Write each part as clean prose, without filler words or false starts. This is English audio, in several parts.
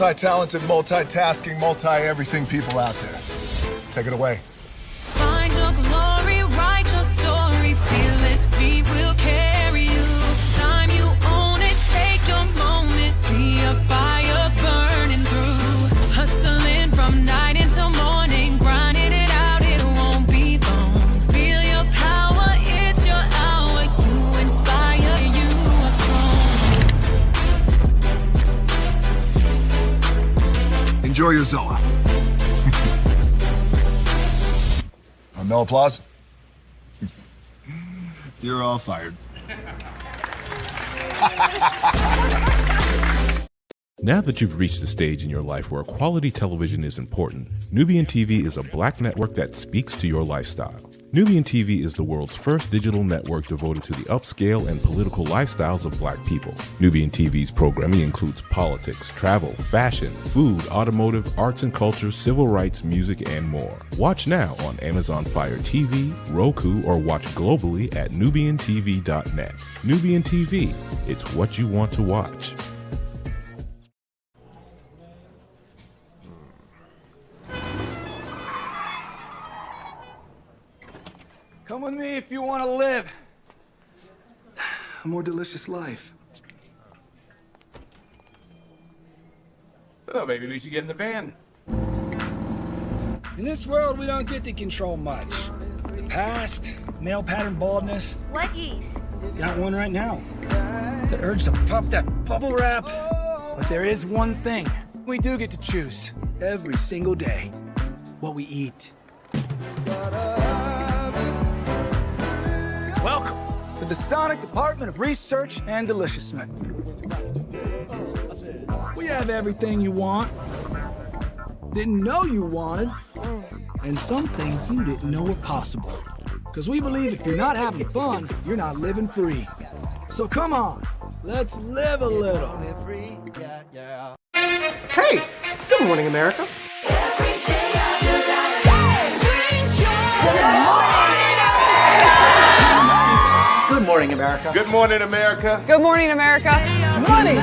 multi-talented, multitasking, multi-everything people out there. Take it away. Find your glory, write your story, fearless feet will carry you. Time you own it, take your moment, be a fire burning through. Hustling from night until morning, grinding it out, it won't be long. Feel your power, it's your hour, you inspire, you are strong. Enjoy your Zoa. No applause? You're all fired. Now that you've reached the stage in your life where quality television is important, Nubian TV is a black network that speaks to your lifestyle. Nubian TV is the world's first digital network devoted to the upscale and political lifestyles of black people. Nubian TV's programming includes politics, travel, fashion, food, automotive, arts and culture, civil rights, music, and more. Watch now on Amazon Fire TV, Roku, or watch globally at nubiantv.net. Nubian TV, it's what you want to watch. Come with me if you want to live a more delicious life. Oh, maybe we should get in the van. In this world, we don't get to control much. The past, male pattern baldness. What yeast? Got one right now. The urge to puff that bubble wrap. But there is one thing we do get to choose every single day: what we eat. Welcome to the Sonic Department of Research and Deliciousment. We have everything you want, didn't know you wanted, and some things you didn't know were possible. Because we believe if you're not having fun, you're not living free. So come on, let's live a little. Hey, good morning, America. Good morning, America. Good morning, America. Good morning, America. Money!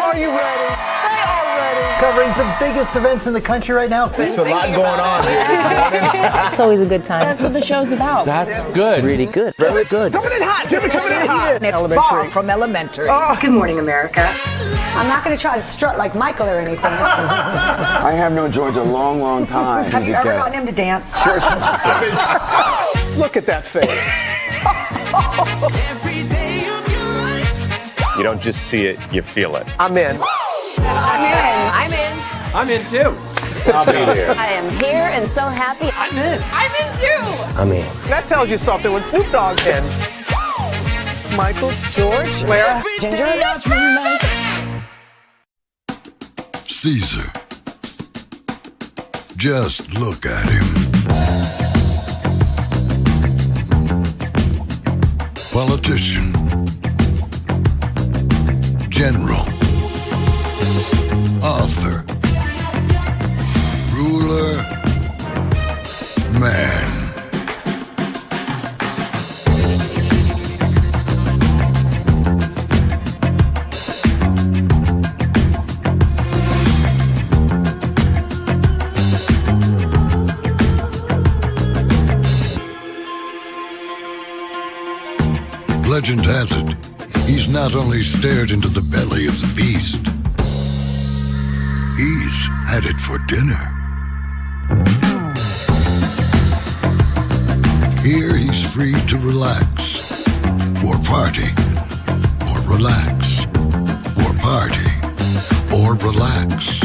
Are you ready? They are ready. Covering the biggest events in the country right now. There's a lot going on here. It's always a good time. That's what the show's about. That's good. Really good. Very good. Coming in hot, Jimmy, coming in hot. It's far from elementary. Oh. Good morning, America. I'm not going to try to strut like Michael or anything. I have known George a long, long time. Have you ever gotten him to dance? Look at that face. You don't just see it, you feel it. I'm in. I'm in. I'm in too. I'll be there. I am here and so happy. I'm in. I'm in too. I'm in. That tells you something when Snoop Dogg's in. Michael, George, Lara, Ginger. Caesar. Just look at him. Politician. General. Author. Ruler. Man. Legend has it, he's not only stared into the belly of the beast, he's had it for dinner. Here he's free to relax, or party, or relax, or party, or relax,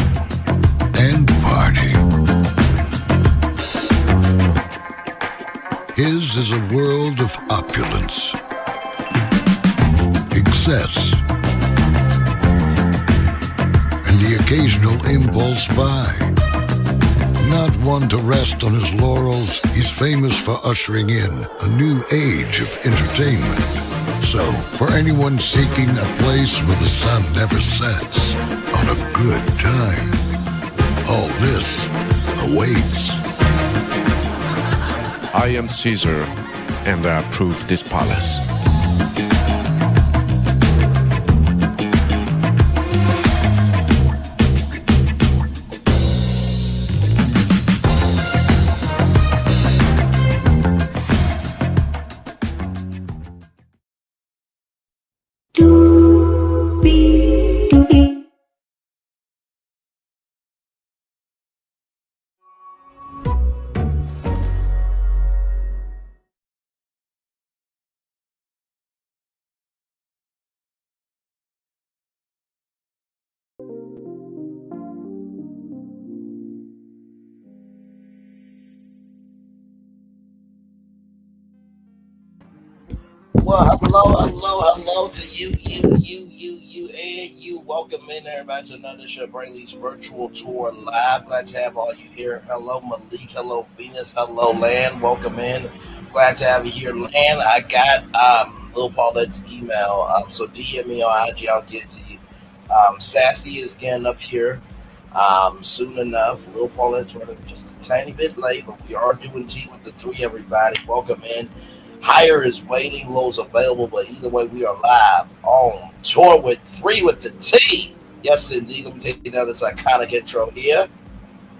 and party. His is a world of opulence, excess, and the occasional impulse buy. Not one to rest on his laurels, he's famous for ushering in a new age of entertainment. So, for anyone seeking a place where the sun never sets on a good time, all this awaits. I am Caesar, and I approve this palace. Well, hello to you, and you. Welcome in, everybody, to another show, Braylon's Virtual Tour Live. Glad to have all you here. Hello, Malik. Hello, Venus. Hello, Lan. Welcome in. Glad to have you here, Lan. I got Lil Paulette's email, so DM me on IG. I'll get it to you. Sassy is getting up here soon enough. Lil Paulette's running just a tiny bit late, but we are doing tea with the three, everybody. Welcome in. Hire is waiting, Low's available, but either way, we are live on tour with three with the T. Yes, indeed. Let me take you down this iconic intro here.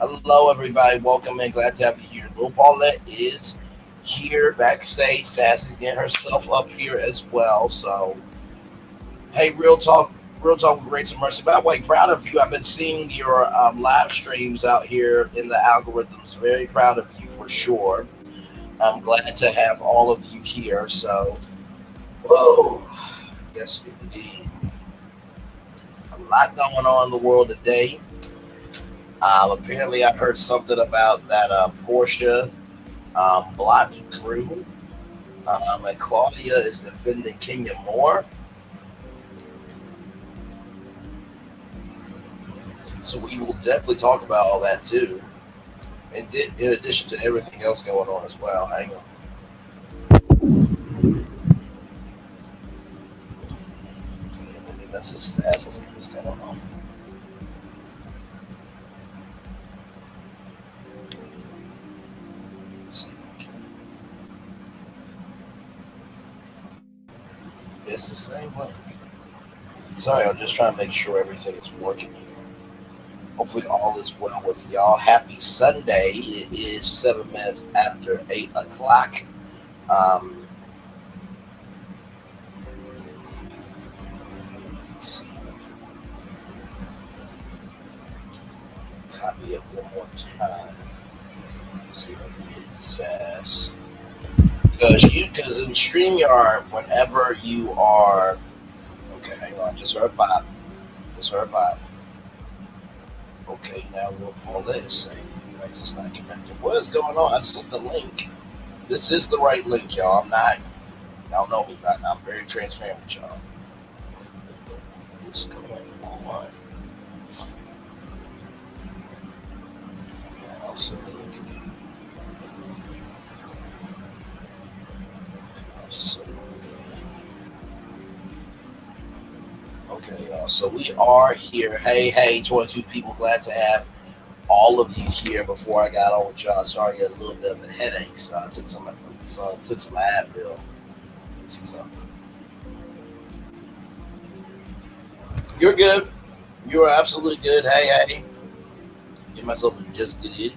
Hello, everybody. Welcome in. Glad to have you here. Lil Paulette is here backstage. Sassy's getting herself up here as well. So, hey, Real Talk with Grace and Mercy. By the way, proud of you. I've been seeing your live streams out here in the algorithms. Very proud of you for sure. I'm glad to have all of you here. So, whoa, yes, indeed. A lot going on in the world today. Apparently, I heard something about that Porsche blocked crew, and Claudia is defending Kenya Moore. So we will definitely talk about all that too. In addition to everything else going on as well. Hang on. Let me message Sass and see what's going on. See if I can. It's the same link. Sorry, I'm just trying to make sure everything is working. Hopefully all is well with y'all. Happy Sunday. It is 7 minutes after 8 o'clock. Let's see. Copy it one more time. See if I can get to Sass. Because in StreamYard, whenever you are... Okay, hang on. Just heard pop. Okay, now Lil Paulette is saying the device is not connected. What is going on? I sent the link. This is the right link, y'all. Y'all know me by now. I'm very transparent with y'all. What is going on? I'll send the link again. Okay, y'all. So we are here. Hey, 22 people. Glad to have all of you here. Before I got on with y'all, sorry, I got a little bit of a headache, so I took some Advil. See something. You're good. You are absolutely good. Hey. Give myself a just did it.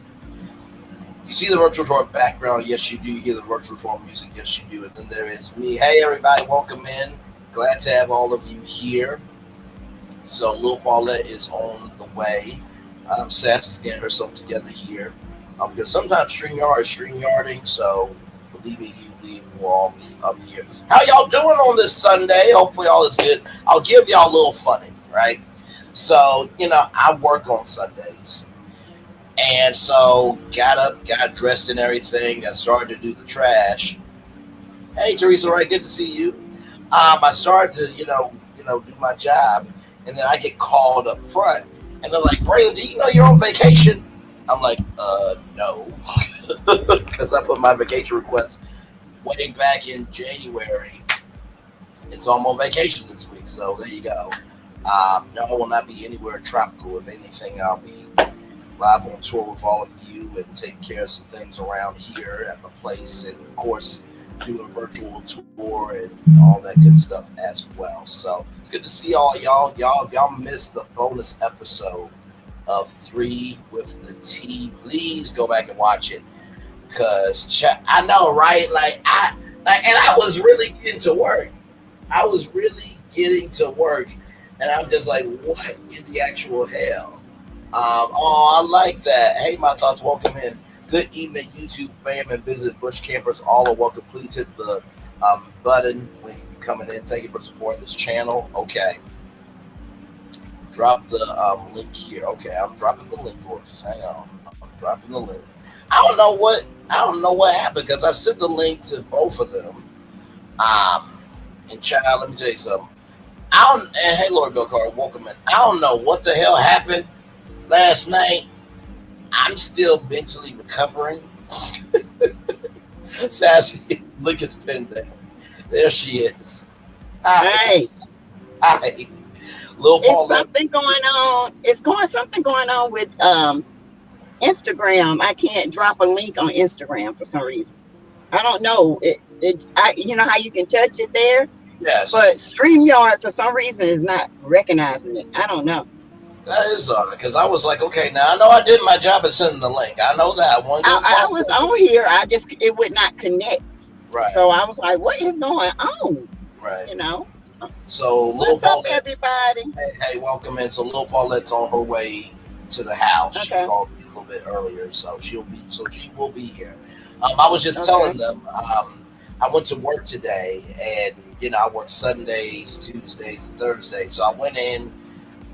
You see the virtual tour background? Yes, you do. You hear the virtual tour music? Yes, you do. And then there is me. Hey, everybody. Welcome in. Glad to have all of you here. So Lil Paulette is on the way. Sass is getting herself together here. Because sometimes StreamYard is StreamYarding, so believe me, we will all be up here. How y'all doing on this Sunday? Hopefully all is good. I'll give y'all a little funny, right? So, I work on Sundays. And so got up, got dressed and everything. I started to do the trash. Hey, Teresa, right? Good to see you. I started to, do my job, and then I get called up front, and they're like, Braylon, do you know you're on vacation? I'm like, no, because I put my vacation request way back in January, and so I'm on vacation this week, so there you go. No, I will not be anywhere tropical. If anything, I'll be live on tour with all of you and taking care of some things around here at my place, and of course, doing virtual tour and all that good stuff as well. So it's good to see all y'all. If y'all missed the bonus episode of 3 with the T, please go back and watch it. Cause I know, right? And I was really getting to work. And I'm just like, what in the actual hell? I like that. Hey, my thoughts, welcome in. Good evening, YouTube fam and visit Bush Campers. All are welcome. Please hit the button when you're coming in. Thank you for supporting this channel. Okay. Drop the link here. Okay, I'm dropping the link, gorgeous. Hang on. I'm dropping the link. I don't know what happened because I sent the link to both of them. And child, let me tell you something. And hey, Lord Bill Carter, welcome in. I don't know what the hell happened last night. I'm still mentally recovering. Sassy, look his pen there. There she is. Hey. Hi. Lil Paulette. Something going on with Instagram. I can't drop a link on Instagram for some reason. I don't know. You know how you can touch it there? Yes. But StreamYard for some reason is not recognizing it. I don't know. That is odd because I was like, okay, now I know I did my job at sending the link. I know that one. I was on here. it would not connect. Right. So I was like, what is going on? Right. You know. So Lil Paulette, everybody. Hey, welcome in. So Lil Paulette's on her way to the house. Okay. She called me a little bit earlier, so she will be here. I was just telling them. I went to work today, and I work Sundays, Tuesdays, and Thursdays. So I went in,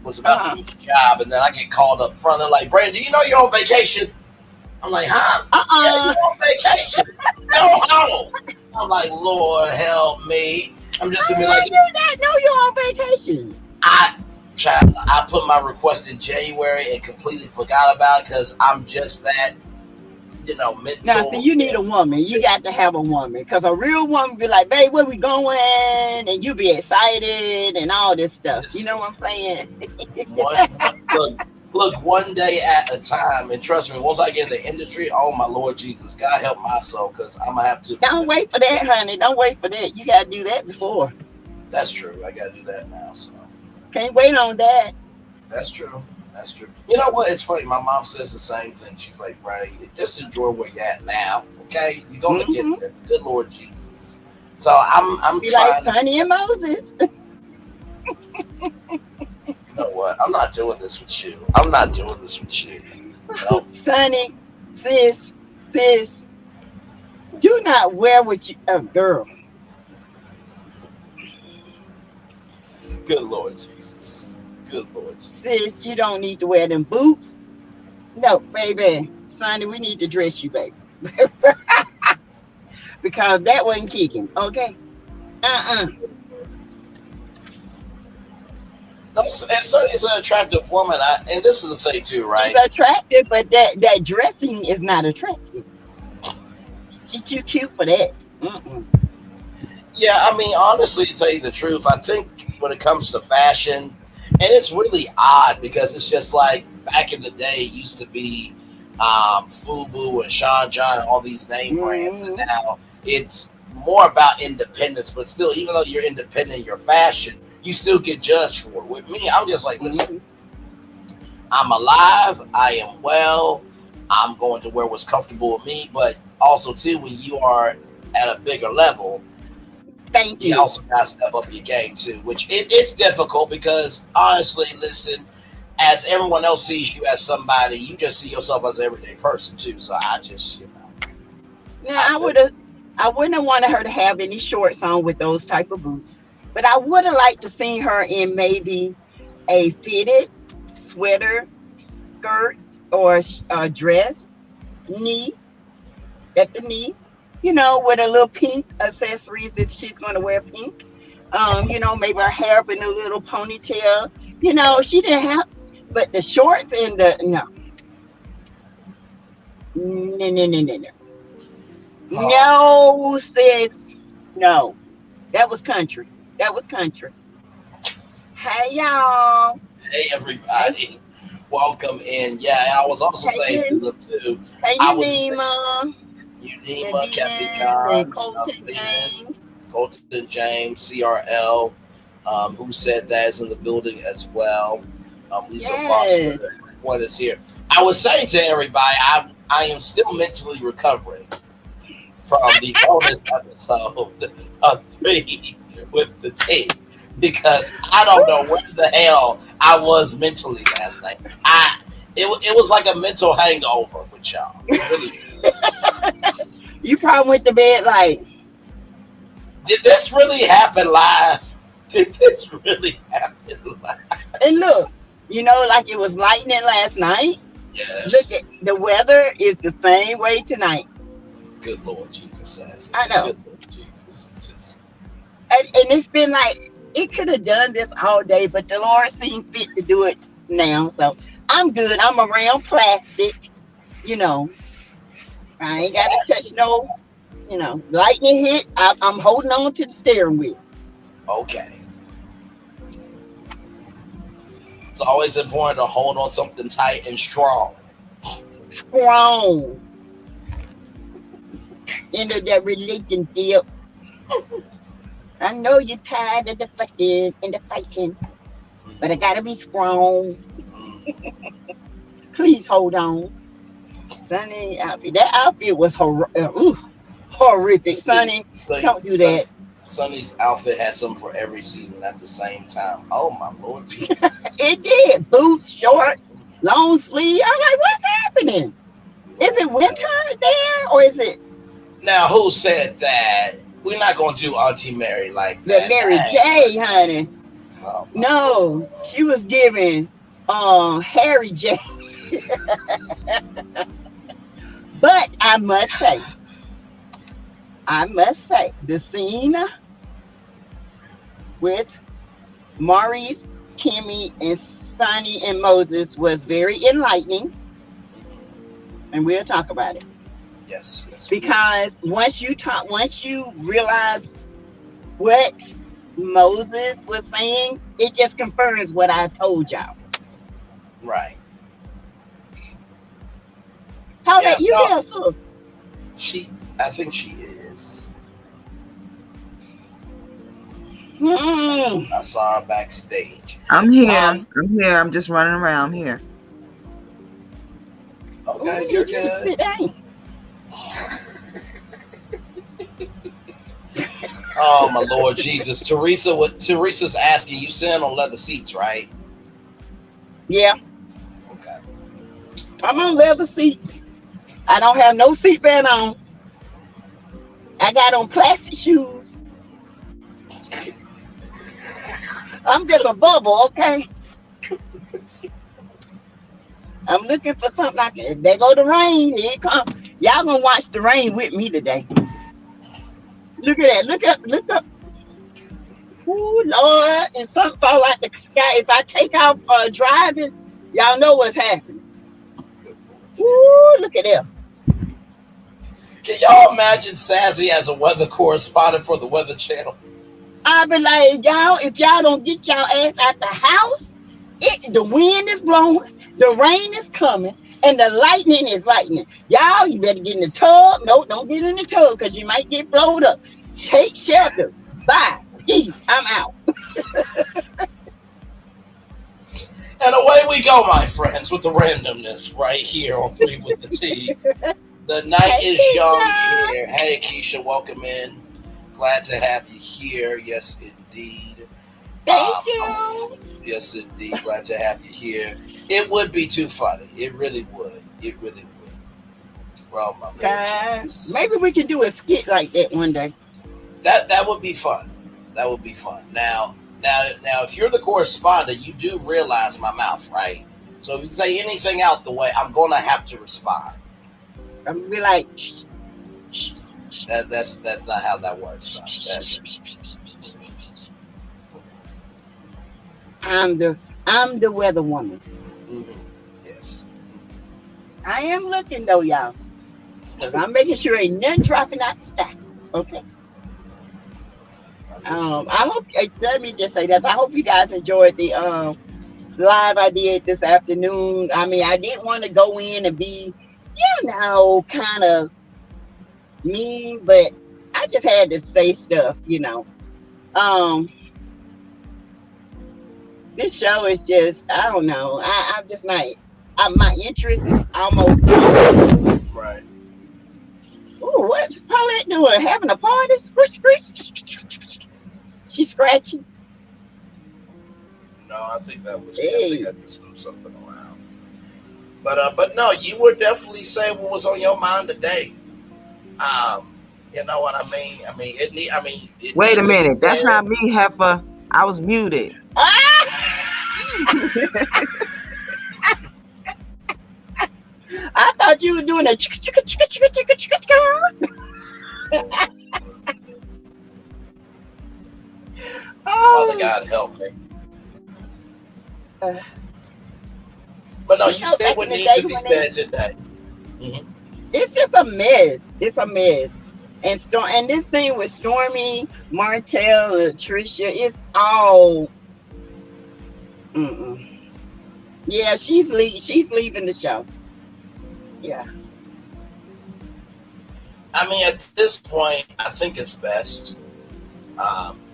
was about to do the job, and then I get called up front. They're like, "Brandon, do you know you're on vacation?" I'm like, "Huh? Yeah, you're on vacation. Go home." I'm like, "Lord help me." I'm just gonna be like, "I did not know you're on vacation." I put my request in January and completely forgot about it because I'm just that. Mental. Now, see, you need a woman. You got to have a woman because a real woman be like, babe, where we going? And you be excited and all this stuff. You know what I'm saying? Look, one day at a time. And trust me, once I get in the industry, oh, my Lord Jesus, God help my soul because I'm going to have to. Don't wait for that, honey. Don't wait for that. You got to do that before. That's true. I got to do that now. So can't wait on that. That's true. That's true. You know what? It's funny. My mom says the same thing. She's like, right, just enjoy where you're at now. Okay? You're going to get there. Good Lord Jesus. So I'm be trying. Like Sonny and Moses. You know what? I'm not doing this with you. I'm not doing this with you. No. Sonny, sis, do not wear what you, girl. Good Lord Jesus. Good Lord Jesus. Sis, you don't need to wear them boots. No, baby. Sonny, we need to dress you, baby. Because that wasn't kicking, okay? No, and Sonny's an attractive woman. And this is the thing, too, right? She's attractive, but that dressing is not attractive. She's too cute for that. Yeah, I mean, honestly, to tell you the truth, I think when it comes to fashion, and it's really odd because it's just like back in the day, it used to be FUBU and Sean John and all these name brands, and now it's more about independence. But still, even though you're independent in your fashion, you still get judged for it. With me, I'm just like, listen, I'm alive, I am well, I'm going to wear what's comfortable with me, but also too, when you are at a bigger level, you also got to step up your game too, which it's difficult because honestly, listen, as everyone else sees you as somebody, you just see yourself as an everyday person too. So I just, Yeah, I wouldn't have wanted her to have any shorts on with those type of boots, but I would have liked to see her in maybe a fitted sweater, skirt, or a dress, at the knee. With a little pink accessories if she's going to wear pink. Maybe her hair up in a little ponytail. She didn't have, but the shorts and no, sis, no. That was country. Hey, y'all. Hey, everybody. Welcome in. Yeah, I was also saying to them, too. Hey, Unima, Captain John, Colton James, CRL, who said that is in the building as well. Lisa Foster, everyone is here. I was saying to everybody, I am still mentally recovering from the bonus episode of 3 with the team because I don't know where the hell I was mentally last night. It was like a mental hangover with y'all. It really was. You probably went to bed like, did this really happen live? Did this really happen live? And look, You know, like it was lightning last night. Yes. Look at the weather is the same way tonight. Good Lord Jesus, Sassy. I know. Good Lord Jesus. Just And it's been like it could have done this all day, but the Lord seemed fit to do it now. So I'm good. I'm around plastic, you know. I ain't got to touch no, lightning hit. I'm holding on to the steering wheel. okay. It's always important to hold on something tight and strong. Strong into that relationship. I know you're tired of the fucking and the fighting, but I gotta be strong. Please hold on. Sonny outfit. That outfit was horrific. Sonny, don't do that. Sonny's outfit has something for every season at the same time. Oh my Lord Jesus. It did. Boots, shorts, long sleeve. I'm like, what's happening? Is it winter there or is it? Now, who said that? We're not going to do Auntie Mary like that. The Mary J, honey. Oh, no, she was giving Harry J. But I must say, the scene with Maurice, Kimmy, and Sonny and Moses was very enlightening. And we'll talk about it. Yes. Because once you realize what Moses was saying, it just confirms what I told y'all. Right. Paulette, you there, so? I think she is. I saw her backstage. I'm here. I'm just running around here. Okay, you're good. Oh my Lord Jesus. Teresa's asking, you sitting on leather seats, right? Yeah. Okay. I'm on leather seats. I don't have no seatbelt on. I got on plastic shoes. I'm just a bubble, okay? I'm looking for something I can. There go the rain. Here it comes. Y'all gonna watch the rain with me today. Look at that. Look up. Ooh, Lord. And something fall out the sky. If I take off driving, y'all know what's happening. Ooh, look at that. Can y'all imagine Sassy as a weather correspondent for the Weather Channel? I be like, y'all, if y'all don't get y'all ass out the house, the wind is blowing, the rain is coming, and the lightning is lightning. Y'all, you better get in the tub. No, don't get in the tub because you might get blown up. Take shelter. Bye. Peace. I'm out. And away we go, my friends, with the randomness right here on 3 with the T. The night is young here. Hey, Keisha, welcome in. Glad to have you here. Yes, indeed. Thank you. Yes, indeed. Glad to have you here. It would be too funny. It really would. It really would. Well, my Lord Jesus. Maybe we could do a skit like that one day. That would be fun. That would be fun. Now, if you're the correspondent, you do realize my mouth, right? So if you say anything out the way, I'm gonna have to respond. I'm gonna be like, That's not how that works. I'm the weather woman. Mm-hmm. Yes. I am looking though, y'all, because I'm making sure ain't nothing dropping out the sky. Okay. I hope. Let me just say this. I hope you guys enjoyed the live I did this afternoon. I mean, I didn't want to go in and be, kind of mean, but I just had to say stuff, This show is just, I don't know. I'm just not, my interest is almost gone. Right. Ooh, what's Paulette doing? Having a party? Screech, screech. She's scratching. No, I think that was me. I think I just moved something around. But no, you were definitely saying what was on your mind today. You know what I mean? Wait a minute. That's not me, Heifer. I was muted. thought you were doing a chicka chicka chicka chicka chicka chicka. Father God help me. But no, you said what needs to be said today. Mm-hmm. It's just a mess. It's a mess. And this thing with Stormy, Martell, and Tricia, it's all. Yeah, she's leaving the show. Yeah. I mean, at this point, I think it's best.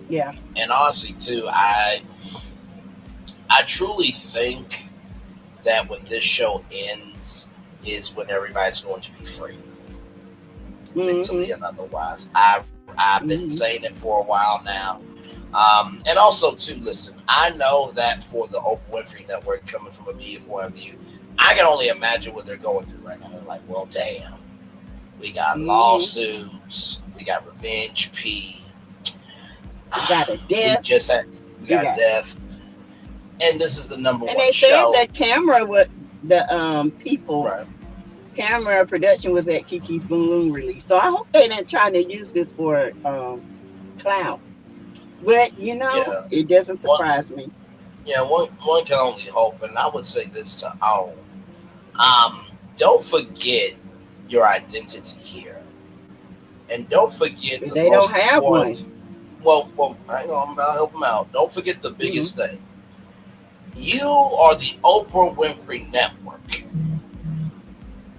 Yeah. And honestly, too, I truly think that when this show ends is when everybody's going to be free, mentally and otherwise. I've been saying it for a while now. And also, too, listen, I know that for the Oprah Winfrey Network, coming from a media point of view, I can only imagine what they're going through right now. They're like, well, damn, we got lawsuits, we got Revenge P, we got a death, we got death, and this is the number and one they show. said that camera with the people, right. Camera production was at Kiki's Balloon release, so I hope they didn't try to use this for clout. But it doesn't surprise me. Yeah, one can only hope, and I would say this to all: don't forget your identity here, and don't forget they don't have one. Well, hang on, I'm about to help them out. Don't forget the biggest thing. You are the Oprah Winfrey Network.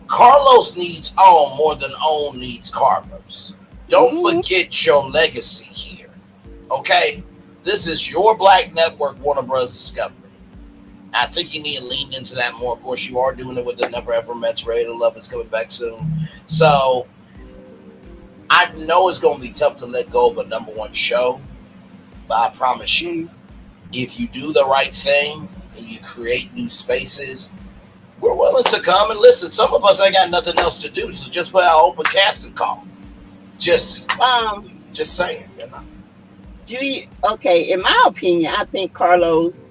Carlos needs OWN more than OWN needs Carlos. Don't forget your legacy here. Okay? This is your black network, Warner Bros. Discovery. I think you need to lean into that more. Of course, you are doing it with the Never Ever Met's Ready to Love is coming back soon. So, I know it's going to be tough to let go of a number one show, but I promise you, if you do the right thing and you create new spaces, we're willing to come and listen. Some of us ain't got nothing else to do, so just put our open casting call. Just saying, you know. Okay, in my opinion, I think Carlos,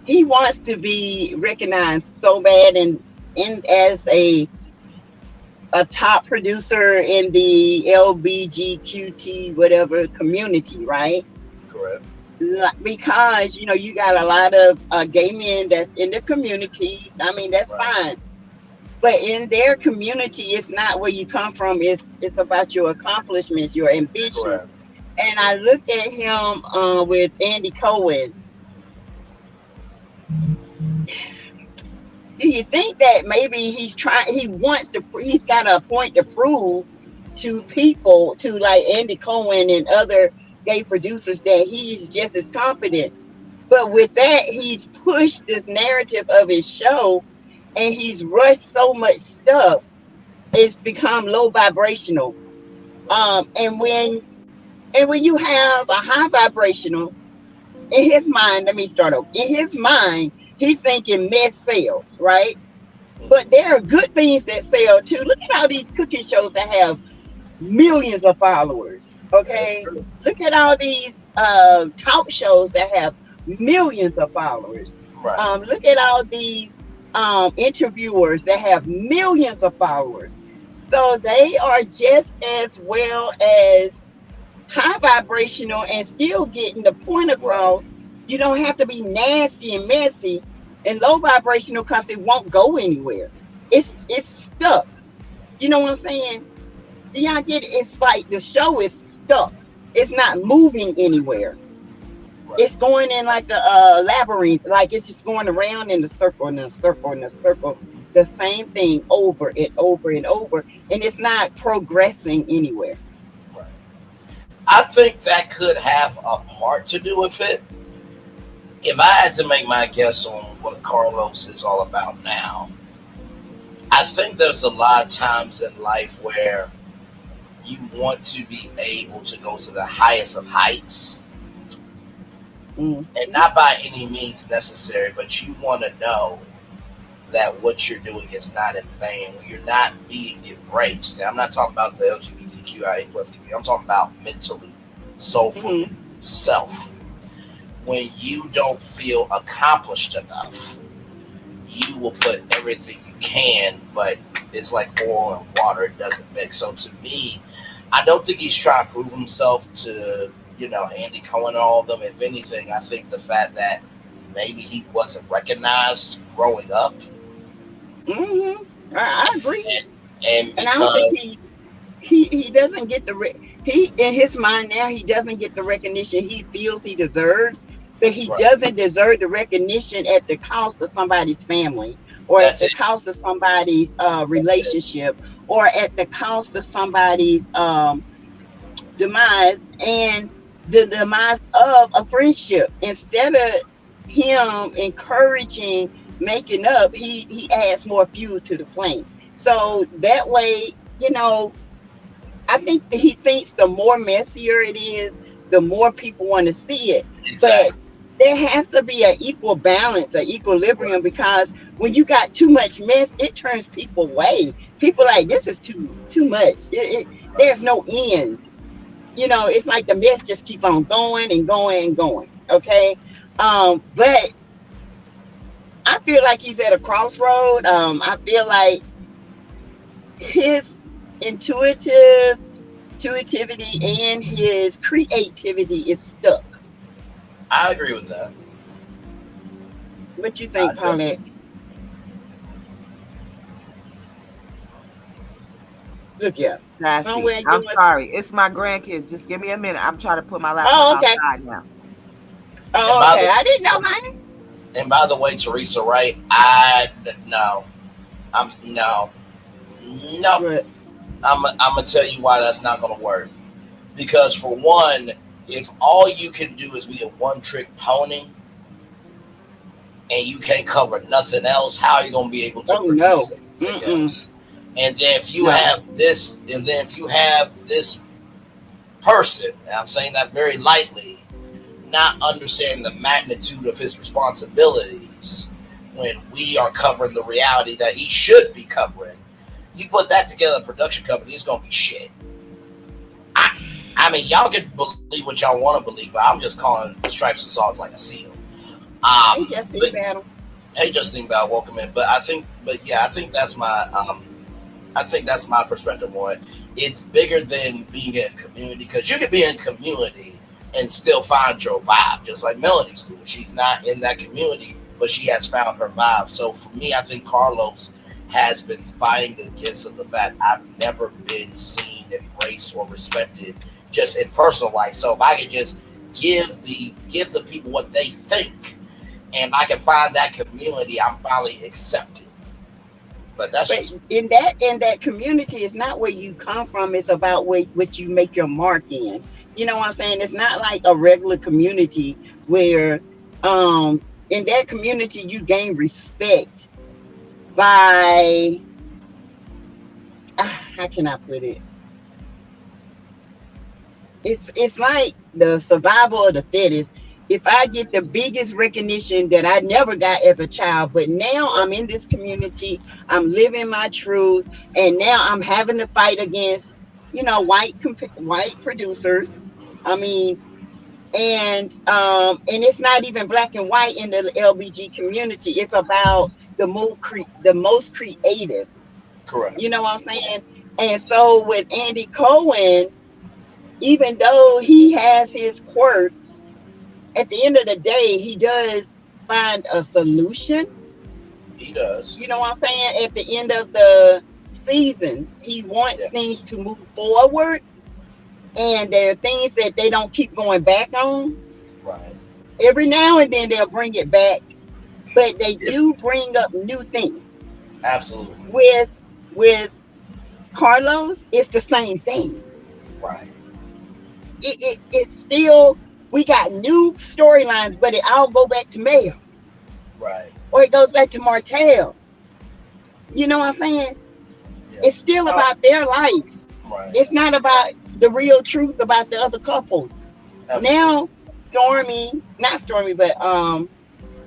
he wants to be recognized so bad and as a top producer in the LBGQT whatever community, right? Correct. Because you got a lot of gay men that's in the community. I mean, that's fine, but in their community, it's not where you come from. It's about your accomplishments, your ambition. Correct. And I look at him with Andy Cohen. Do you think that maybe he's got a point to prove to people, to like Andy Cohen and other gay producers, that he's just as competent? But with that, he's pushed this narrative of his show, and he's rushed so much stuff, it's become low vibrational. And when you have a high vibrational, in his mind, let me start over. In his mind, he's thinking mess sells, right? But there are good things that sell too. Look at all these cooking shows that have millions of followers. Okay, look at all these talk shows that have millions of followers. Right. Look at all these interviewers that have millions of followers. So they are just as well as high vibrational and still getting the point across. You don't have to be nasty and messy. And low vibrational, because it won't go anywhere. It's stuck. You know what I'm saying? Do y'all get it? It's like the show is stuck. It's not moving anywhere. Right. It's going in like a labyrinth, like it's just going around in a circle and a circle and a circle, the same thing over and over and over, and it's not progressing anywhere. Right. I think that could have a part to do with it. If I had to make my guess on what Carlos is all about now, I think there's a lot of times in life where you want to be able to go to the highest of heights, and not by any means necessary, but you want to know that what you're doing is not in vain, when you're not being embraced. And I'm not talking about the LGBTQIA plus community. I'm talking about mentally, soulfully, self. When you don't feel accomplished enough, you will put everything you can, but it's like oil and water; it doesn't mix. So to me, I don't think he's trying to prove himself to Andy Cohen and all of them. If anything, I think the fact that maybe he wasn't recognized growing up. Mm-hmm. I agree. And I don't think he doesn't get he in his mind now, he doesn't get the recognition he feels he deserves, but he doesn't deserve the recognition at the cost of somebody's family, or at the cost of somebody's relationship, or at the cost of somebody's demise, and the demise of a friendship. Instead of him encouraging making up, he adds more fuel to the flame. So that way, I think that he thinks the more messier it is, the more people want to see it. Exactly. But there has to be an equal balance, an equilibrium, because when you got too much mess, it turns people away. People like, this is too much. There's no end. It's like the mess just keep on going and going and going. Okay. But I feel like he's at a crossroad. I feel like his intuitivity and his creativity is stuck. I agree with that. What you think, Paulette? Look, Sassy. I'm sorry. It's my grandkids. Just give me a minute. I'm trying to put my laptop outside now. Oh, okay. I didn't know, honey. And by the way, Teresa, right? No. I'm gonna tell you why that's not gonna work. Because for one, if all you can do is be a one-trick pony and you can't cover nothing else, how are you gonna be able to produce anything else? And then if you have this, person, and I'm saying that very lightly, not understanding the magnitude of his responsibilities when we are covering the reality that he should be covering, you put that together, a production company, it's gonna be shit. I mean, y'all can believe what y'all want to believe, but I'm just calling Stripes and Salts like a seal. Hey, Justine Battle. Hey, Justine Battle, welcome in. I think that's my perspective on it. It's bigger than being in a community, because you can be in community and still find your vibe, just like Melody's doing. She's not in that community, but she has found her vibe. So for me, I think Carlos has been fighting against the fact I've never been seen, embraced, or respected just in personal life. So if I could just give the people what they think, and I can find that community, I'm finally accepted. But in that community, it's not where you come from, it's about what you make your mark in. You know what I'm saying? It's not like a regular community where in that community you gain respect by how can I put it? It's like the survival of the fittest. If I get the biggest recognition that I never got as a child, but now I'm in this community, I'm living my truth, and now I'm having to fight against, white producers. I mean, and it's not even black and white in the LBG community. It's about the most creative. Correct. You know what I'm saying? And so with Andy Cohen, even though he has his quirks, at the end of the day, he does find a solution. He does. You know what I'm saying? At the end of the season, he wants things to move forward, and there are things that they don't keep going back on. Right. Every now and then they'll bring it back, but they do bring up new things. Absolutely. With Carlos, it's the same thing. Right. It's still, we got new storylines, but it all go back to Mel. Right. Or it goes back to Martell. You know what I'm saying? Yeah. It's still about their life. Right. It's not about the real truth about the other couples. Absolutely. Now,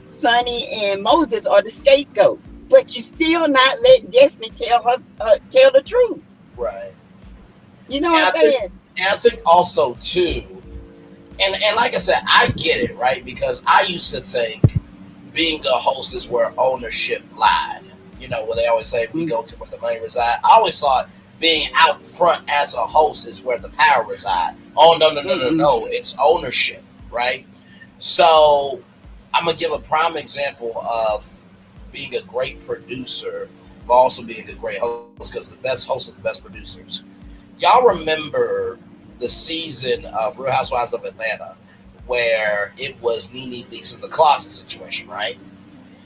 Sonny and Moses are the scapegoat. But you still not letting Destiny tell the truth. Right. You know what I'm saying? And I think also too, and like I said, I get it, right? Because I used to think being a host is where ownership lied. You know, where they always say we go to where the money reside. I always thought being out front as a host is where the power reside. Oh, no. It's ownership, right? So I'm going to give a prime example of being a great producer, but also being a great host, because the best hosts are the best producers. Y'all remember the season of Real Housewives of Atlanta where it was Nene Leakes in the closet situation, right?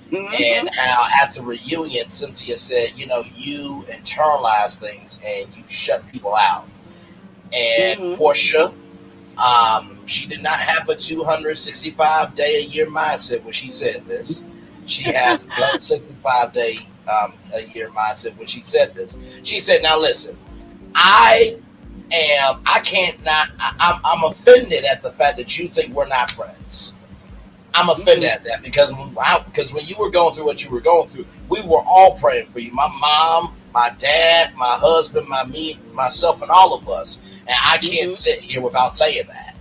And how at the reunion, Cynthia said, you know, you internalize things and you shut people out. And Portia, she did not have a 265-day-a-year mindset when she said this. She has a 65-day-a-year mindset when she said this. She said, now listen, I'm offended at the fact that you think we're not friends. I'm offended at that because when you were going through what you were going through, we were all praying for you. My mom, my dad, my husband, myself, and all of us. And I can't sit here without saying that.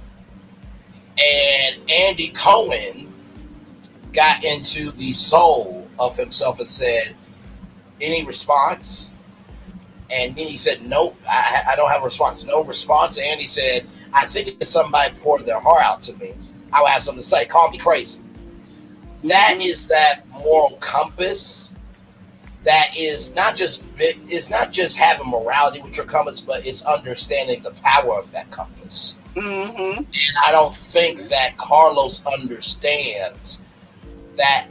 And Andy Cohen got into the soul of himself and said, any response? And then he said, nope, I don't have a response. No response. And Andy said, I think if somebody poured their heart out to me, I would have something to say. Call me crazy. That is that moral compass. That is not just having morality with your compass, but it's understanding the power of that compass. And I don't think that Carlos understands that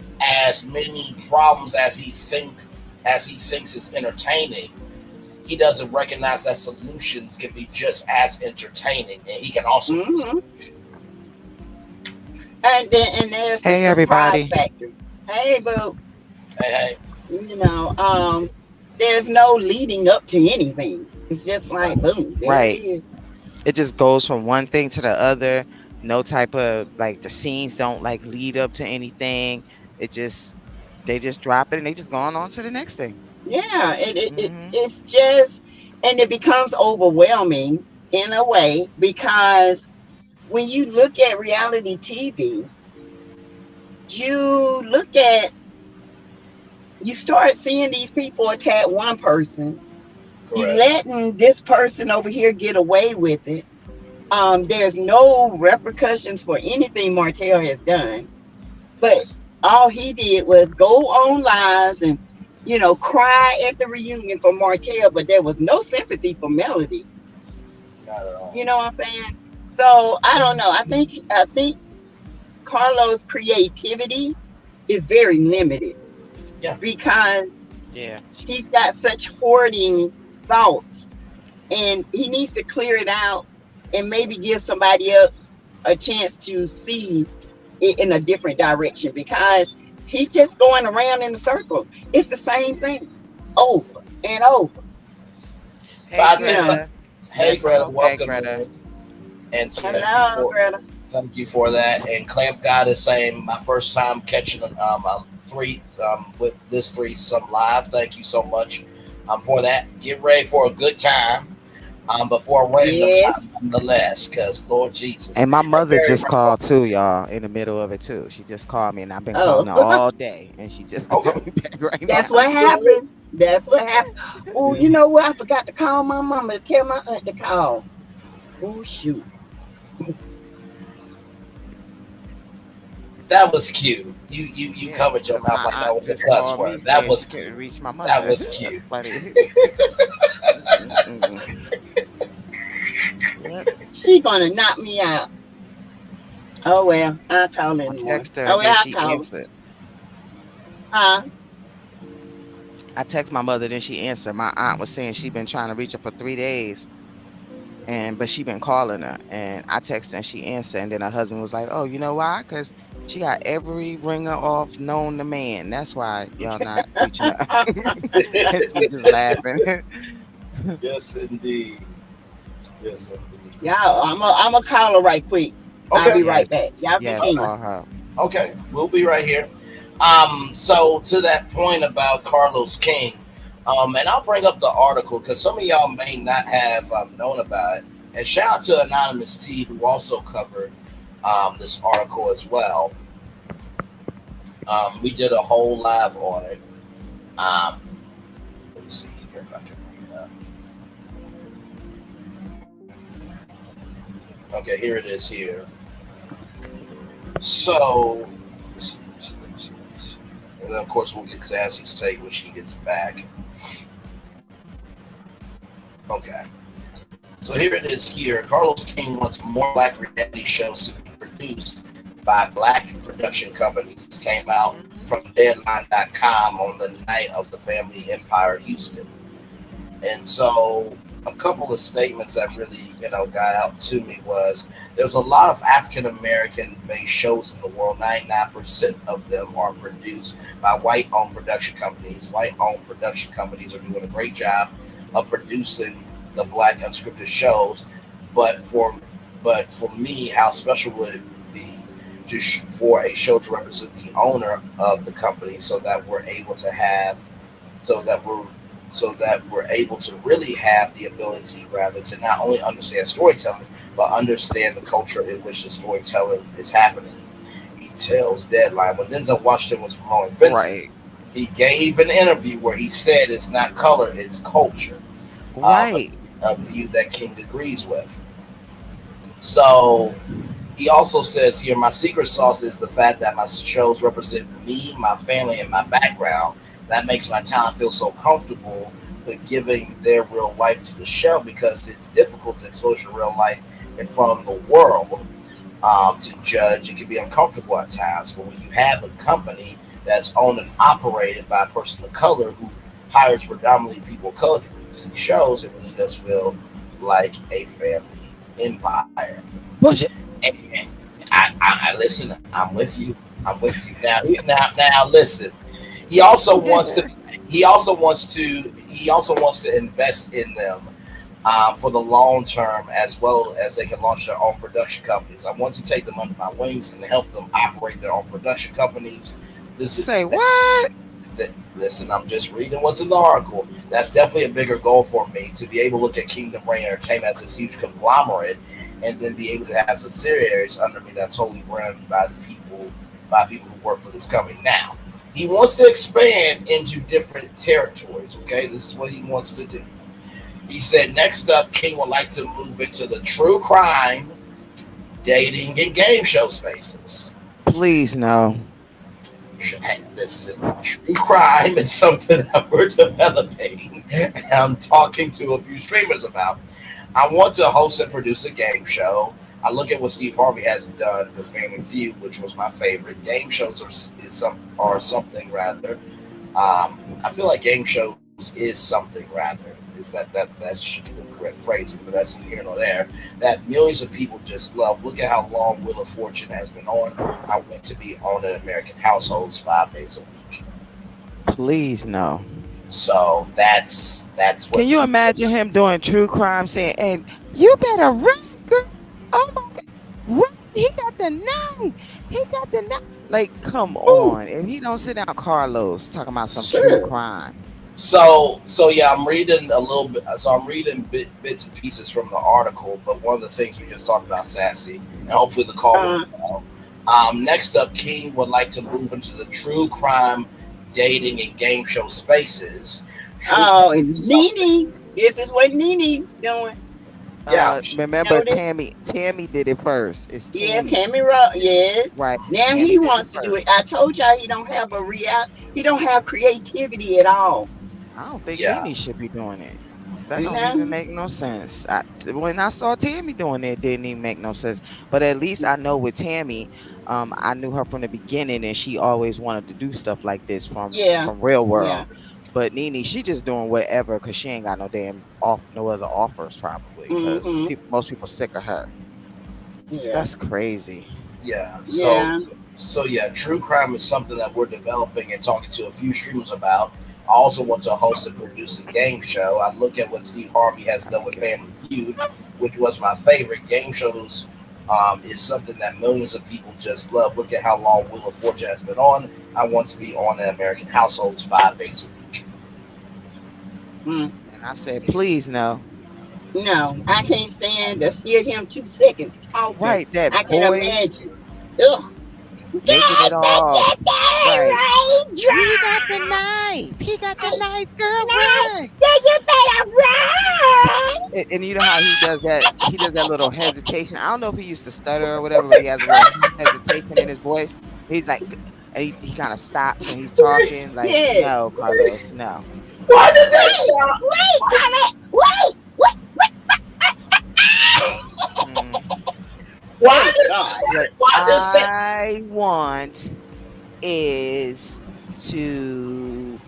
as many problems as he thinks is entertaining, he doesn't recognize that solutions can be just as entertaining, and he can also be a solution. And there's the surprise factor. Hey, boo. Hey. You know, there's no leading up to anything. It's just like boom. Right. It is. It just goes from one thing to the other. No type of like the scenes don't like lead up to anything. They just drop it and they just going on to the next thing. Yeah, it's just, and it becomes overwhelming in a way, because when you look at reality TV, you start seeing these people attack one person. Correct. You letting this person over here get away with it. There's no repercussions for anything Martell has done, but all he did was go on lives and, you know, cry at the reunion for Martell, but there was no sympathy for Melody. Not at all. You know what I'm saying? So I don't know. I think Carlos' creativity is very limited. Yeah. Because he's got such hoarding thoughts, and he needs to clear it out and maybe give somebody else a chance to see it in a different direction, because he's just going around in a circle. It's the same thing over and over. Hey, Greta, welcome. Greta. And Greta. Thank you for that. And Clamp God is saying, my first time catching with this threesome live. Thank you so much for that. Get ready for a good time. Before random time, nonetheless, because Lord Jesus. And my mother just called too, y'all, in the middle of it too. She just called me, and I've been calling her all day, and she just called me back right now. That's what happens. That's what happens. Oh, you know what? I forgot to call my mama to tell my aunt to call. Oh, shoot. That was cute. You covered your mouth like that was a cuss word. That was couldn't reach my mother. That was cute. She gonna knock me out. Oh well, I'll call her. I text her, oh well, she answered. Huh? I text my mother, then she answered. My aunt was saying she been trying to reach her for 3 days, but she been calling her. And I texted her and she answered. And then her husband was like, "Oh, you know why? Because she got every ringer off known to man. That's why y'all not reaching her." She's just laughing. Yes, indeed. Yes, indeed. Yeah, I'm a call her right quick. Okay. I'll be right back. Y'all be call her. Okay, we'll be right here. So to that point about Carlos King, and I'll bring up the article because some of y'all may not have known about it. And shout out to Anonymous T, who also covered this article as well. We did a whole live on it. Let me see here if I can bring it up. Okay, here it is here. So, and then of course we'll get Sassy's take when she gets back. Okay. So here it is here. Carlos King wants more black reality shows to be produced by black production companies. This came out from Deadline.com on the night of the Family Empire Houston. And so a couple of statements that really, got out to me was there's a lot of African American based shows in the world. 99% of them are produced by white owned production companies. White owned production companies are doing a great job of producing the black unscripted shows, but for me, how special would it be for a show to represent the owner of the company, so that we're able to really have the ability, rather, to not only understand storytelling, but understand the culture in which the storytelling is happening. He tells Deadline when Denzel Washington was promoting Fences, he gave an interview where he said it's not color, it's culture. Right. A view that King agrees with. So he also says here, my secret sauce is the fact that my shows represent me, my family, and my background. That makes my talent feel so comfortable with giving their real life to the show, because it's difficult to expose your real life in front of the world to judge. It can be uncomfortable at times, but when you have a company that's owned and operated by a person of color who hires predominantly people of color to produce shows, it really does feel like a family empire. Bullshit. I listen. I'm with you. Now listen. He also wants to invest in them for the long term, as well as they can launch their own production companies. I want to take them under my wings and help them operate their own production companies. What? Listen, I'm just reading what's in the article. That's definitely a bigger goal for me, to be able to look at Kingdom Reign Entertainment as this huge conglomerate, and then be able to have subsidiaries under me that totally run by people who work for this company. Now, he wants to expand into different territories. Okay, this is what he wants to do. He said, next up, King would like to move into the true crime, dating, and game show spaces. Please, no. Listen, true crime is something that we're developing, and I'm talking to a few streamers about. I want to host and produce a game show. I look at what Steve Harvey has done with Family Feud, which was my favorite. Game shows are something rather. I feel like game shows is something rather. Is that should be the correct phrasing, but that's neither here nor there. That millions of people just love. Look at how long Wheel of Fortune has been on. I want to be on in American households 5 days a week. Please, no. So that's what. Can you imagine him doing true crime, saying, "Hey, you better run, girl. Oh my God, run. He got the knife. Like, come on. If he don't sit down, Carlos talking about some true crime. So yeah, I'm reading a little bit. So I'm reading bits and pieces from the article. But one of the things we just talked about, Sassy, and hopefully the call will go. Next up, King would like to move into the true crime, dating, and game show spaces. Nene, this is what Nene doing. Yeah, remember Tammy did it first. It's Tammy. Yeah, Tammy Rowe. Yes, right. Now Tammy he wants to do it. I told y'all he don't have he don't have creativity at all. I don't think Nene should be doing it. That don't even make no sense. When I saw Tammy doing it didn't even make no sense. But at least I know with Tammy, I knew her from the beginning, and she always wanted to do stuff like this from Real World. Yeah. But Nene, she just doing whatever because she ain't got no no other offers probably, because most people sick of her. Yeah. That's crazy. Yeah. So true crime is something that we're developing and talking to a few streamers about. I also want to host and produce a game show. I look at what Steve Harvey has done with Family Feud, which was my favorite. Game shows is something that millions of people just love. Look at how long Wheel of Fortune has been on. I want to be on in American households 5 days a week. And I said, please, no. No, I can't stand to hear him 2 seconds talking. Right, that I voice. can imagine. Ugh. making it all right. He got the knife. He got the knife, girl. Run. You better run. And you know how he does that? He does that little hesitation. I don't know if he used to stutter or whatever, but he has a little hesitation in his voice. He's like, and he kind of stops when he's talking. Like, no, Carlos, no. Why did that sound? Wait. Why does I want is to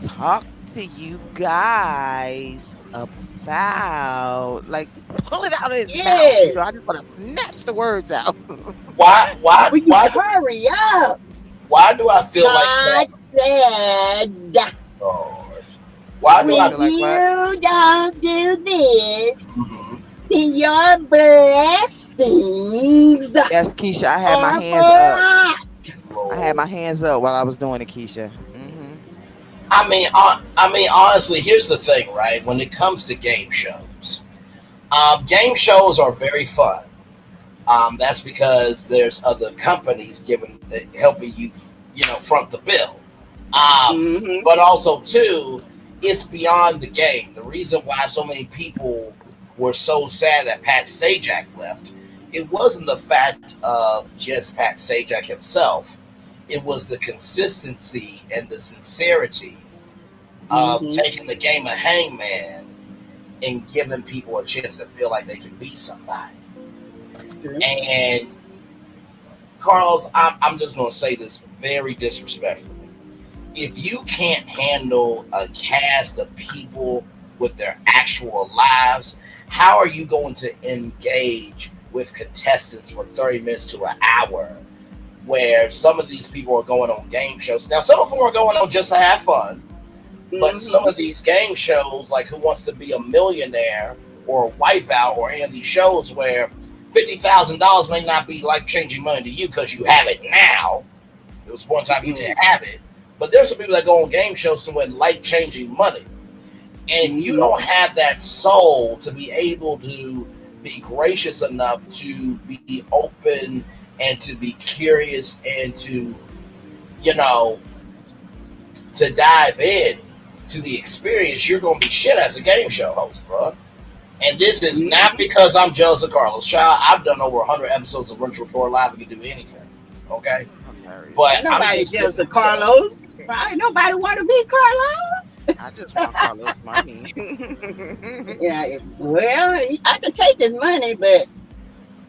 talk to you guys about, like, pull it out of his mouth. You know, I just want to snatch the words out. Why? Hurry up. Why do I feel like said? Why do I feel like you don't do this? Then your blessings. Yes, Keisha, I had my hands up. I had my hands up while I was doing it, Keisha. I mean, honestly, here's the thing, right? When it comes to game shows are very fun. That's because there's other companies helping you, front the bill. But also, too, it's beyond the game. The reason why so many people were so sad that Pat Sajak left, it wasn't the fact of just Pat Sajak himself. It was the consistency and the sincerity of taking the game of Hangman and giving people a chance to feel like they can be somebody. And Carlos, I'm just going to say this very disrespectfully. If you can't handle a cast of people with their actual lives, how are you going to engage with contestants for 30 minutes to an hour where some of these people are going on game shows? Now, some of them are going on just to have fun, but some of these game shows, like Who Wants to Be a Millionaire or Wipeout or any of these shows where $50,000 may not be life-changing money to you because you have it now. It was one time you didn't have it. But there's some people that go on game shows to win life-changing money. And you don't have that soul to be able to be gracious enough to be open and to be curious and to, to dive in to the experience, you're going to be shit as a game show host, bro. And this is not because I'm jealous of Carlos. Child, I've done over 100 episodes of Virtual Tour Live and can do anything. Okay? But nobody jealous of Carlos. Right? Nobody want to be Carlos. I just want Carlos money. Yeah, well, I can take his money, but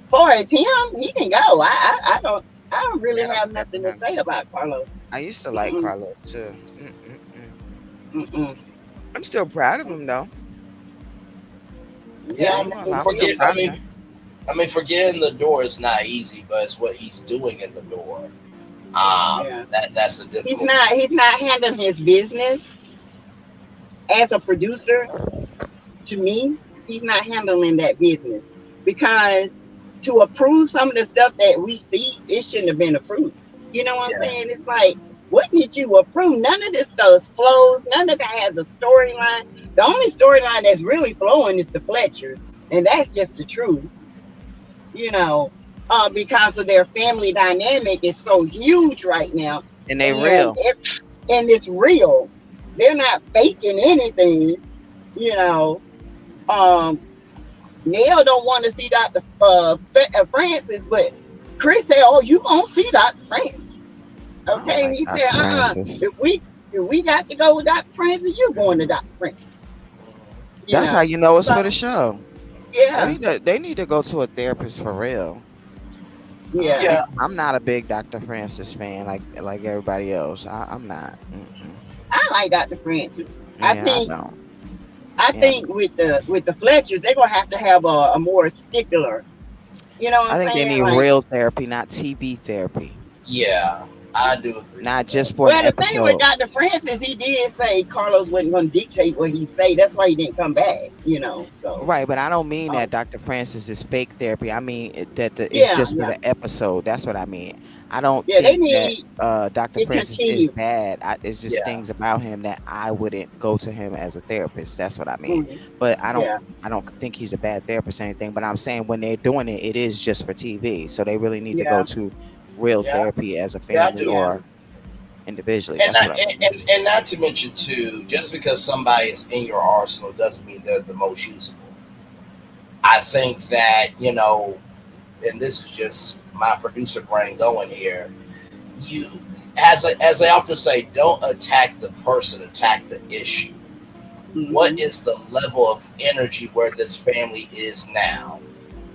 far as him, he can go. I don't really have nothing to say about Carlos. I used to like Carlos too. I'm still proud of him though. Yeah, forgetting the door is not easy, but it's what he's doing in the door. That's the difference. He's not handling his business as a producer. To me, he's not handling that business, because to approve some of the stuff that we see, it shouldn't have been approved. You know what I'm saying? It's like, what did you approve? None of this stuff flows. None of it has a storyline. The only storyline that's really flowing is the Fletchers, and that's just the truth. Because of their family dynamic is so huge right now. And they real. And it's real. They're not faking anything. Nell don't want to see Dr. Francis, but Chris said, "Oh, you gonna see Dr. Francis?" Okay, he said, If we got to go with Dr. Francis, you're going to Dr. Francis. That's how you know it's for the show. Yeah, they need to go to a therapist for real. Yeah. I'm not a big Dr. Francis fan like everybody else. I'm not. I like Dr. Francis. Yeah, I think with the Fletchers, they're gonna have to have a more stickler. You know what I'm saying? I think they need real therapy, not TV therapy. Yeah, I do agree. Not just for an episode. The thing with Dr. Francis, he did say Carlos wasn't going to dictate what he say. That's why he didn't come back, So right, but I don't mean that Dr. Francis is fake therapy. I mean it's just for the episode. That's what I mean. I don't think that Dr. Francis is bad. It's just things about him that I wouldn't go to him as a therapist. That's what I mean. But I don't think he's a bad therapist or anything. But I'm saying when they're doing it, it is just for TV. So they really need to go to real Yeah. therapy as a Yeah, I family do. or individually. And That's not, what I mean. and not to mention too, just because somebody is in your arsenal doesn't mean they're the most usable. I think that, and this is just my producer brain going here. You, as I often say, don't attack the person, attack the issue. What is the level of energy where this family is now?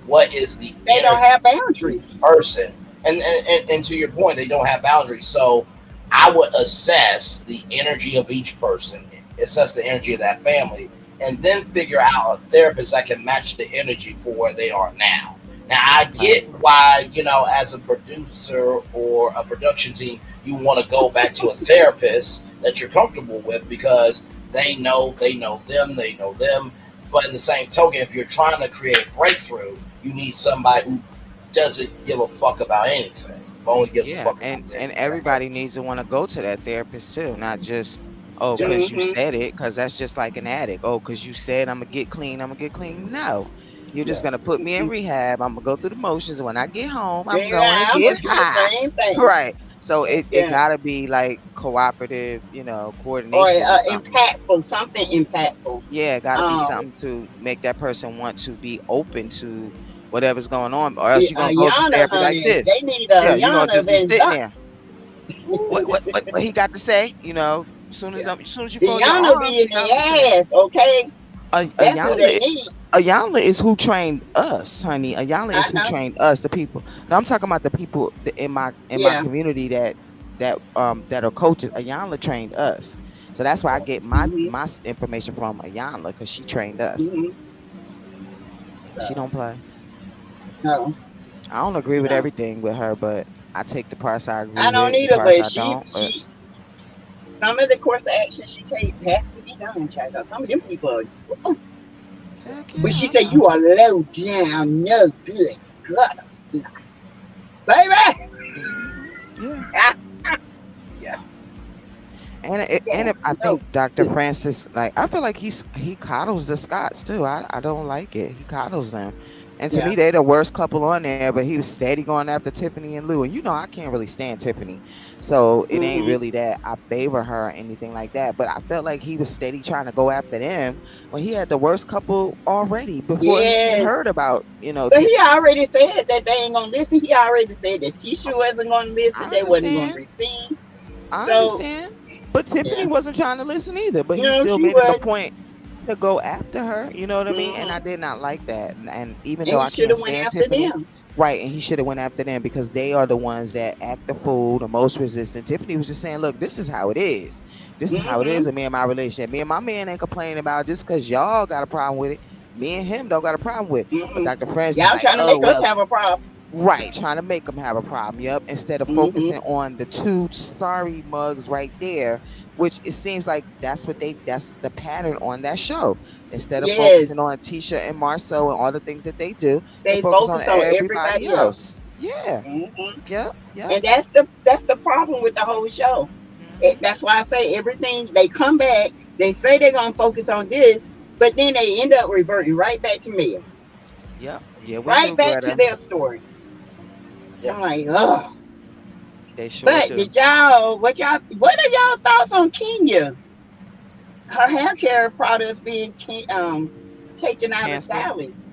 What is the They don't have boundaries. person? And to your point, they don't have boundaries. So I would assess the energy of each person, assess the energy of that family, and then figure out a therapist that can match the energy for where they are now. Now I get why, as a producer or a production team, you want to go back to a therapist that you're comfortable with because they know them. But in the same token, if you're trying to create a breakthrough, you need somebody who doesn't give a fuck about anything. Only gives a fuck about and things. everybody needs to want to go to that therapist too, not just Yeah. because you said it, because that's just like an addict. Because you said I'm gonna get clean. No, you're just gonna put me in rehab. I'm gonna go through the motions, and when I get home, I'm Yeah, going to I'm get gonna do high. the same thing. Right. So it Yeah. gotta be like cooperative, Or coordination or something. impactful, something impactful. Yeah, it gotta be something to make that person want to be open to whatever's going on, or else you're gonna go to Yana, therapy like honey, this. they need a Yeah, you're gonna Yana just be than sitting Doc. there. What he got to say? As soon as you The fold your Yana arms, be in you know, their ass, okay? That's who they Ayala need. is who trained us, honey. Ayala is I who know. trained us, the people. Now I'm talking about the people in my Yeah. community that are coaches. Ayala trained us, so that's why I get my information from Ayala because she trained us. She don't play. No. I don't agree with No. everything with her, but I take the parts I agree I don't with, the either, parts but I don't. But she some of the course of action she takes has to be done, child. Some of them people are, but she said you are low down, no good, gutter slut. Baby. Yeah. And I think Dr. Francis, like, I feel like he coddles the Scots too. I don't like it. He coddles them. And to me, they're the worst couple on there, but he was steady going after Tiffany and Lou. And I can't really stand Tiffany. So it ain't really that I favor her or anything like that. But I felt like he was steady trying to go after them when he had the worst couple already before he even heard about, But he already said that they ain't gonna listen. He already said that Tisha wasn't gonna listen, they wasn't gonna receive. I understand. But Tiffany wasn't trying to listen either, but he No, still she made it a wasn't. point to go after her. You know what I mean? And I did not like that. And even And though he I should can't have went stand after Tiffany, them. right? And he should have went after them because they are the ones that act the fool, the most resistant. Tiffany was just saying, "Look, this is how it is. This is how it is with me and my relationship. Me and my man ain't complaining about it just because y'all got a problem with it. Me and him don't got a problem with it." But Dr. Francis Y'all is like, trying to "Oh make us well." have a problem. Right, trying to make them have a problem. Yep. Instead of focusing on the two sorry mugs right there, which it seems like that's the pattern on that show. Instead of focusing on Tisha and Marcel and all the things that they do, they focus on everybody else. Yeah. Yep. Yep. And that's the problem with the whole show. That's why I say everything they come back, they say they're gonna focus on this, but then they end up reverting right back to Mel. Yep. Yeah. Right back to their story. Yeah. I'm like, ugh. They sure but do. what are y'all thoughts on Kenya? Her hair care products being taken out of Sally's.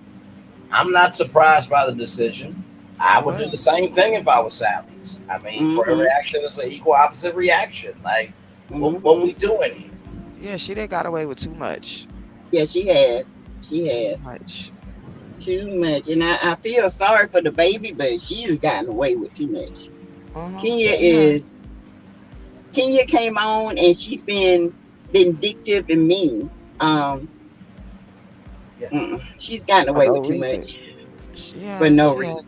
I'm not surprised by the decision. I would do the same thing if I was Sally's. I mean, for every action, it's an equal opposite reaction. Like, what we doing here? Yeah, she done got away with too much. Yeah, she had. Too much. And I feel sorry for the baby, but she's gotten away with too much. Kenya came on and she's been vindictive and mean. She's gotten away with too much. For no reason.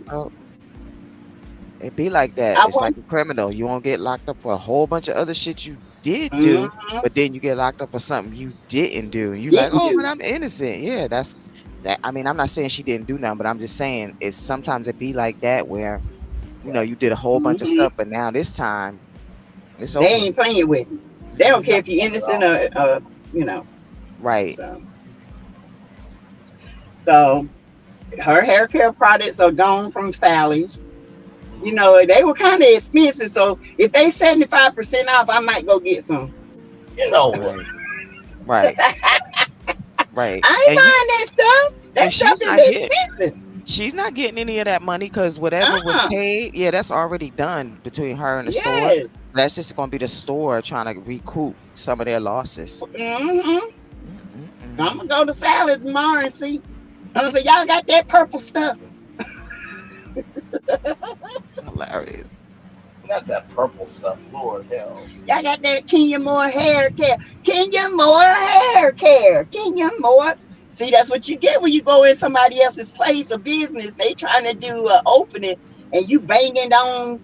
It be like that. It's like a criminal. You won't get locked up for a whole bunch of other shit you did do, but then you get locked up for something you didn't do. And you're like, oh, but I'm innocent. Yeah, that's that. I mean, I'm not saying she didn't do nothing, but I'm just saying it's sometimes it be like that where, you did a whole bunch of stuff, but now this time it's over. They ain't playing with you. They don't care if you're innocent or Right. So her hair care products are gone from Sally's. You know, they were kind of expensive. So if they 75% off, I might go get some. You know what? Right. Right. I ain't And you buying that stuff. That and stuff she's is not getting expensive. she's not getting any of that money because whatever was paid, yeah, that's already done between her and the store. Yes. That's just gonna be the store trying to recoup some of their losses. So I'm gonna go to Salad tomorrow and see. I'm gonna say, y'all got that purple stuff. Hilarious. Not that purple stuff, Lord hell. Y'all got that Kenya Moore hair care. Kenya Moore hair care. Kenya Moore. See, that's what you get when you go in somebody else's place of business. They trying to do an opening and you banging on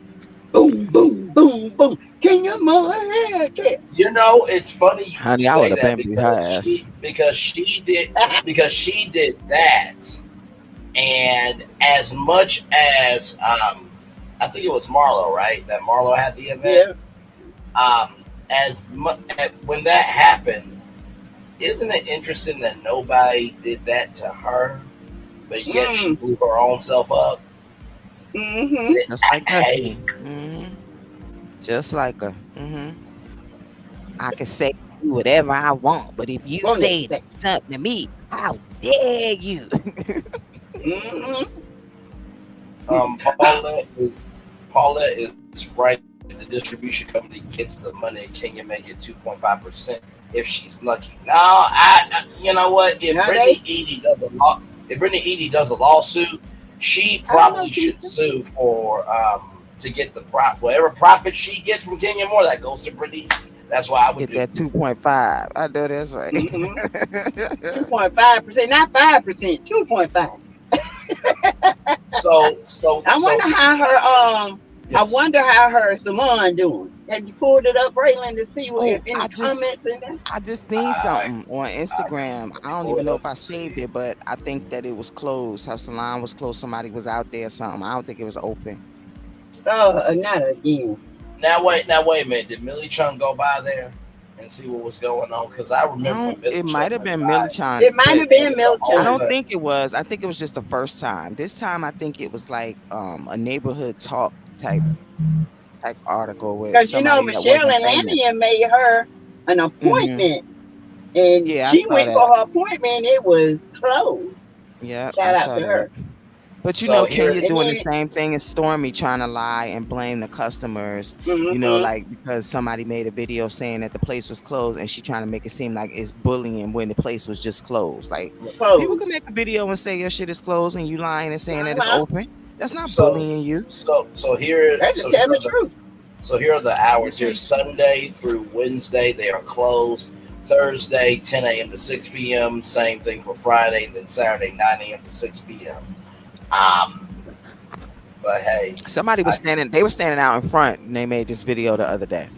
boom, boom, boom, boom. Kenya Moore hair care. You know, it's funny you Honey, I say would have that been beat her ass. because she did that, and as much as I think it was Marlo, right? That Marlo had the event. Yeah. When that happened, isn't it interesting that nobody did that to her, but yet she blew her own self up? Just like Dusty. Just like her. I can say whatever I want, but if you say something to me, how dare you? Paulette is right. The distribution company gets the money, and Kenya may get 2.5% if she's lucky. No, you know what? If Brittany Edie does a lawsuit, she probably should sue for to get the whatever profit she gets from Kenya Moore that goes to Brittany. That's why I would get that 2.5. I know that's right. 2.5%, not 5%. 2.5. So I wonder how her I wonder how her salon doing. Have you pulled it up, Braylon, to see if any comments in there? I just seen something on Instagram. I don't even know if I saved it, but I think that it was closed. Her salon was closed. Somebody was out there or something. I don't think it was open. Oh, not again. Now wait a minute. Did Millie Chung go by there and see what was going on? Because I remember it might have been Millie Chung. It might have been Millie Chung. I don't think it was. I think it was just the first time. This time, I think it was like a neighborhood talk type article with because you know Michelle and Landian made her an appointment, and she went for her appointment. It was closed. Yeah, shout out to her. But you know, Kenya doing the same thing as Stormy, trying to lie and blame the customers. You know, like because somebody made a video saying that the place was closed, and she trying to make it seem like it's bullying when the place was just closed. Like people can make a video and say your shit is closed, and you lying and saying that it's open. That's not bullying you. So here are the hours. Here Sunday through Wednesday they are closed. Thursday 10 a.m. to 6 p.m. Same thing for Friday. Then Saturday 9 a.m. to 6 p.m. But hey, somebody was standing. They were standing out in front, and they made this video the other day,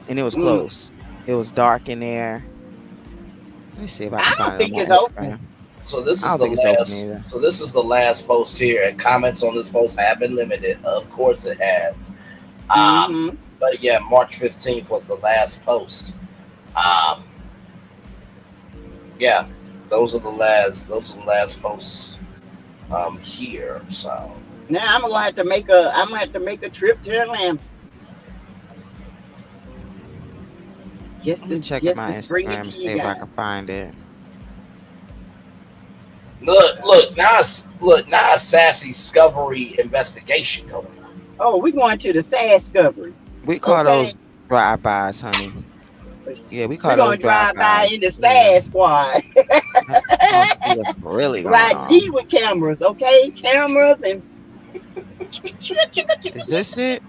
and it was closed. It was dark in there. Let me see if I can find it on Instagram. So this is the last post here, and comments on this post have been limited. Of course, it has. But yeah, March 15th was the last post. Yeah, those are the last posts here. So now I'm gonna have to make a trip to Atlanta. Let me check my Instagram and see if I can find it. Look, now a Sassy Discovery investigation going on. Oh, we going to the Sass Discovery. We call those drive-bys, honey. Yeah, we call those drive-by in the Sass Squad. Really right, D with cameras, okay? Cameras and. Is this it?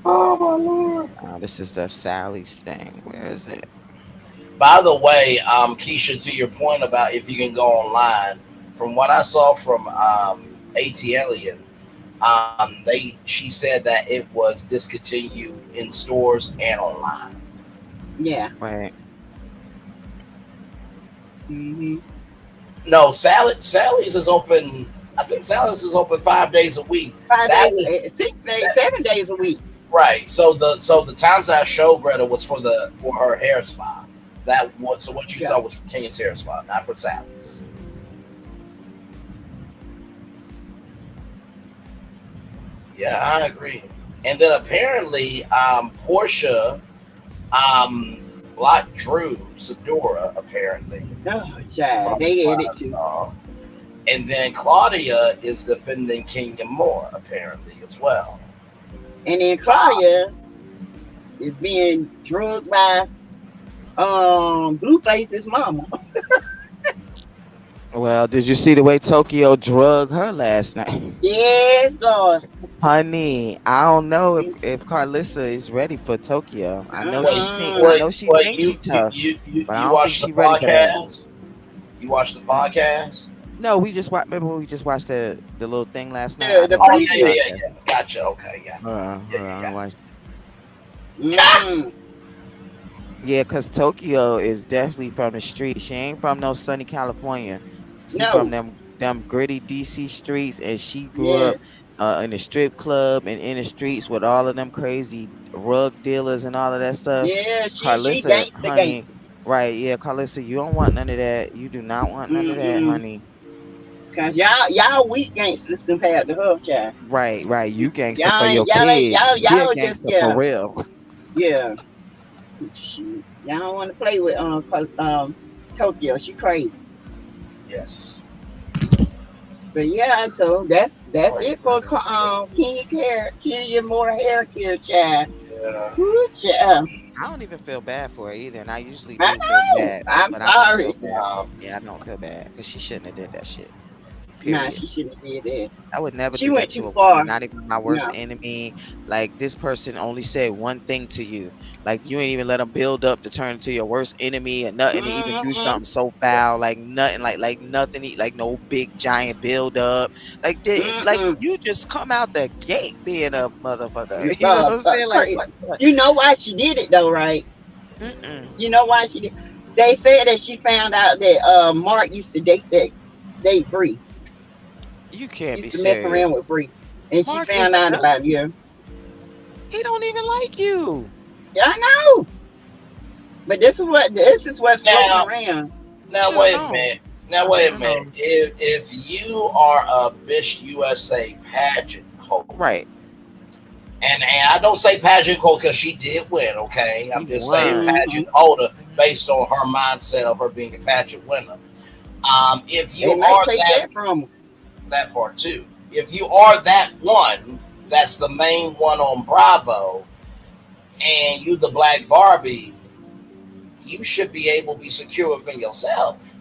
Oh my Lord! Oh, this is the Sally's thing. Where is it? By the way, Keisha, to your point about if you can go online, from what I saw from ATLian, she said that it was discontinued in stores and online. Yeah. Right. No, Sally's is open. I think Sally's is open 5 days a week. 7 days a week. Right. So the times I showed Greta was for her hair spa. So what you saw was for Kenya's hair spa, not for Sally's. Yeah, I agree. And then apparently, Portia blocked Drew Sidora apparently Oh, child, from the they did it live too. song. And then Claudia is defending Kenya Moore apparently as well. And then Claudia is being drugged by Blueface's mama. Well, did you see the way Tokyo drugged her last night? Yes, Lord. Honey, I don't know if Carlissa is ready for Tokyo. I know she think I Wait, know she wait, thinks she tough, but I you don't think watched the she ready for that. podcast? You watched the podcast? No, we just watched. Remember, we just watched the little thing last night. The Oh yeah, preview. yeah. Gotcha. Okay, yeah. I watched. Mm. Yeah, cause Tokyo is definitely from the street. She ain't from no sunny California. She No. from them gritty DC streets, and she grew Yeah. up in the strip club and in the streets with all of them crazy rug dealers and all of that stuff. Yeah, she Carlissa, gangsta honey, gangsta. right? Yeah, Carlissa, you don't want none of that. You do not want none of that, honey. Cause y'all weak gangsters compared to her, child. Right. You gangster Y'all for your ain't y'all ain't kids. She a y'all just gangster for real. Yeah. Y'all don't want to play with Tokyo. She crazy. Yes. But yeah, so that's it for Kenya Moore hair care, child. Yeah. Ooh, child. I don't even feel bad for her either, and I usually I do feel know. bad. I'm but sorry. I don't feel bad. Yeah, I don't feel bad because she shouldn't have did that shit. Period. Nah, she shouldn't have did that. I would never She do went that to too a far. woman, not even my worst No. enemy. Like, this person only said one thing to you. Like, you ain't even let them build up to turn into your worst enemy or nothing to even do something so foul. Like, nothing, like nothing, like no big giant build up. Like, you just come out the gate being a motherfucker. You know what I'm saying? Like, what? You know why she did it though, right? You know why she did? They said that she found out that Mark used to date Bree. You can't used be to mess serious. around with Bree, and Mark she found is a out about pussy. you. He don't even like you. Yeah, I know. But this is what's floating around. Now wait a minute. If you are a Miss USA pageant holder, right? And I don't say pageant holder because she did win. Okay, I'm just saying won. pageant holder based on her mindset of her being a pageant winner. If you They might are take that from her. that part too. If you are that one, that's the main one on Bravo, and you the Black Barbie, you should be able to be secure within yourself.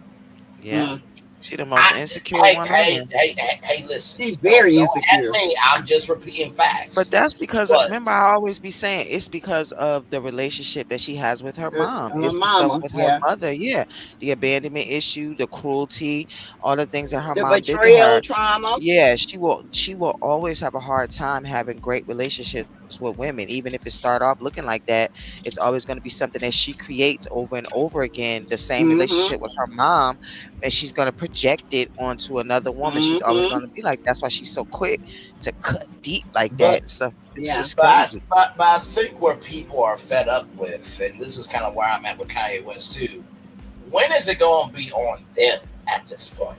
Yeah. She the most insecure one on there. Hey, listen. She's very insecure. I'm just repeating facts. But that's because remember I always be saying it's because of the relationship that she has with her mom. Her It's the mama, stuff with yeah. her mother, yeah. The abandonment issue, the cruelty, all the things that her The mom did to betrayal her. trauma. Yeah, she will always have a hard time having great relationships with women, even if it start off looking like that. It's always going to be something that she creates over and over again, the same relationship with her mom, and she's going to project it onto another woman. She's always going to be like, that's why she's so quick to cut deep like that and stuff. It's just crazy. But I think where people are fed up with, and this is kind of where I'm at with Kanye West too, when is it going to be on them at this point?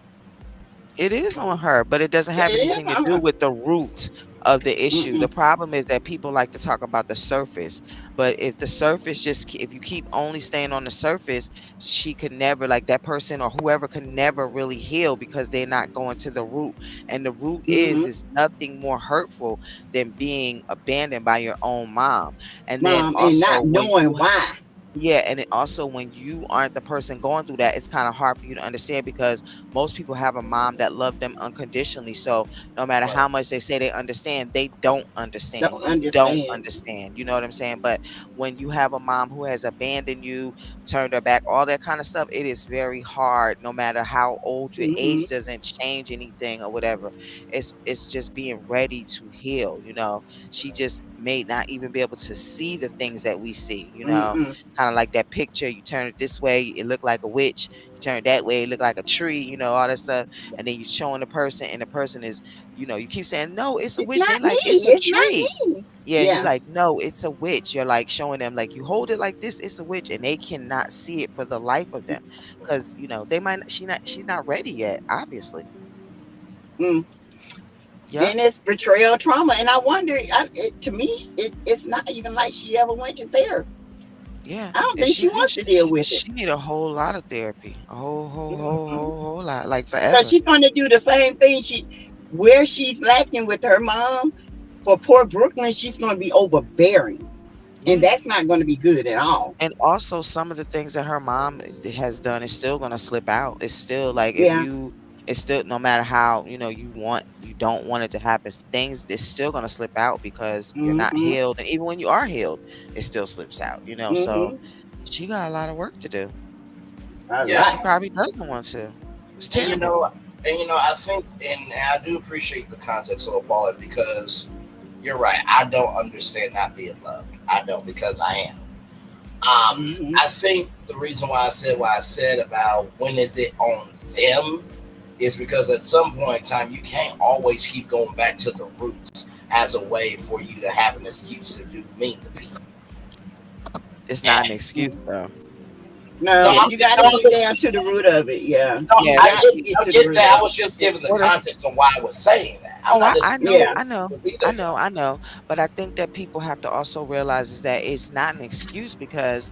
It is on her, but it doesn't have anything to do with the root of the issue. The problem is that people like to talk about the surface, but if the surface if you keep only staying on the surface, she could never, like that person or whoever can never really heal because they're not going to the root. And the root is nothing more hurtful than being abandoned by your own mom. And then also and not knowing why. Yeah, and it also when you aren't the person going through that, it's kind of hard for you to understand because most people have a mom that loved them unconditionally. So no matter how much they say they understand, they don't understand. You don't understand. You know what I'm saying? But when you have a mom who has abandoned you, turned her back, all that kind of stuff, it is very hard. No matter how old your age doesn't change anything or whatever. It's just being ready to heal. You know, she just may not even be able to see the things that we see. You know. Kind of like that picture, you turn it this way, it looked like a witch. You turn it that way, it looked like a tree, you know, all that stuff. And then you showing the person, and the person is, you know, you keep saying, no, it's a witch. They like, it's a tree. Yeah, you're like, no, it's a witch. You're like showing them, like, you hold it like this, it's a witch, and they cannot see it for the life of them, because you know they might, she's not ready yet, obviously. Yeah. Then it's betrayal trauma, and I wonder. To me, it's not even like she ever went to therapy. Yeah. I don't And think she wants to deal with it. she need a whole lot of therapy. A whole lot. Like Because forever. she's going to do the same thing. Where she's lacking with her mom, for poor Brooklyn, she's going to be overbearing, and Yeah. that's not going to be good at all. And also some of the things that her mom has done is still gonna slip out. It's still like Yeah. it's still no matter how you don't want it to happen. Things it's still gonna slip out because you're not Mm-hmm. healed, and even when you are healed, it still slips out. So Mm-hmm. she got a lot of work to do. Yeah. She probably doesn't want to. It's And terrible. I think, and I do appreciate the context of Lil Paulette, because you're right. I don't understand not being loved. I don't, because I am. I think the reason why I said what I said about when is it on them is because at some point in time you can't always keep going back to the roots as a way for you to have an excuse to do mean to people. It's not an excuse though. No, you got to get down to the root of it. Yeah. No, I get that. I was just giving the context on why I was saying that. I know. But I think that people have to also realize is that it's not an excuse because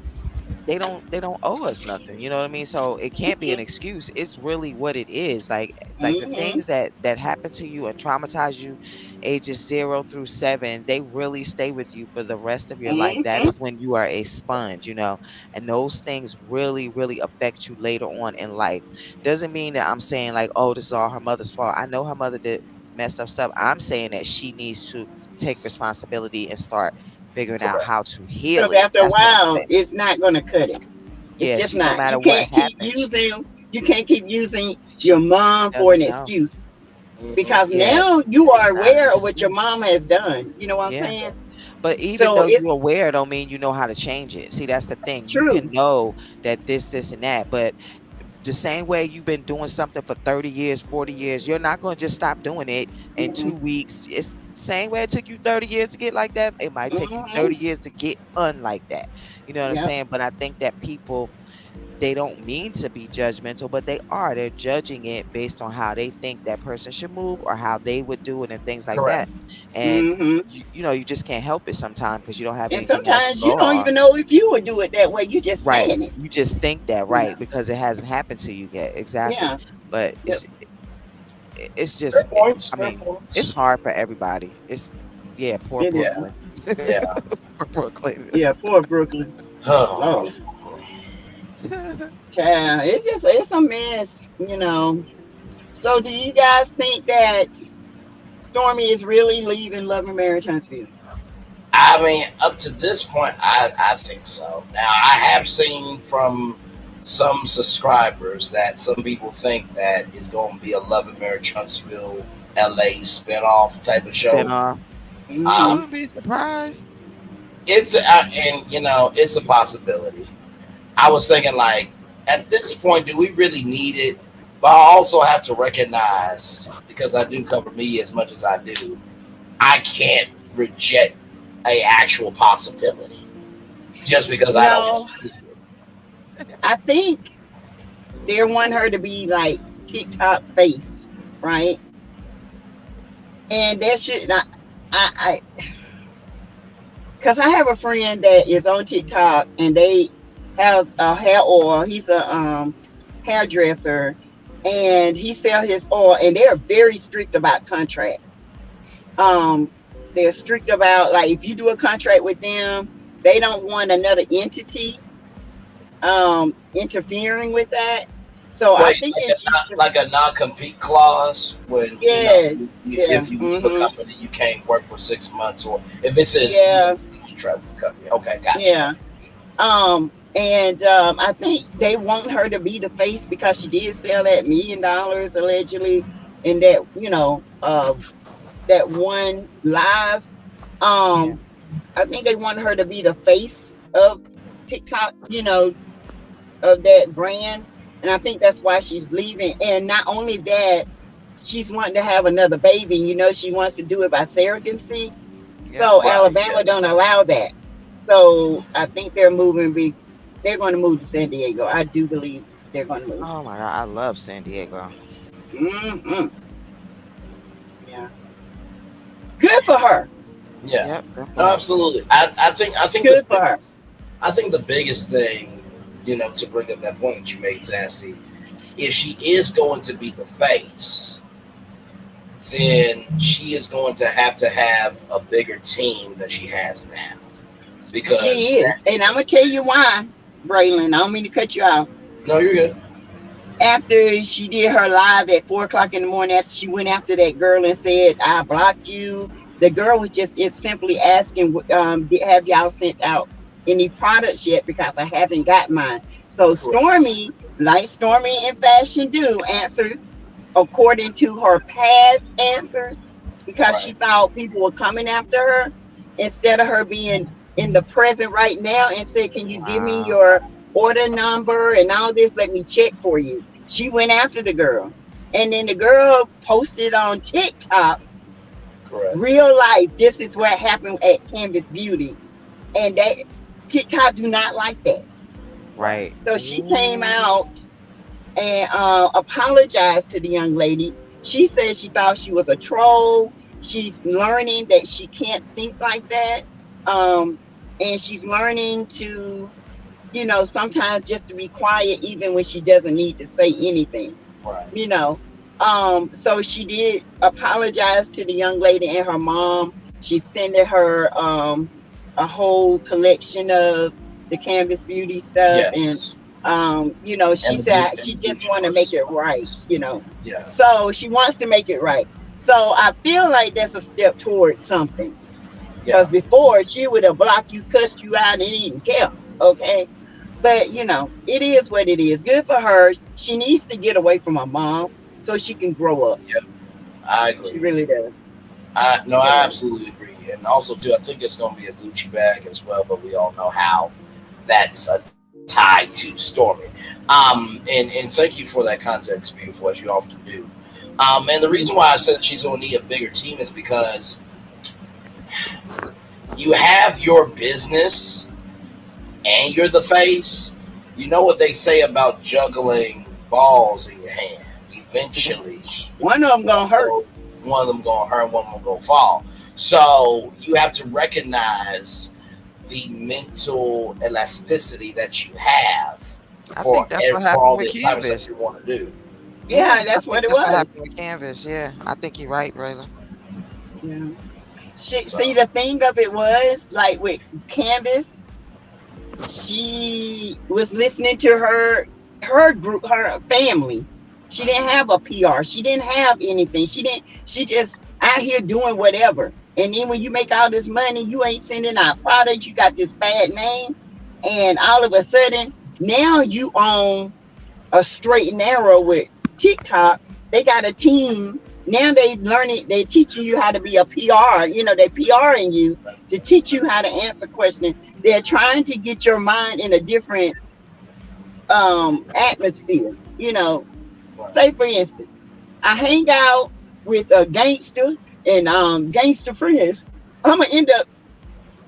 they don't owe us nothing. You know what I mean? So it can't be an excuse. It's really what it is. Like the things that happen to you and traumatize you ages 0 through 7, they really stay with you for the rest of your life. That is when you are a sponge, and those things really, really affect you later on in life. Doesn't mean that I'm saying like, oh, this is all her mother's fault. I know her mother did messed up stuff. I'm saying that she needs to take responsibility and start figuring out how to heal Because it. after a while, it's not going to cut it. It's just not. No matter You can't what keep using. You can't keep using your mom for an excuse, because now you are aware of what your mom has done. You know what I'm saying? But even though you're aware, don't mean you know how to change it. See, that's the thing. True. You can know that this, and that, but the same way you've been doing something for 30 years, 40 years, you're not going to just stop doing it in 2 weeks. It's the same way it took you 30 years to get like that. It might take you 30 years to get unlike that. You know what I'm saying? But I think that people, they don't mean to be judgmental, but they are. They're judging it based on how they think that person should move or how they would do it and things like that. And you just can't help it sometimes because you don't have And anything else to sometimes you go don't on. even know if you would do it that way. You just saying it. You just think that, right? Because it hasn't happened to you yet. Exactly. Yeah. But it's just, it's hard for everybody. Poor Brooklyn. Yeah. Poor Brooklyn. Yeah, poor Brooklyn. Oh. Child, it's a mess, So do you guys think that Stormy is really leaving Love and Marriage Huntsville? I mean, up to this point, I think so. Now, I have seen from some subscribers that some people think that it's going to be a Love and Marriage Huntsville LA spinoff type of show. Spinoff. I wouldn't be surprised. It's a possibility. I was thinking, like, at this point, do we really need it? But I also have to recognize, because I do cover media as much as I do, I can't reject a actual possibility just because I don't see it. I think they want her to be like TikTok face, right? And that should not. Because I have a friend that is on TikTok and they have a hair oil. He's a hairdresser, and he sells his oil, and they're very strict about contract. They're strict about, like, if you do a contract with them, they don't want another entity interfering with that. So I think it's like a non-compete clause when if you leave a company, you can't work for 6 months, or if it's a contract for company. Okay, gotcha. Yeah. I think they want her to be the face because she did sell that $1 million allegedly in that, that one live. I think they want her to be the face of TikTok, of that brand. And I think that's why she's leaving. And not only that, she's wanting to have another baby. She wants to do it by surrogacy. So Alabama don't allow that. So I think they're going to move to San Diego. I do believe they're going to move. Oh my God, I love San Diego. Mm-hmm. Yeah. for her. Yeah, no, absolutely. I think Good for her. I think the biggest thing, to bring up that point that you made, Sassy, if she is going to be the face, then she is going to have a bigger team than she has now. Because she is, and I'm gonna tell you why, Braylon. I don't mean to cut you off. No, you're good. After she did her live at 4:00 in the morning, after she went after that girl and said, "I blocked you," the girl was just simply asking, "Have y'all sent out any products yet? Because I haven't got mine." So Stormy, like Stormy and Fashion do, answered according to her past answers because she thought people were coming after her instead of her being in the present right now and said, "Can you give me your order number and all this? Let me check for you." She went after the girl, and then the girl posted on TikTok, real life, this is what happened at Canvas Beauty, and that TikTok do not like that. Right. So she came out and apologized to the young lady. She said she thought she was a troll. She's learning that she can't think like that, and she's learning to, sometimes just to be quiet even when she doesn't need to say anything. So she did apologize to the young lady and her mom. She sent her a whole collection of the Canvas Beauty stuff, and she said she just want to make it right, so she wants to make it right. So I feel like that's a step towards something, because before she would have blocked you, cussed you out, and didn't care. Okay, but it is what it is. Good for her. She needs to get away from her mom so she can grow up. I agree. She really does. I absolutely agree. And also too, I think it's going to be a Gucci bag as well, but we all know how that's tied to Stormy. And thank you for that context, beautiful, as you often do. And the reason why I said she's going to need a bigger team is because you have your business and you're the face. You know what they say about juggling balls in your hand. Eventually, one of them gonna hurt. One of them gonna hurt. One of them gonna fall. So you have to recognize the mental elasticity that you have. I think that's what happened with Canvas. You want to do. Yeah, that's what it was. That's what happened with Canvas. Yeah, I think you're right, brother. Yeah. See, the thing of it was, like with Canvas, she was listening to her group, her family. She didn't have a PR. She didn't have anything. She just out here doing whatever. And then when you make all this money, you ain't sending out products. You got this bad name. And all of a sudden, now you own a straight and narrow with TikTok. They got a team. Now they're teaching you how to be a PR. They're PRing you to teach you how to answer questions. They're trying to get your mind in a different atmosphere. Say for instance, I hang out with a gangster and gangster friends. I'm gonna end up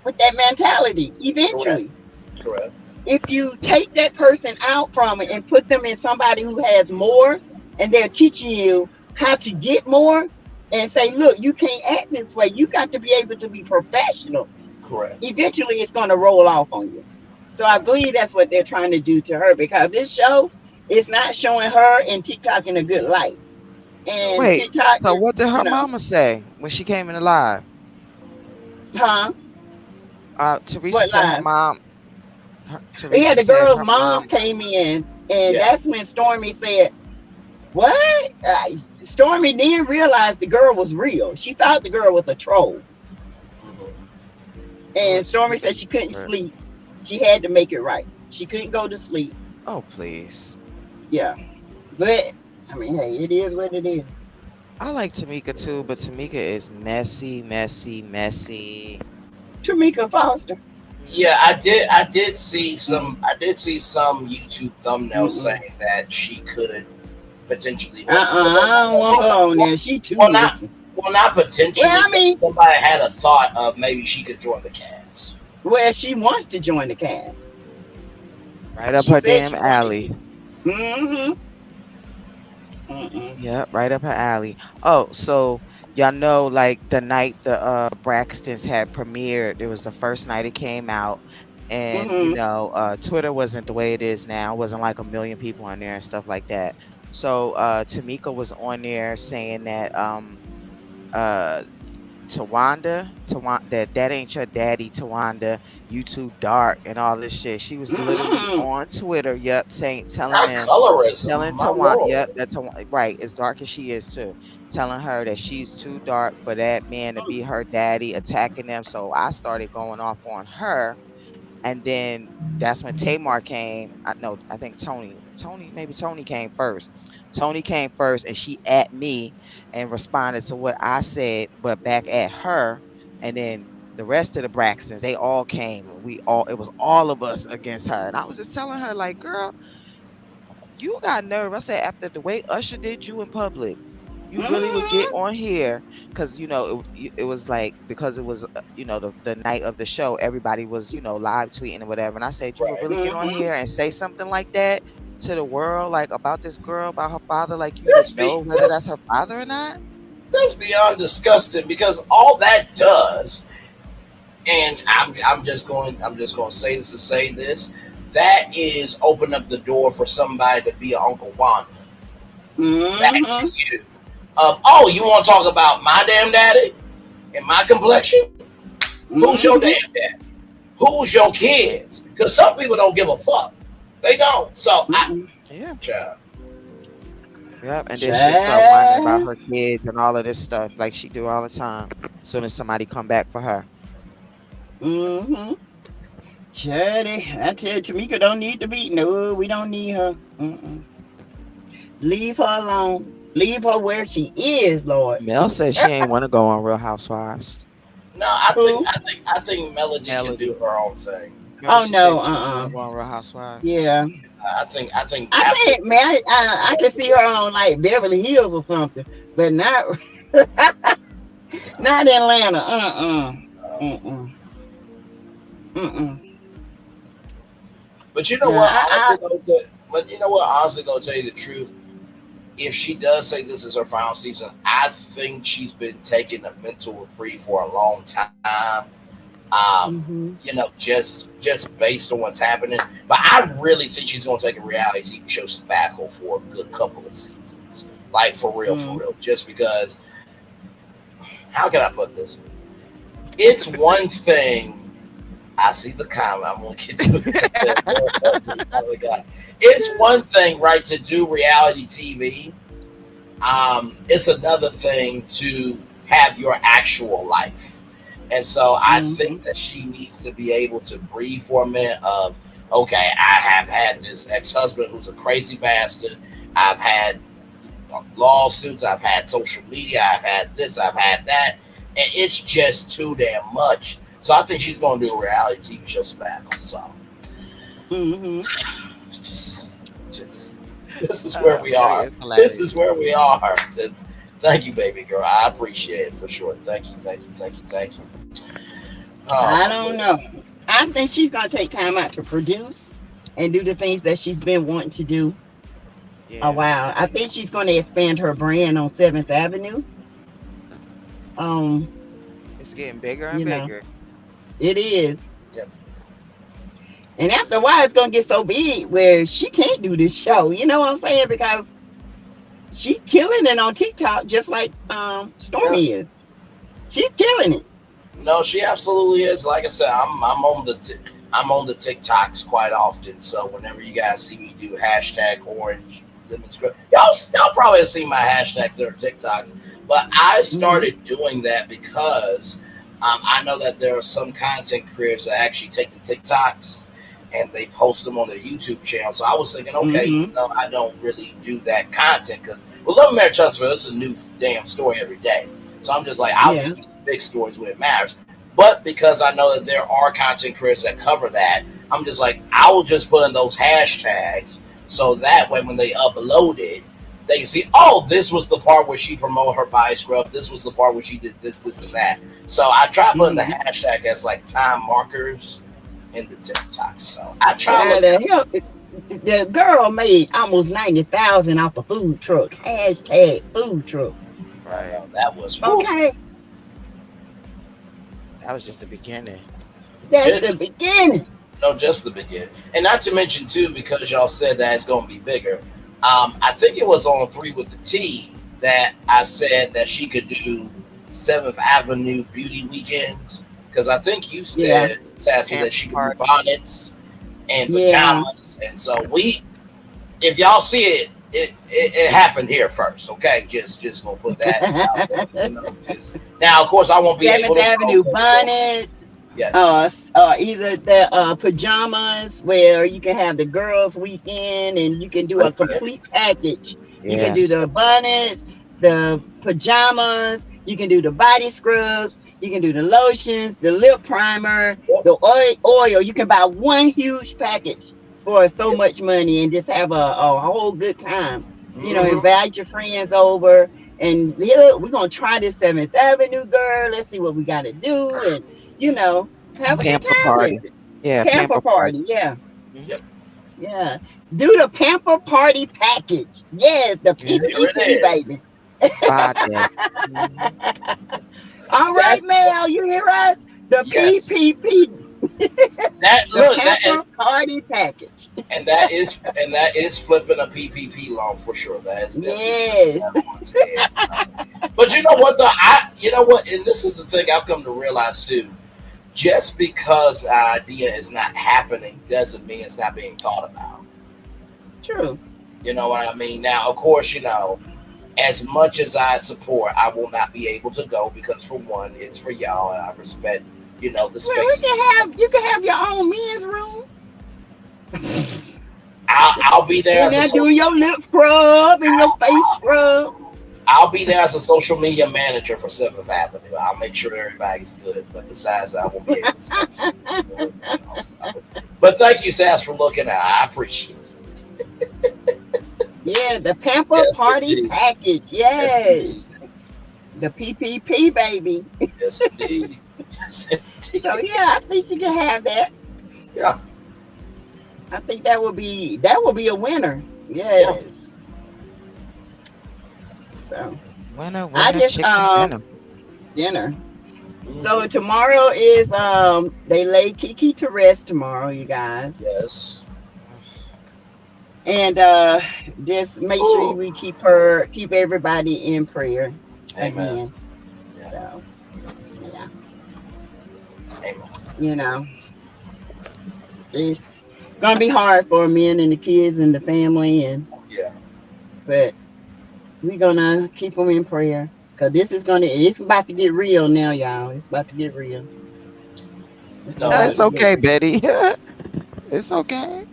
with that mentality eventually. Correct. If you take that person out from it and put them in somebody who has more, and they're teaching you how to get more, and say, look, you can't act this way. You got to be able to be professional. Correct. Eventually, it's going to roll off on you. So I believe that's what they're trying to do to her, because this show is not showing her and TikTok in a good light. And wait, TikTok, so what did her mama say when she came in the live? Huh? Teresa said her mom. Yeah, the girl's mom came in, and that's when Stormy said, what? Stormy didn't realize the girl was real. She thought the girl was a troll. And Stormy said she couldn't sleep. She had to make it right. She couldn't go to sleep. Oh, please. Yeah. But, I mean, hey, it is what it is. I like Tamika too, but Tamika is messy. Tamika Foster. Yeah, I did see some YouTube thumbnails saying that she could potentially. I don't want her on there. She too. Well, not potentially. Well, I mean, somebody had a thought of maybe she could join the cast. Well, she wants to join the cast. Right up her damn alley. Mm-hmm. Yeah, right up her alley. Oh, so y'all know, like the night the Braxtons had premiered, it was the first night it came out, and Twitter wasn't the way it is now. It wasn't like a million people on there and stuff like that. So Tamika was on there saying that uh Tawanda, that ain't your daddy, Tawanda. You too dark and all this shit. She was literally on Twitter, telling Colorism, my Tawanda, lord. that's right, as dark as she is too, telling her that she's too dark for that man to be her daddy, attacking them. So I started going off on her, and then that's when Tamar came. I think maybe Tony came first. Tony came first, and she at me and responded to what I said, but back at her. And then the rest of the Braxtons, they all came. It was all of us against her. And I was just telling her, like, girl, you got nerve. I said, after the way Usher did you in public, you really would get on here, because it was like, because it was the night of the show, everybody was live tweeting or whatever, and I said, you would really get on here and say something like that to the world, like about this girl, about her father, like you would know whether that's her father or not? That's beyond disgusting, because all that does, and I'm just going to say this to say this, that is open up the door for somebody to be an Uncle Wanda. Back to you. You want to talk about my damn daddy and my complexion? Who's your damn daddy? Who's your kids? Because some people don't give a fuck. They don't. So child. Yep, and then she start whining about her kids and all of this stuff, like she do all the time. As soon as somebody come back for her. Charity, I tell you, Tamika don't need to be. No, we don't need her. Leave her alone. Leave her where she is, Lord. Mel said she ain't want to go on Real Housewives. No, I think Melody can do her own thing. Oh no, Go on Real Housewives. Yeah. I think man, I can see her on like Beverly Hills or something, but not not Atlanta. But you know what? Honestly, gonna tell you the truth. If she does say this is her final season, I think she's been taking a mental reprieve for a long time. Just based on what's happening. But I really think she's gonna take a reality TV show sabbatical for a good couple of seasons. Like for real. Just because, how can I put this? It's one thing. I see the comment. I'm gonna get to it. Oh my God. It's one thing, right, to do reality TV. It's another thing to have your actual life. And so I think that she needs to be able to breathe for a minute of, okay, I have had this ex-husband who's a crazy bastard. I've had lawsuits. I've had social media. I've had this. I've had that. And it's just too damn much. So I think she's going to do a reality TV show sabbatical. So just this is where we are. This is where we are. Just, thank you, baby girl. I appreciate it for sure. Thank you. I don't know. I think she's going to take time out to produce and do the things that she's been wanting to do a while. I think she's going to expand her brand on 7th Avenue. It's getting bigger and bigger. It is. Yeah. And after a while, it's going to get so big where she can't do this show. You know what I'm saying? Because she's killing it on TikTok just like Stormy is. She's killing it. No, she absolutely is. Like I said, I'm on the TikToks quite often. So whenever you guys see me do #orange lemon square, y'all probably have seen my hashtags or TikToks. But I started doing that because I know that there are some content creators that actually take the TikToks and they post them on their YouTube channel. So I was thinking, okay, I don't really do that content because Love Marriage Huntsville, it's a new damn story every day. So I'm just like, I'll just do big stories when it matters. But because I know that there are content creators that cover that, I'm just like, I will just put in those hashtags so that way when they upload it, they can see, this was the part where she promoted her body scrub. This was the part where she did this, and that. So I try putting the hashtag as like time markers in the TikTok. So I try. The girl made almost 90,000 off a food truck. #food truck. Right. No, that was Okay. That was just the beginning. That's the beginning. No, just the beginning. And not to mention too, because y'all said that it's going to be bigger. I think it was on 3 with the T that I said that she could do 7th Avenue beauty weekends, because I think you said, Sassy, that she could do bonnets and pajamas. And so if y'all see it happened here first, okay? Just gonna put that out there. Now, of course, I won't be able to 7th Avenue bonnets. Yes. Either the pajamas where you can have the girls' weekend and you can do a complete package. You can do the bonnets, the pajamas, you can do the body scrubs, you can do the lotions, the lip primer, the oil. You can buy one huge package for so much money and just have a whole good time. You know, invite your friends over and we're gonna try this 7th Avenue, girl. Let's see what we gotta do, and have a good time party. with it. Yeah, Pamper party. Yeah. Yep. Yeah. Do the pamper party package. Yes, the PPP, baby. All right, Mel, you hear us? The PPP. Pamper party package. And that is flipping a PPP loan for sure. That is But you know what though? And this is the thing I've come to realize too. Just because the idea is not happening doesn't mean it's not being thought about. True. You know what I mean? Now, of course, as much as I support, I will not be able to go because, for one, it's for y'all, and I respect, the space. You can have your own men's room. I'll be there. And do your lip scrub and your face scrub. I'll be there as a social media manager for 7th Avenue. I'll make sure everybody's good. But besides, I won't be able to. But thank you, Sass, for looking at. I appreciate it. Yeah, the Pamper Party package. Yes. The PPP, baby. Yes, indeed. Yes, indeed. So yeah, I think you can have that. Yeah. I think that will be a winner. Yes. So I just dinner. So tomorrow is they lay Kiki to rest tomorrow, you guys. Yes. And just make sure we keep everybody in prayer. Amen. Yeah. So yeah. Amen. It's gonna be hard for men and the kids and the family but we're gonna keep them in prayer because it's about to get real now, y'all. It's about to get real. It's okay, Betty. It's okay.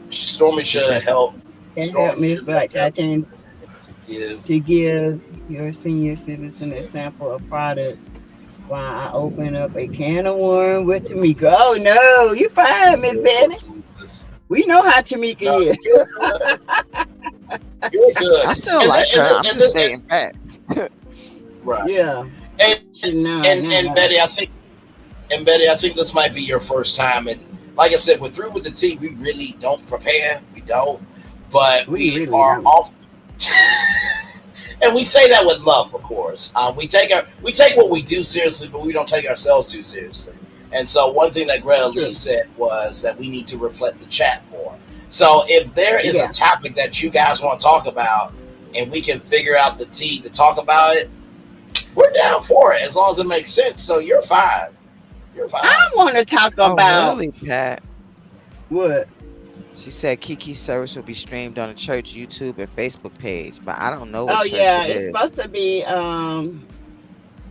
Stormy should help. Help Miss Black Titan to give your senior citizen a sample of products while I open up a can of worms with Tamika. Oh no, you fine, Miss Betty. We know how Tamika is. You're good. I still like her. I'm just saying facts. Right. Yeah. And Betty, I think this might be your first time. And like I said, we're through with the tea. We really don't prepare. We don't. But we really are off. And we say that with love, of course. We take what we do seriously, but we don't take ourselves too seriously. And so one thing that Greta Lee said was that we need to reflect the chat more. So if there is a topic that you guys want to talk about and we can figure out the tea to talk about it, we're down for it as long as it makes sense. So you're fine. You're fine. I want to talk about really, Pat. What? She said Kiki's service will be streamed on the church YouTube and Facebook page, but I don't know what church it's supposed to be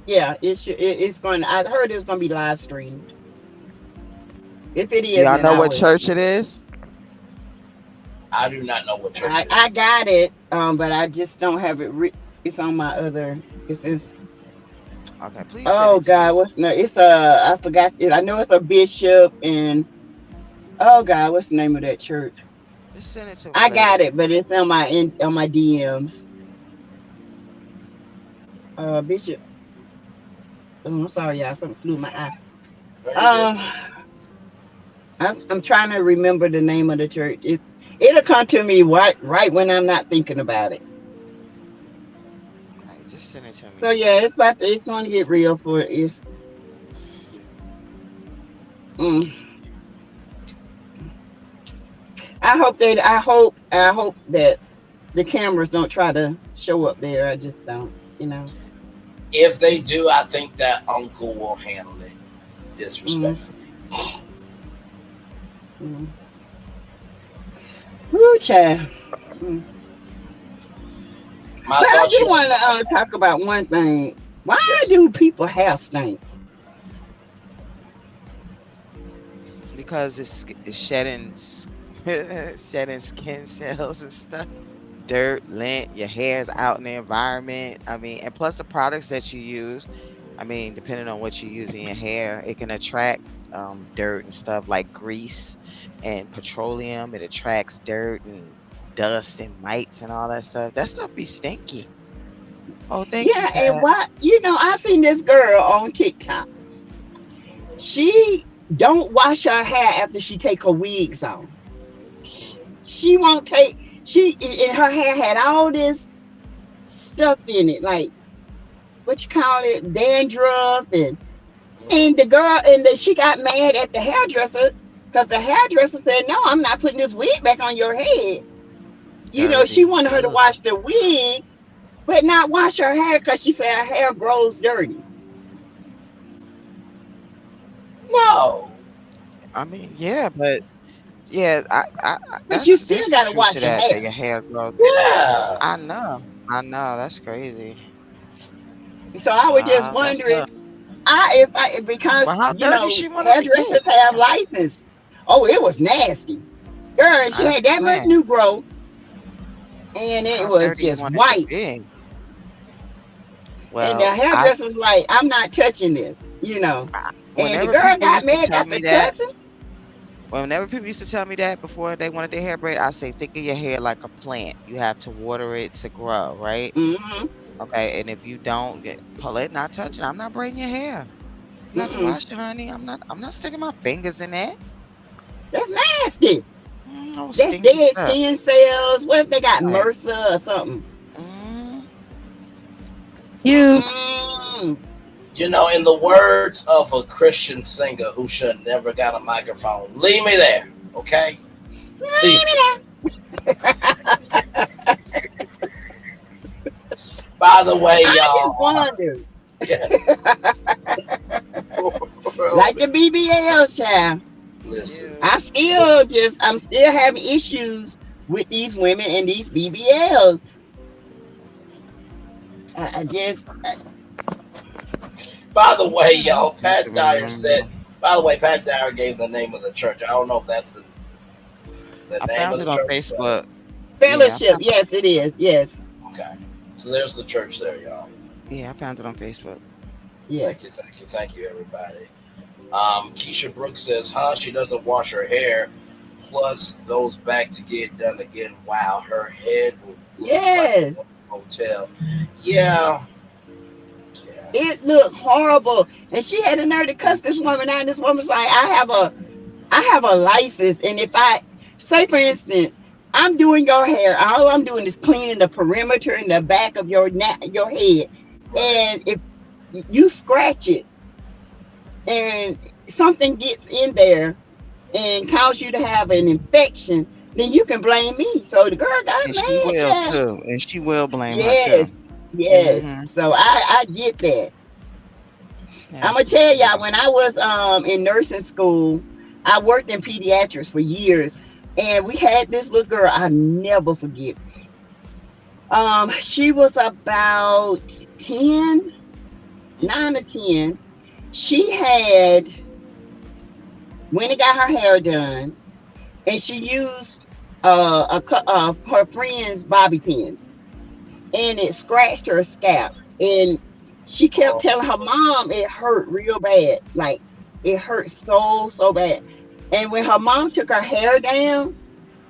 it's going. I heard it's going to be live streamed. If it is, y'all know what church it is? I do not know what church it is. I got it, but I just don't have it. It's on my other. It's okay, please. Oh God, what's no? It's I forgot. I know it's a bishop and. Oh God, what's the name of that church? Just send it to me. I got it, but it's on my DMs. Bishop. Oh, I'm sorry, y'all. Something flew in my eye. I'm trying to remember the name of the church. It'll come to me right when I'm not thinking about it. Send it to me. So yeah, it's going to get real for it's. Mm. I hope that the cameras don't try to show up there. I just don't, If they do, I think that uncle will handle it disrespectfully. Woo, child. Mm. My But I thoughts. do want to talk about one thing. Why do people hair stink? Because it's shedding shedding skin cells and stuff. Dirt, lint, your hair's out in the environment. I mean, and plus the products that you use. I mean, depending on what you use in your hair, it can attract dirt and stuff like grease and petroleum. It attracts dirt and dust and mites and all that stuff. That stuff be stinky. Oh, thank you, Yeah, and Pat. why? I seen this girl on TikTok. She don't wash her hair after she take her wigs off. She won't take. And her hair had all this stuff in it, like what you call it, dandruff, and the girl she got mad at the hairdresser because the hairdresser said, "No, I'm not putting this wig back on your head." She wanted her to wash the wig, but not wash her hair because she said her hair grows dirty. No. I mean, yeah, but yeah, But you there's still some gotta truth wash to your that hair. your hair grows. Yeah. I know, that's crazy. So I was just That's wondering, tough. because Well, how dirty she wanted to hairdressers get? have license. Oh, it was nasty, girl. She That's had that much bad. new growth, and it How was dirty you just want it to white. be? And the Well, hairdresser was like, "I'm not touching this," And the whenever girl people got used to mad tell after me that, cussing. whenever people used to tell me that before they wanted their hair braid, I say, think of your hair like a plant. You have to water it to grow, right? Mm-hmm. Okay, and if you don't, Paulette not touching, I'm not braiding your hair. You have to wash it, honey. I'm not sticking my fingers in that. That's nasty. No That's stinky dead stuff. skin cells. What if they got Right. MRSA or something? You. In the words of a Christian singer who should have never got a microphone, leave me there, okay? Leave me there. By the way, I y'all. just wondered. Yes. Like the BBLs, child. Listen. I'm still having issues with these women and these BBLs. By the way, y'all, Pat Dyer said. By the way, Pat Dyer gave the name of the church. I don't know if that's the I name found of it the on church. Facebook. Fellowship, yes, it is. Yes. Okay, so there's the church there, y'all. Yeah, I found it on Facebook. Yeah. Thank you, everybody. Keisha Brooks says, she doesn't wash her hair, plus goes back to get done again. Wow, her head will look Yes. like a hotel. Yeah. It looked horrible. And she had a nerve to cuss this woman out. This woman's like, I have a license. And if I say, for instance, I'm doing your hair, all I'm doing is cleaning the perimeter and the back of your head. And if you scratch it and something gets in there and cause you to have an infection, then you can blame me. So the girl got And mad. she will Yeah. too. And she will blame her Yes. too. Yes. Mhm. So I get that. I'm gonna Nasty tell y'all, shit. when I was in nursing school, I worked in pediatrics for years, and we had this little girl I never forget. She was about 10, 9 or 10. She had went and got her hair done, and she used her friend's bobby pins, and it scratched her scalp. And she kept telling her mom it hurt real bad, like it hurt so bad. And when her mom took her hair down,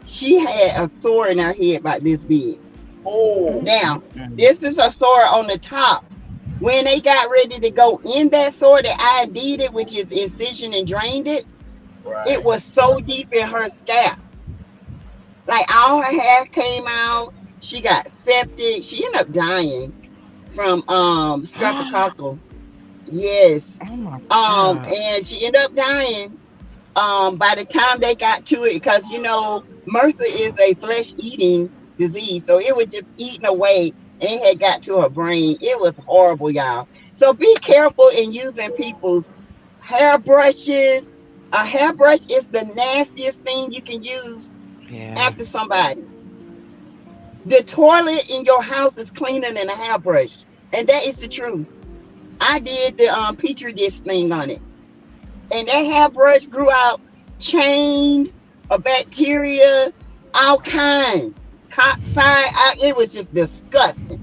she had a sore in her head about this big. Oh. Now, this is a sore on the top. When they got ready to go in that sore, they ID'd it, which is incision and drained it. Right. It was so deep in her scalp. Like all her hair came out. She got septic. She ended up dying. from streptococcal. Yes. Oh my God. And she ended up dying. By the time they got to it, because MRSA is a flesh eating disease, so it was just eating away, and it had got to her brain. It was horrible, y'all. So be careful in using people's hairbrushes. A hairbrush is the nastiest thing you can use Yeah. after somebody. The toilet in your house is cleaner than a hairbrush, and that is the truth. I did the petri dish thing on it, and that hairbrush grew out chains of bacteria, all kinds. It was just disgusting.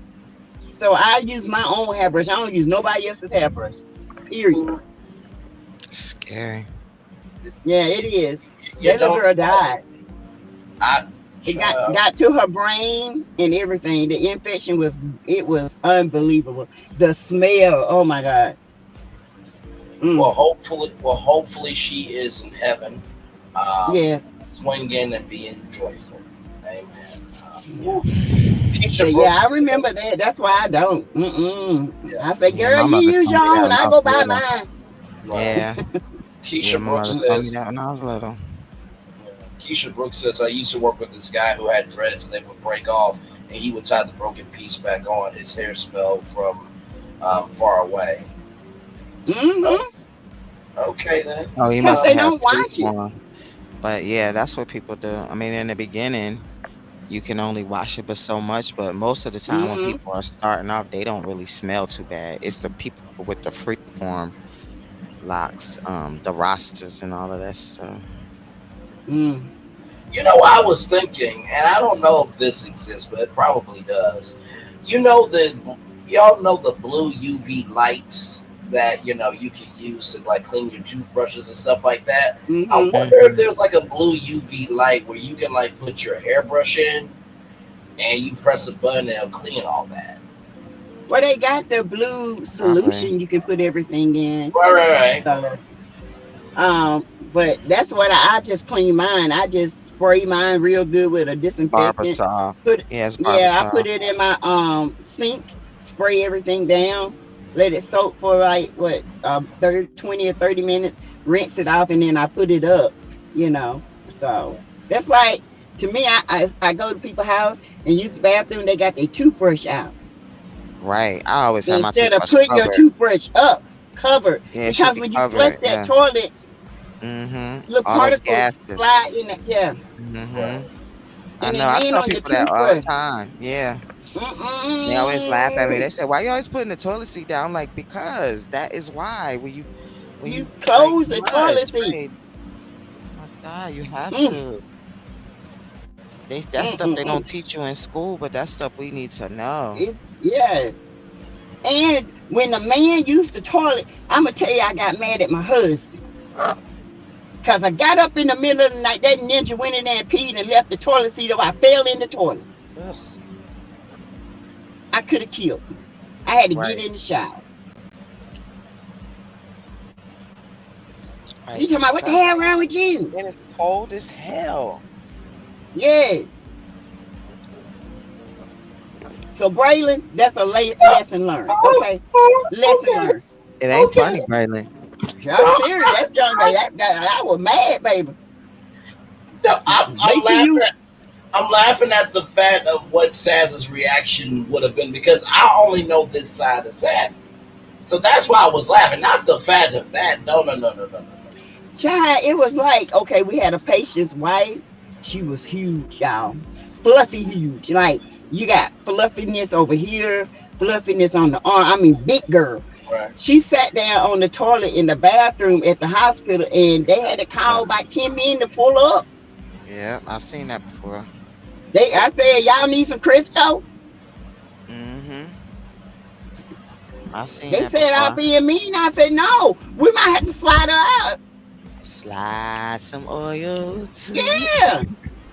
So I use my own hairbrush. I don't use nobody else's hairbrush. Period. Scary. Yeah, it is. You That little don't girl smoke. died. I It got to her brain and everything. The infection was unbelievable. The smell, oh my God. Well, hopefully she is in heaven. Yes. Swinging and being joyful. Amen. Yeah, I remember that. That's why I don't. I say, Yeah, girl, my you mother use told your me that own. when I I go was buy little. mine. Yeah. Keisha Yeah, my Brooks mother told me says. that when I was little. Keisha Brooks says, I used to work with this guy who had dreads and they would break off and he would tie the broken piece back on. His hair smelled from far away. Okay, then. Oh, you Because must they have don't watch people it. on. But yeah, that's what people do. I mean, in the beginning, you can only wash it but so much. But most of the time, when people are starting off, they don't really smell too bad. It's the people with the freeform locks, the rosters, and all of that stuff. You know, I was thinking, and I don't know if this exists, but it probably does. Y'all know the blue UV lights that you can use to like clean your toothbrushes and stuff like that. I wonder if there's like a blue UV light where you can like put your hairbrush in and you press a button and it'll clean all that. Well, they got the blue solution you can put everything in. Right. So, but that's what I just clean mine. I just spray mine real good with a disinfectant. Barbasol. I put it in my sink, spray everything down, let it soak for like 20 or 30 minutes, rinse it off, and then I put it up. So that's like, to me, I go to people's house and use the bathroom. They got their toothbrush out. Right. I always have my Instead of toothbrush putting your covered. toothbrush up, covered. Yeah, it should Because be when you covered, flush that yeah. toilet, little All those particles gases. fly in it. Yeah. I And know. I they land tell on your people that all the toothbrush. time. Yeah. They always laugh at me. They say, "Why you always putting the toilet seat down?" I'm like, because that is why. When you close the flush, toilet seat. right? Oh my God, you have to. That stuff they don't teach you in school, but that's stuff we need to know. Yes. And when the man used the toilet, I'm going to tell you, I got mad at my husband. Because I got up in the middle of the night, that ninja went in there and peed and left the toilet seat up. I fell in the toilet. Ugh. I could have killed him. I had to get in the shower. Right, You talking about, what the hell wrong with you? And it's cold as hell. Yes. So, Braylon, that's a lesson learned. Okay? Lesson learned. It ain't funny, Braylon. I'm serious. That's young, baby. I was mad, baby. No, I'm laughing at the fact of what Sass's reaction would have been because I only know this side of Sassy. So that's why I was laughing, not the fact of that. No. Child, it was like, okay, we had a patient's wife. She was huge, y'all. Fluffy huge. Like, you got fluffiness over here, fluffiness on the arm. I mean, big girl. Right. She sat down on the toilet in the bathroom at the hospital, and they had to call about 10 men to pull up. Yeah, I've seen that before. I said, y'all need some Crisco? I seen They that said, before. I'm being mean. I said, no, we might have to slide her out. Slide some oil to Yeah.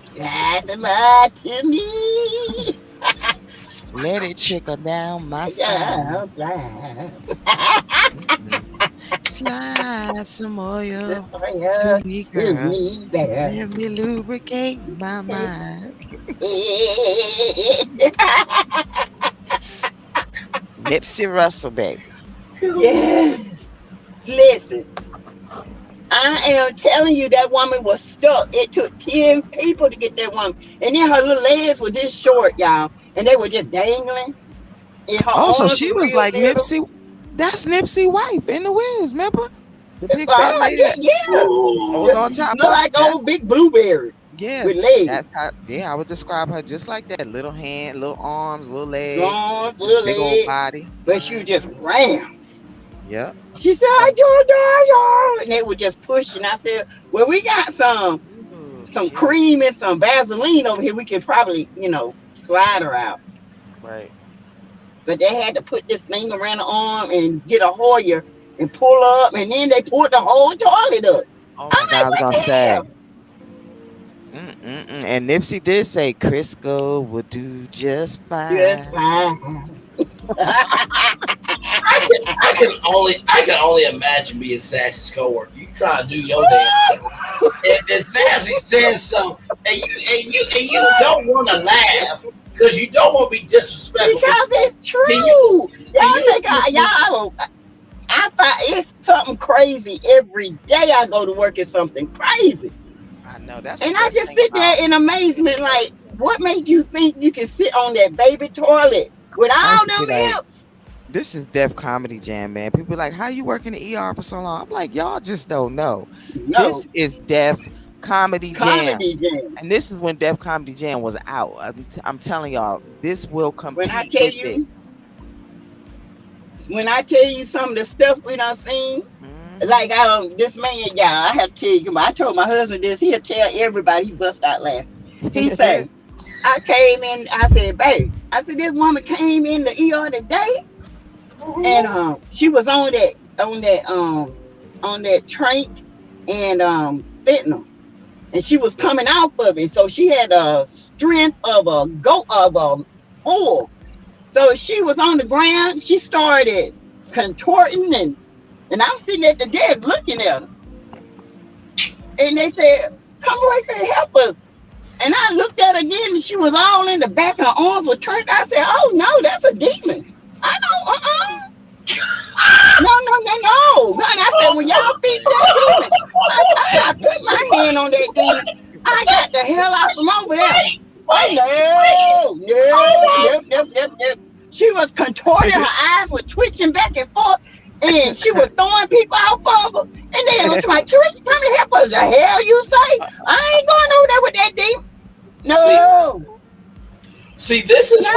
Slide some oil to me. Let it trickle down my spine. Slide some oil to me, girl. Let me lubricate my mind. Nipsey Russell, baby. Yes. Listen, I am telling you, that woman was stuck. It took 10 people to get that woman. And then her little legs were this short, y'all. And they were just dangling. And her Oh, so arms she were was real like little. Nipsey. That's Nipsey wife in the Wiz, remember? The big Uh-huh, fat lady yeah, that yeah. was on top Look of like old big blueberry yes, with legs. that's how I would describe her just like that. Little hand, little arms, little legs, Arms, this little big old legs. body. But she was just ran. Yep. She said, I don't know. And they were just pushing. I said, well, we got some cream and some Vaseline over here. We could probably, slide her out. Right. But they had to put this thing around the arm and get a Hoyer and pull up. And then they pulled the whole toilet up. Oh my God, I was gonna say. And Nipsey did say Crisco would do just fine. Just fine. I can only imagine being Sassy's coworker. You try to do your damn thing, and Sassy says something, and you don't want to laugh because you don't want to be disrespectful. Because it's true. I find it's something crazy every day. I go to work, it's something crazy. I know that's. And I just sit there in amazement, like, what made you think you can sit on that baby toilet with all them hips? This is Def Comedy Jam, man. People be like, how you work in the ER for so long? I'm like, y'all just don't know. No. This is Def Comedy Jam. And this is when Def Comedy Jam was out. I'm telling y'all, this will compete when I tell you some of the stuff we done seen, like this man, y'all, I have to tell you, I told my husband this, he'll tell everybody, he bust out laughing. He said, I came in, I said, babe, this woman came in the ER today, and she was on that trank and fentanyl, and she was coming off of it, so she had a strength of a bull. So she was on the ground, she started contorting, and I'm sitting at the desk looking at her. And they said, come right there, help us. And I looked at her again, and she was all in the back, her arms were turned. I said, oh no, that's a demon. I don't, No. Honey, I said, when y'all fix that demon, I put my hand on that demon. I got the hell out from over there. No. She was contorting, her eyes were twitching back and forth, and she was throwing people out of her. And then it was like, Trish, come and help us. The hell you say? I ain't going over there with that demon. No. See, this is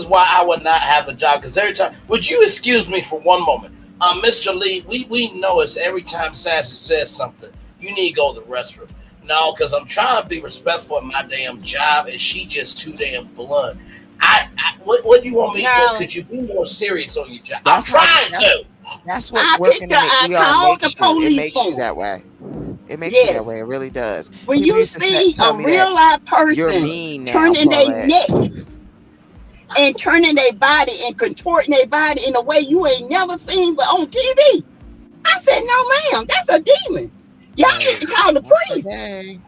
why I would not have a job, because every time, would you excuse me for one moment? Mr. Lee, we know it's every time Sassy says something, you need to go to the restroom. No, because I'm trying to be respectful of my damn job, and she just too damn blunt. What do you want me to do? Could you be more serious on your job? I'm trying to. That's what working in the ER makes you that way. It makes you that way. It really does. When you see a real live person turning their neck and turning their body and contorting their body in a way you ain't never seen but on TV, I said, no, ma'am, that's a demon. Y'all need to call the priest. I ain't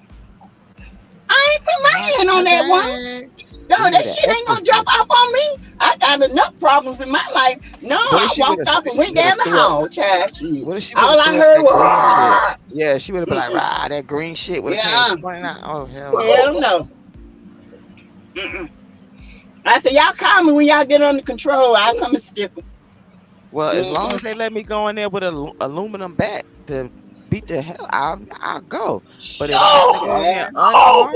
put my hand on that one. No, that shit ain't gonna drop off on me. I got enough problems in my life. No, I walked off and went down the hall, child. All I heard was, yeah, she would have been like, rah, that green shit would have came out. Oh, hell no. I said, y'all call me when y'all get under control. I'll come and skip them. Well, as long as they let me go in there with an aluminum bat to beat the hell, I'll go. But if I go in there unarmed,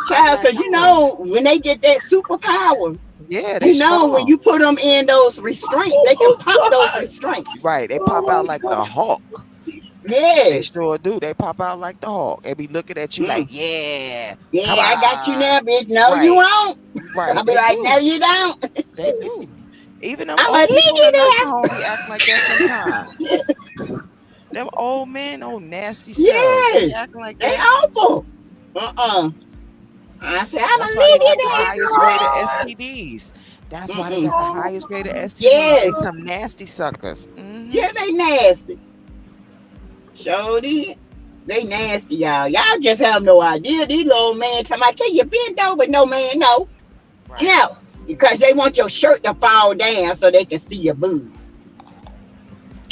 child, because you know when they get that superpower, when you put them in those restraints, they can pop those restraints. Right, they pop out like the Hulk. Yeah, they sure do. They pop out like the Hulk. They be looking at you like, I got you now, bitch. No, you won't. Right, I'll be like, no, you don't. They do. Even them old people in the nursing home be acting like that sometimes. Them old men, old nasty selves. They acting like they that. awful. I said, I'm That's a why they lady. got the highest rate of STDs. That's why they got the highest rate of STDs. Yes. They some nasty suckers. Yeah, they nasty. Sure did. They nasty, y'all. Y'all just have no idea. These little man talking about, can you bend over? No, man, no. Right. Now, because they want your shirt to fall down so they can see your boobs.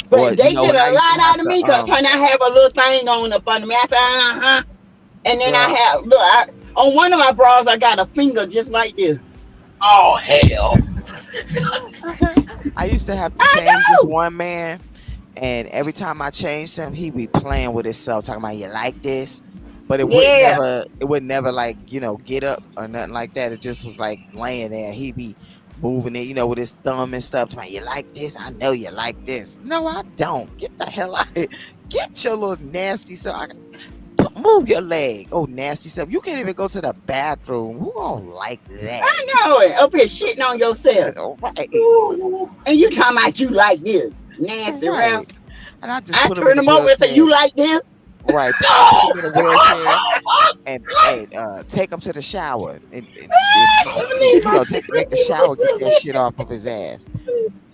But Or they you know get when I a used to lot have out of to me because honey, I have a little thing on up under me. I say, and then I yeah. have look on one of my bras, I got a finger just like this. Oh hell! I used to have to I change this know. one man, and every time I changed him, he'd be playing with himself, talking about you like this, but Yeah. it would never like get up or nothing like that. It just was like laying there. He'd be moving it, with his thumb and stuff. Talking about you like this, I know you like this. No, I don't. Get the hell out of here. Get your little nasty self. Move your leg. Oh, nasty self. You can't even go to the bathroom. Who gonna like that? I know it. Up here shitting on yourself. Right. And you talking about you like this. Nasty Right. rascal. And I just I put him turn in a them over and say, wheelchair. you like this? Right. I put him in a wheelchair and take him to the shower. And make the shower get that shit off of his ass.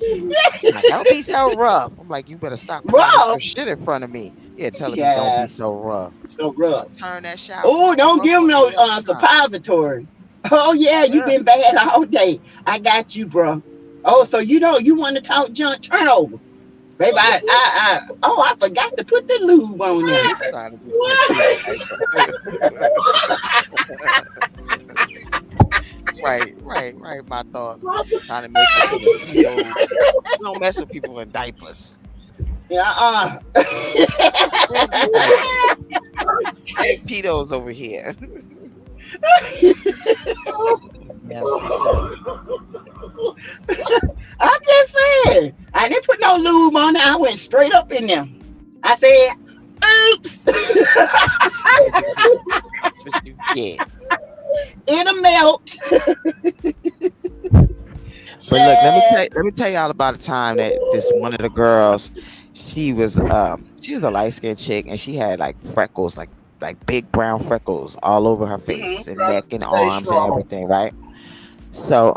Like, don't be so rough. I'm like, you better stop playing with your shit in front of me. Yeah, telling me don't be so rough. So rough. Turn that shower. Oh, don't give him no time. suppository. Oh yeah, you been bad all day. I got you, bro. Oh, so you want to talk junk? Turn over, baby. I forgot to put the lube on there. Right. My thoughts. Trying to make us pedos. Don't mess with people in diapers. Yeah. Hey, pedos over here. I'm just saying. I didn't put no lube on it. I went straight up in there. I said, oops. That's what you get. It'll melt. But look, let me tell y'all about a time that this one of the girls, she was a light skinned chick, and she had like freckles, like big brown freckles all over her face and neck and arms and everything, right? So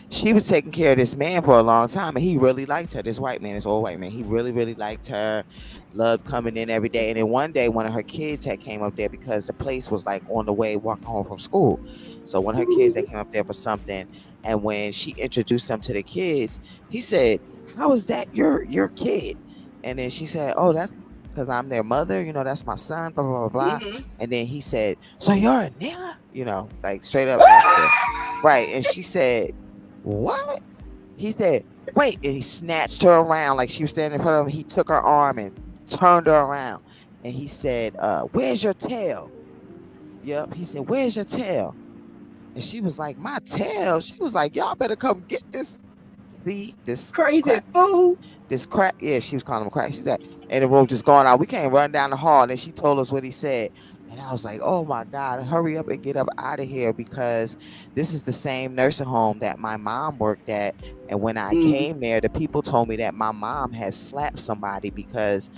she was taking care of this man for a long time, and he really liked her. This white man, this old white man, he really, really liked her, loved coming in every day. And then one day, one of her kids had came up there because the place was like on the way walking home from school. So one of her kids that came up there for something, and when she introduced him to the kids, he said, "How is that your kid?" And then she said, "Oh, that's because I'm their mother. That's my son." Blah blah blah blah. And then he said, "So you're a nigga?" Like straight up asked her. Right. And she said, "What?" He said, "Wait." And he snatched her around like she was standing in front of him. He took her arm and turned her around. And he said, "Where's your tail?" Yep. He said, "Where's your tail?" And she was like, "My tail?" She was like, "Y'all better come get this. See, this crazy fool. This crack." Yeah, she was calling him crack. She's like, and the room just going out. We can't run down the hall. And she told us what he said. And I was like, oh my God, hurry up and get up out of here, because this is the same nursing home that my mom worked at. And when I came there, the people told me that my mom had slapped somebody because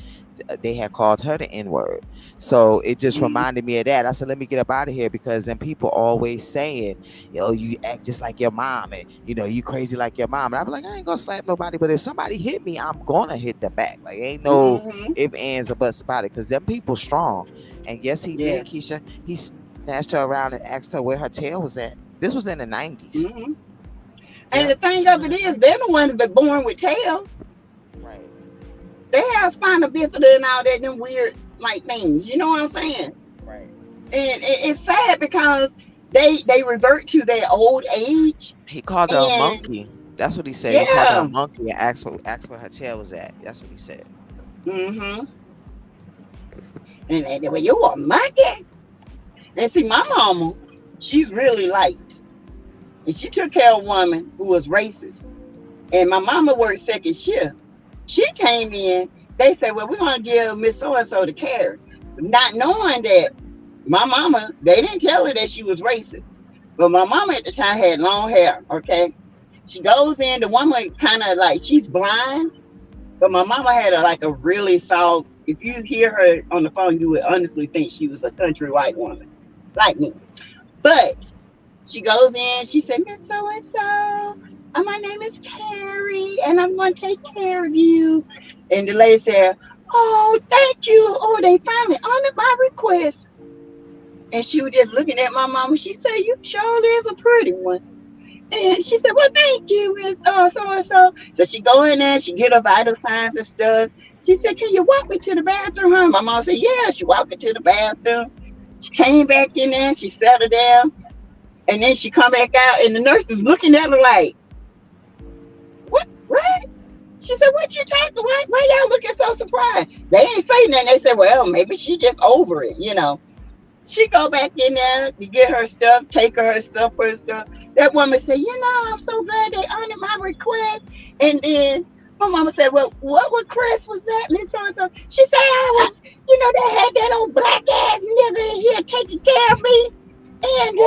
they had called her the N-word. So it just reminded me of that. I said, let me get up out of here, because then people always saying, you act just like your mom, and you crazy like your mom. And I'm like, I ain't gonna slap nobody, but if somebody hit me, I'm gonna hit them back. Like, ain't no if, ands, or buts about it, because them people strong. And yes, he did, Keisha. He snatched her around and asked her where her tail was at. This was in the 90s. And the thing of it is, they're the ones that born with tails. Right. They have spina bifida and all that, them weird things. You know what I'm saying? Right. And it's sad because they revert to their old age. He called her a monkey. That's what he said. He called her a monkey and asked where her tail was at. That's what he said. And well, you a monkey. And see, my mama, she's really light. And she took care of a woman who was racist. And my mama worked second shift. She came in, they said, well, we're going to give Miss So-and-so the care. Not knowing that my mama, they didn't tell her that she was racist. But my mama at the time had long hair, okay? She goes in, the woman kind of like, she's blind. But my mama had a really soft, if you hear her on the phone, you would honestly think she was a country white woman, like me. But she goes in, she said, Miss So-and-so, my name is Carrie, and I'm going to take care of you. And the lady said, oh, thank you. Oh, they finally honored my request. And she was just looking at my mama. She said, you sure is a pretty one. And she said, well, thank you, Miss so and so. So she go in there, she get her vital signs and stuff. She said, can you walk me to the bathroom, huh? My mom said, yeah. She walked me to the bathroom. She came back in there, she sat her down, and then she come back out, and the nurse is looking at her like, what? She said, what you talking? Why y'all looking so surprised? They ain't saying nothing. They said, well, maybe she just over it, you know. She go back in there to get her stuff, take her stuff, her stuff. That woman said, you know, I'm so glad they honored my request. And then my mama said, well, what request was that, Miss So-and-so? She said, I was, you know, they had that old black ass nigga in here taking care of me. And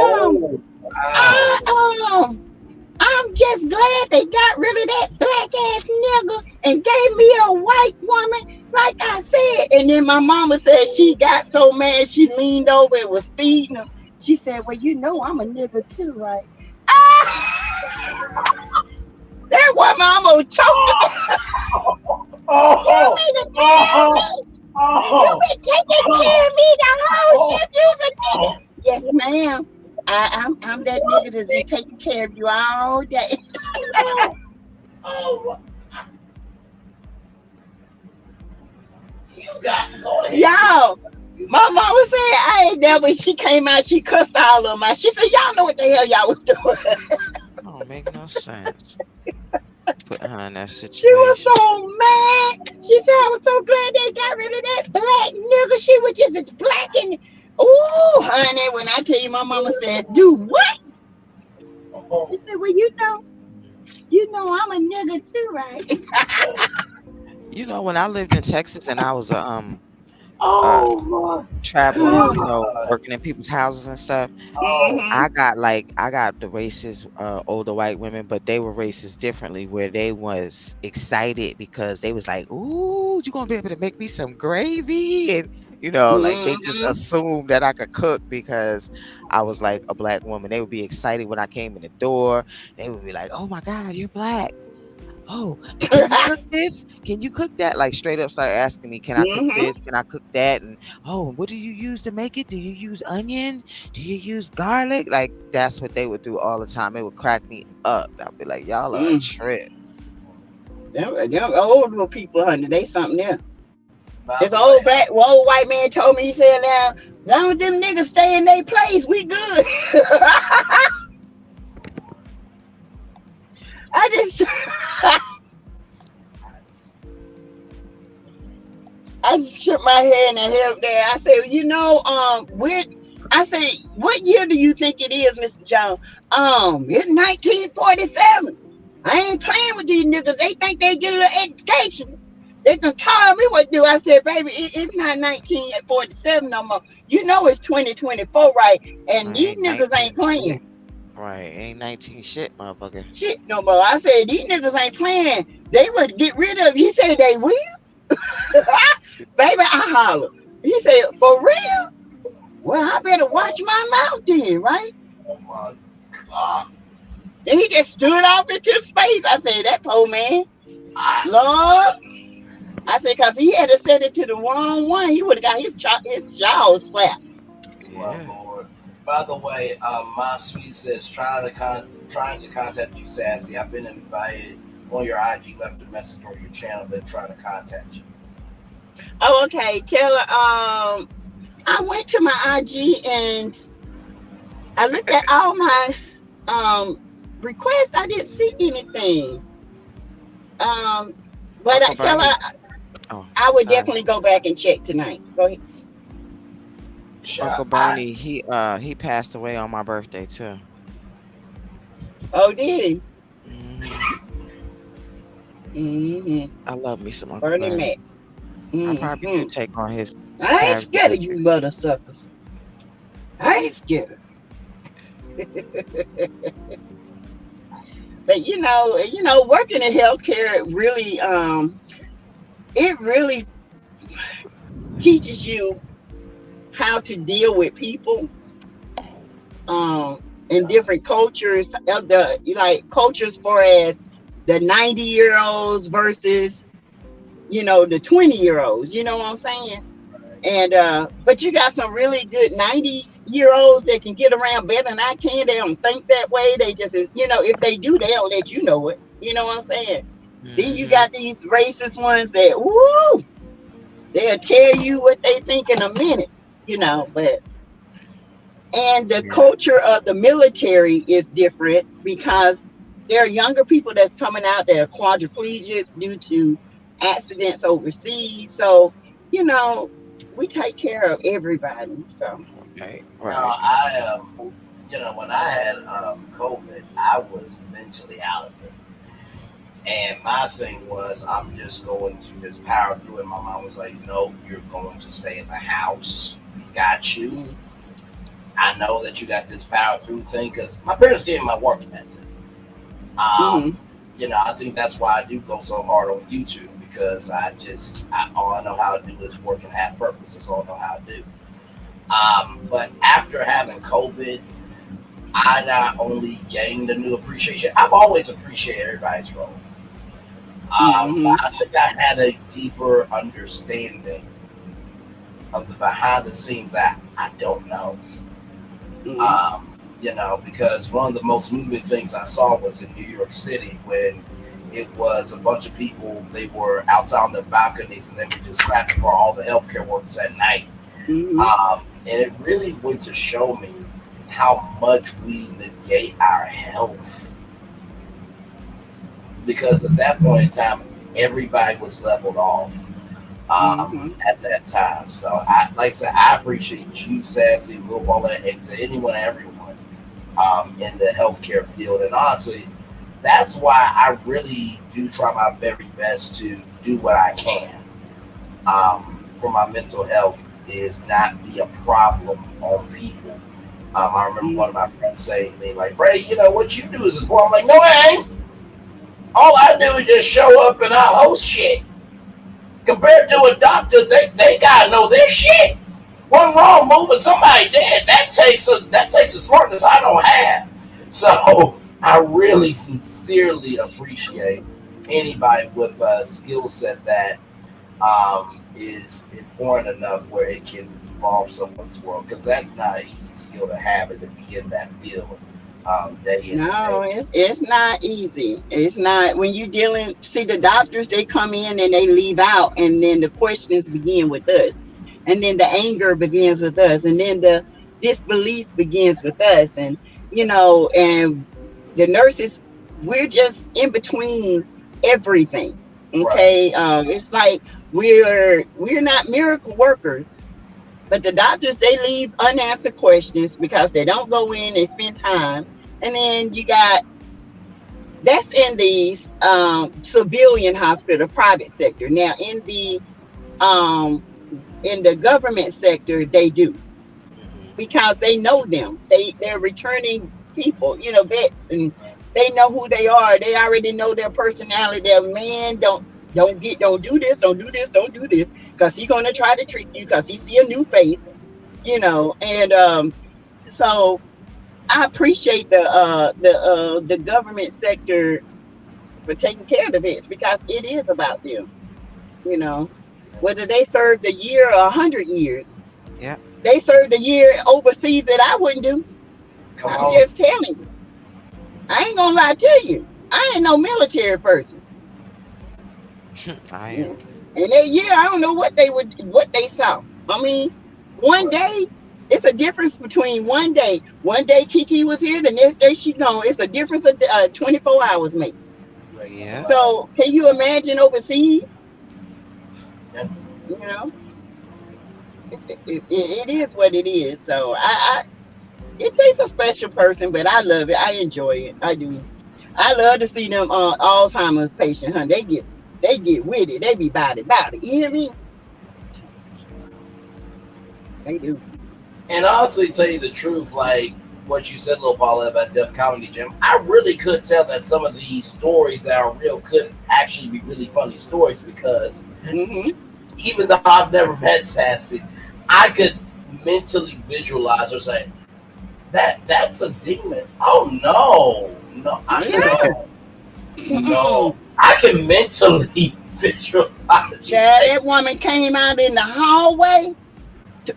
I'm just glad they got rid of that black ass nigga and gave me a white woman, like I said. And then my mama said she got so mad she leaned over and was feeding him. She said, well, you know I'm a nigga too, right? That woman almost choked. You mean to tell me you been taking care of me the whole shift? You's a nigga. Yes, ma'am. I'm that nigga that's been taking care of you all day. You got go ahead. Y'all, my mama said I ain't never. She came out, she cussed all of them out. She said, y'all know what the hell y'all was doing. Don't make no sense. Put her in that situation. She was so mad. She said, I was so glad they got rid of that black nigga. She was just as black and ooh, honey, when I tell you my mama said, do what? She said, well, you know I'm a nigga too, right? You know, when I lived in Texas and I was traveling, you know, working in people's houses and stuff, I got the racist older white women, but they were racist differently, where they was excited because they was like, ooh, you gonna be able to make me some gravy, and you know, like they just assumed that I could cook because I was like a black woman. They would be excited when I came in the door. They would be like, oh my God, you're black. Oh, can you cook this? Can you cook that? Like straight up start asking me, can I cook this? Can I cook that? And oh, what do you use to make it? Do you use onion? Do you use garlic? Like that's what they would do all the time. It would crack me up. I'd be like, y'all are a trip. Them old people, honey, they something else. This old white man told me, he said, now, as long as them niggas stay in their place, we good. I just shook my head and held there. I said, you know, I say, what year do you think it is, Mr. Jones? It's 1947. I ain't playing with these niggas. They think they get an education. They can tell me what to do. I said, baby, it's not 1947 no more. You know it's 2024, right? And these niggas ain't playing. Shit. Right, ain't 19 shit, motherfucker. Shit no more. I said, these niggas ain't playing. They would get rid of you. He said they will. Baby, I holler. He said, for real? Well, I better watch my mouth then, right? Oh my God. And he just stood off into space. I said, that poor man, Lord. I said, because he had to set it to the wrong one. He would have got his jaws slapped. Yeah. Lord. By the way, my sweet says trying to contact you, Sassy. I've been invited on your IG, left a message on your channel, been trying to contact you. Oh, okay. Tell her, I went to my IG and I looked at all my requests. I didn't see anything. But I tell her I would definitely go back and check tonight. Go ahead. Uncle Bernie, he passed away on my birthday too. Oh, did he? I love me some Uncle Bernie Bernie. Mac. I probably could take on his. I ain't scared of you mother suckers. I ain't scared. But you know, working in healthcare really, it really teaches you how to deal with people, in different cultures, cultures far as the 90-year-olds versus, the 20-year-olds, you know what I'm saying? And but you got some really good 90, 8-year-olds that can get around better than I can. They don't think that way. They just, if they do, they don't let you know it. You know what I'm saying? Then you got these racist ones that, woo, they'll tell you what they think in a minute, but. And the culture of the military is different because there are younger people that's coming out that are quadriplegics due to accidents overseas. So, we take care of everybody. So, Right. No, I when I had COVID, I was mentally out of it. And my thing was, I'm just going to just power through it. My mom was like, no, you're going to stay in the house. We got you. I know that you got this power through thing because my parents gave me my work ethic. I think that's why I do go so hard on YouTube because all I know how to do is work and have purpose. That's all I know how to do. But after having COVID, I not only gained a new appreciation, I've always appreciated everybody's role. I think I had a deeper understanding of the behind the scenes that I don't know. Because one of the most moving things I saw was in New York City when it was a bunch of people, they were outside on their balconies and they were just clapping for all the healthcare workers at night. And it really went to show me how much we negate our health. Because at that point in time, everybody was leveled off. At that time. So like I said, I appreciate you, Sassy, Lil Paulette, and to anyone and everyone in the healthcare field. And honestly, that's why I really do try my very best to do what I can for my mental health is not be a problem on people. I remember one of my friends saying to me, like, Bray, what you do is important. I'm like, no, I ain't. All I do is just show up and I host shit. Compared to a doctor, they gotta know their shit. One wrong move and somebody dead. That takes a smartness I don't have. So I really sincerely appreciate anybody with a skill set that is important enough where it can evolve someone's world. Because that's not an easy skill to have and to be in that field. No, it's not easy. It's not when you see the doctors, they come in and they leave out, and then the questions begin with us, and then the anger begins with us, and then the disbelief begins with us, and and the nurses, we're just in between everything. Okay, it's like we're not miracle workers. But the doctors, they leave unanswered questions because they don't go in, they spend time. And then you got, that's in the civilian hospital, private sector. Now in the government sector, they do. Because they know them. They're returning people, vets, and they know who they are. They already know their personality. Their man, don't do this, because he's gonna try to trick you because he see a new face, and so I appreciate the government sector for taking care of the vets because it is about them, whether they served a year or 100 years. Yeah, they served a year overseas that I wouldn't do. I'm just telling you. I ain't gonna lie to you. I ain't no military person. I am. And that year, I don't know what they saw. I mean, one day, it's a difference between one day. One day Kiki was here, the next day she gone. It's a difference of 24 hours, maybe. Yeah. So can you imagine overseas? Yeah. It is what it is. So it takes a special person, but I love it. I enjoy it. I do. I love to see them Alzheimer's patient, huh? They get with it. They be about it. You hear me? They do. And honestly, tell you the truth, like what you said, Lil Paulette, about Def Comedy Jam, I really could tell that some of these stories that are real could actually be really funny stories because even though I've never met Sassy, I could mentally visualize her saying, that's a demon. Oh, no, no. I can mentally visualize. That woman came out in the hallway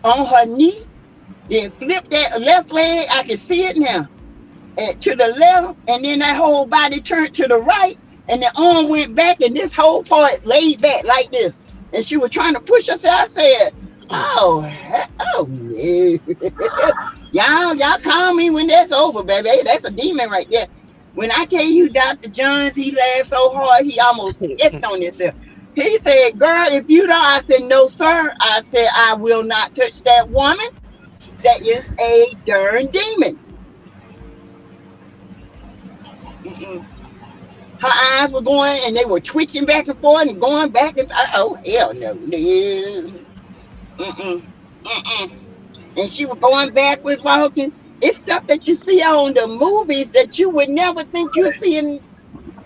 on her knee Then flip that left leg. I can see it now. And to the left, and then that whole body turned to the right, and the arm went back, and this whole part laid back like this. And she was trying to push herself. I said, "Oh, no. y'all call me when that's over, baby. That's a demon right there." When I tell you, Dr. Johns, he laughed so hard he almost pissed on himself. He said, "Girl, if you don't," I said, "No, sir." I said, "I will not touch that woman. That is a darn demon." Mm-mm. Her eyes were going and they were twitching back and forth and going back and oh hell no. Mm-mm. Mm-mm. And she was going backwards walking. It's stuff that you see on the movies that you would never think you'd see in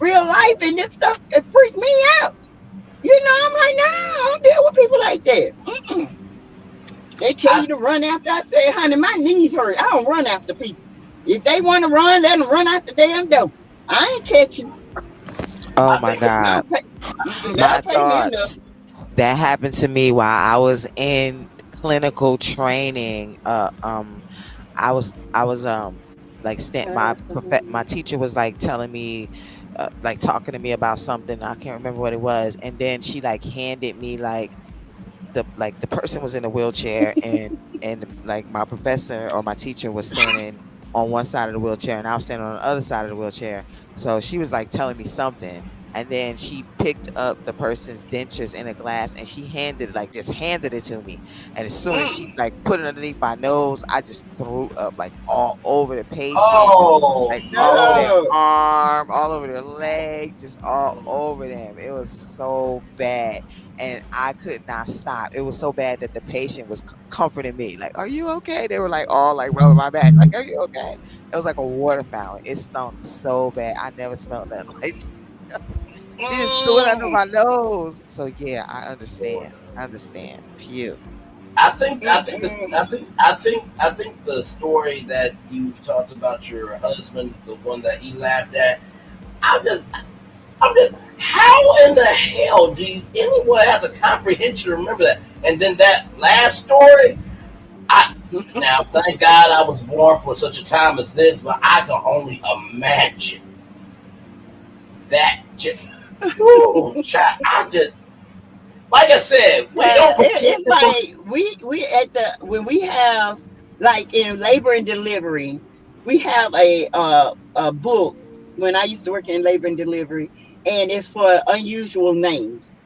real life, and this stuff it freaked me out. You know, I'm like, no, I don't deal with people like that. Mm-mm. They tell you to run after. I say, honey, my knees hurt. I don't run after people. If they want to run, let them run out the damn door. I ain't catching. Oh my God. My thoughts. That happened to me while I was in clinical training. I was like my teacher was like telling me like talking to me about something. I can't remember what it was, and then she like handed me like the person was in a wheelchair, and like my professor or my teacher was standing on one side of the wheelchair and I was standing on the other side of the wheelchair. So she was like telling me something, and then she picked up the person's dentures in a glass and she just handed it to me. And as soon as she like put it underneath my nose, I just threw up like all over the patient, like all over their arm, all over their leg, just all over them. It was so bad. And I could not stop. It was so bad that the patient was comforting me, like, "Are you okay?" They were like all like rubbing my back, like, "Are you okay?" It was like a water fountain. It stunk so bad. I never smelled that like. She just threw it under my nose. So yeah, I understand. Phew. I think the story that you talked about your husband, the one that he laughed at, I'm just, how in the hell do anyone have the comprehension to remember that? And then that last story, now thank God I was born for such a time as this, but I can only imagine that. Ooh, child, like I said, we don't. It's like we at the when we have like in labor and delivery, we have a book. When I used to work in labor and delivery, and it's for unusual names,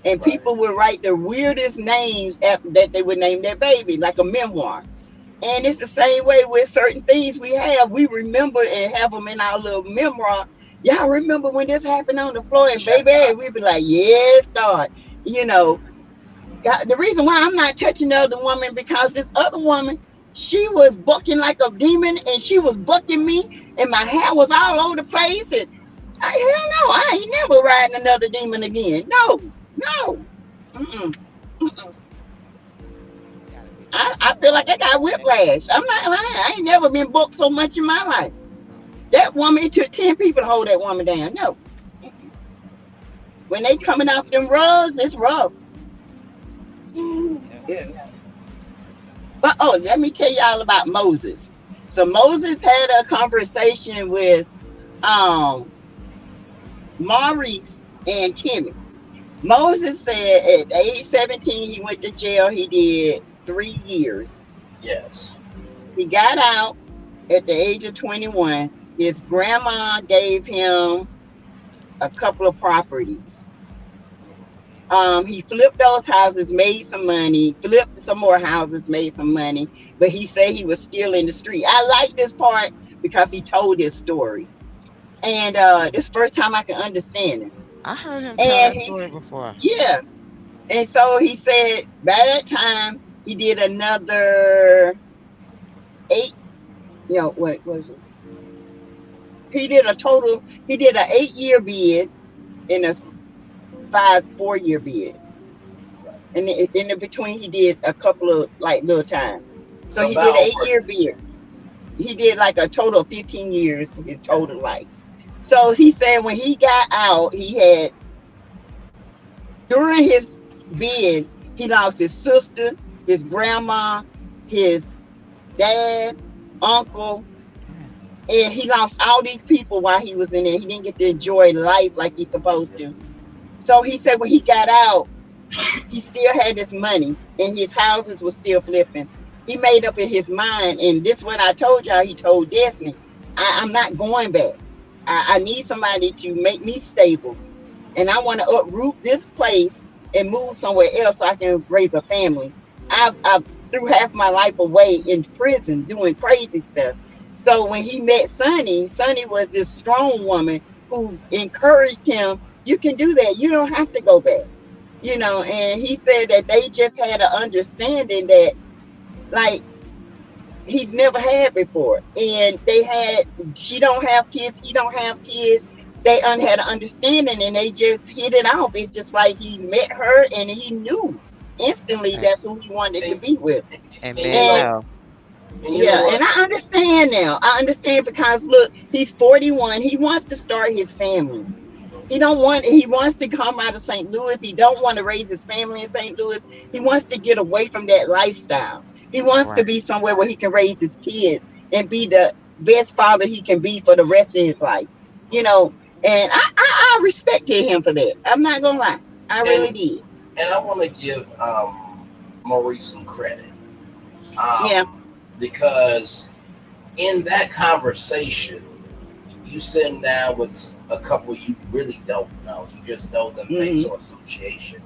and people would write the weirdest names that they would name their baby, like a memoir. And it's the same way with certain things we have. We remember and have them in our little memoir. Y'all remember when this happened on the floor, and baby, we'd be like, yes, God. You know, the reason why I'm not touching the other woman because this other woman, she was bucking like a demon, and she was bucking me, and my hair was all over the place. And hell no, I ain't never riding another demon again. No. Mm-mm. Mm-mm. I feel like I got whiplash. I'm not lying. I ain't never been booked so much in my life. That woman, it took 10 people to hold that woman down. No. When they coming off them rugs, it's rough. Yeah. But let me tell y'all about Moses. So Moses had a conversation with Maurice and Kimmy. Moses said at age 17 he went to jail. He did 3 years. Yes. He got out at the age of 21. His grandma gave him a couple of properties. He flipped those houses, made some money, flipped some more houses, made some money, but he said he was still in the street. I like this part because he told his story. And this first time I can understand it. I heard him tell that story before. Yeah. And so he said by that time he did another 8, what was it? He did an 8-year bid and a 4-year bid. And in between he did a couple of like little time. So he did an 8-year bid. He did like a total of 15 years, his total life. So he said when he got out, he had, during his bid, he lost his sister, his grandma, his dad, uncle, and he lost all these people while he was in there. He didn't get to enjoy life like he's supposed to. So he said when he got out, he still had his money and his houses were still flipping. He made up in his mind, and this is what I told y'all. He told Destiny, I'm not going back. I need somebody to make me stable, and I want to uproot this place and move somewhere else so I can raise a family. I threw half my life away in prison doing crazy stuff. So when he met Sonny, Sonny was this strong woman who encouraged him. You can do that. You don't have to go back. And he said that they just had an understanding that, like, he's never had before. And she don't have kids, he don't have kids. They had an understanding and they just hit it off. It's just like he met her and he knew instantly that's who he wanted to be with. And and I understand now. I understand because look, he's 41. He wants to start his family. He wants to come out of St. Louis. He don't want to raise his family in St. Louis. He wants to get away from that lifestyle. He wants to be somewhere where he can raise his kids and be the best father he can be for the rest of his life. And I respected him for that. I'm not gonna lie. I really did. And I want to give Maurice some credit. Because in that conversation, you sitting down with a couple you really don't know. You just know them based on association.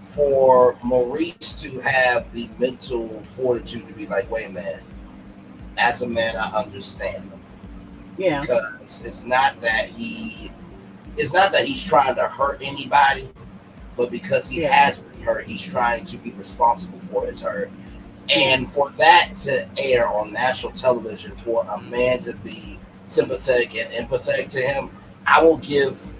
For Maurice to have the mental fortitude to be like, wait a minute, as a man, I understand them. Yeah. Because it's not that he's trying to hurt anybody, but because he has been hurt, he's trying to be responsible for his hurt. And for that to air on national television, for a man to be sympathetic and empathetic to him, I will give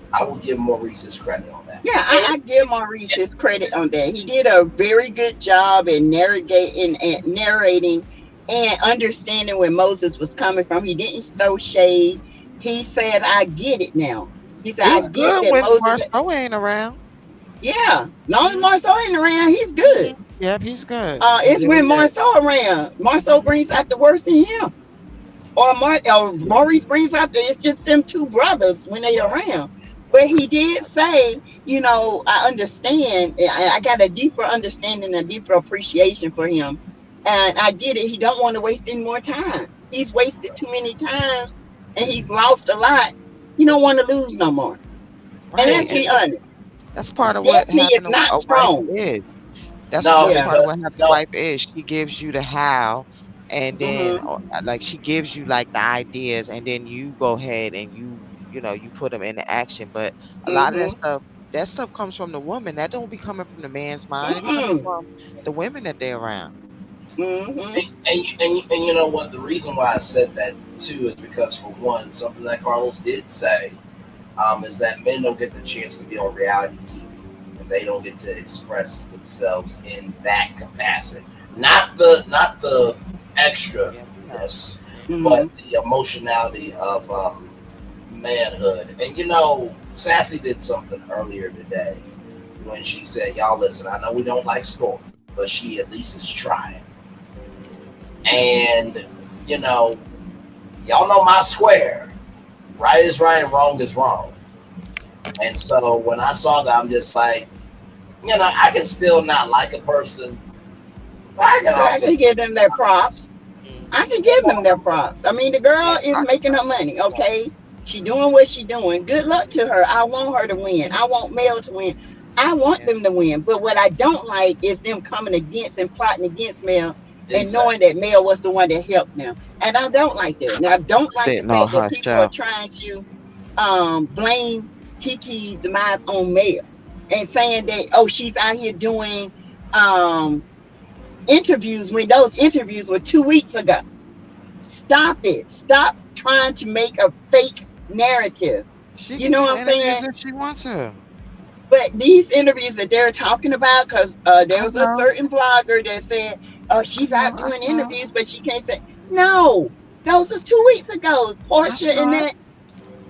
Maurice his credit on that. Yeah, I give Maurice his credit on that. He did a very good job in narrating and understanding where Moses was coming from. He didn't throw shade. He said, "I get it now." He said, He's "I get good that when Moses." Marceau ain't around. Yeah, long as Marceau ain't around, he's good. Yep, he's good. It's when Marceau around. Marceau brings out the worst in him. Or Maurice brings out it's just them two brothers when they around. But he did say, I understand. I got a deeper understanding, a deeper appreciation for him. And I get it. He don't want to waste any more time. He's wasted too many times and he's lost a lot. He don't want to lose no more. Right. And let's be honest. That's part of what having a wife is. That's part of what having a wife is. She gives you the how, and then like she gives you like the ideas, and then you go ahead and you put them into action. But a lot of that stuff comes from the woman. That don't be coming from the man's mind. It be coming from the women that they're around. And you know what? The reason why I said that too is because, for one, something that Carlos did say is that men don't get the chance to be on reality TV, and they don't get to express themselves in that capacity. Not the extraness, but the emotionality of manhood. And Sassy did something earlier today when she said, "Y'all listen, I know we don't like stories, but she at least is trying." And y'all know my square. Right is right and wrong is wrong. And so when I saw that, I'm just like, I can still not like a person. But I can give them their props. I can give them their props. I mean, the girl is making her money, okay? She doing what she doing. Good luck to her. I want her to win. I want Mel to win. I want them to win. But what I don't like is them coming against and plotting against Mel. And knowing that Mel was the one that helped them. And I don't like that. And I don't like the fact that people are trying to blame Kiki's demise on Mel. And saying that, she's out here doing interviews when those interviews were 2 weeks ago. Stop it. Stop trying to make a fake narrative. You know what I'm saying? If she wants to. But these interviews that they're talking about, because there was a certain blogger that said, she's out doing interviews, but she can't say, no, those was 2 weeks ago. Portia and that.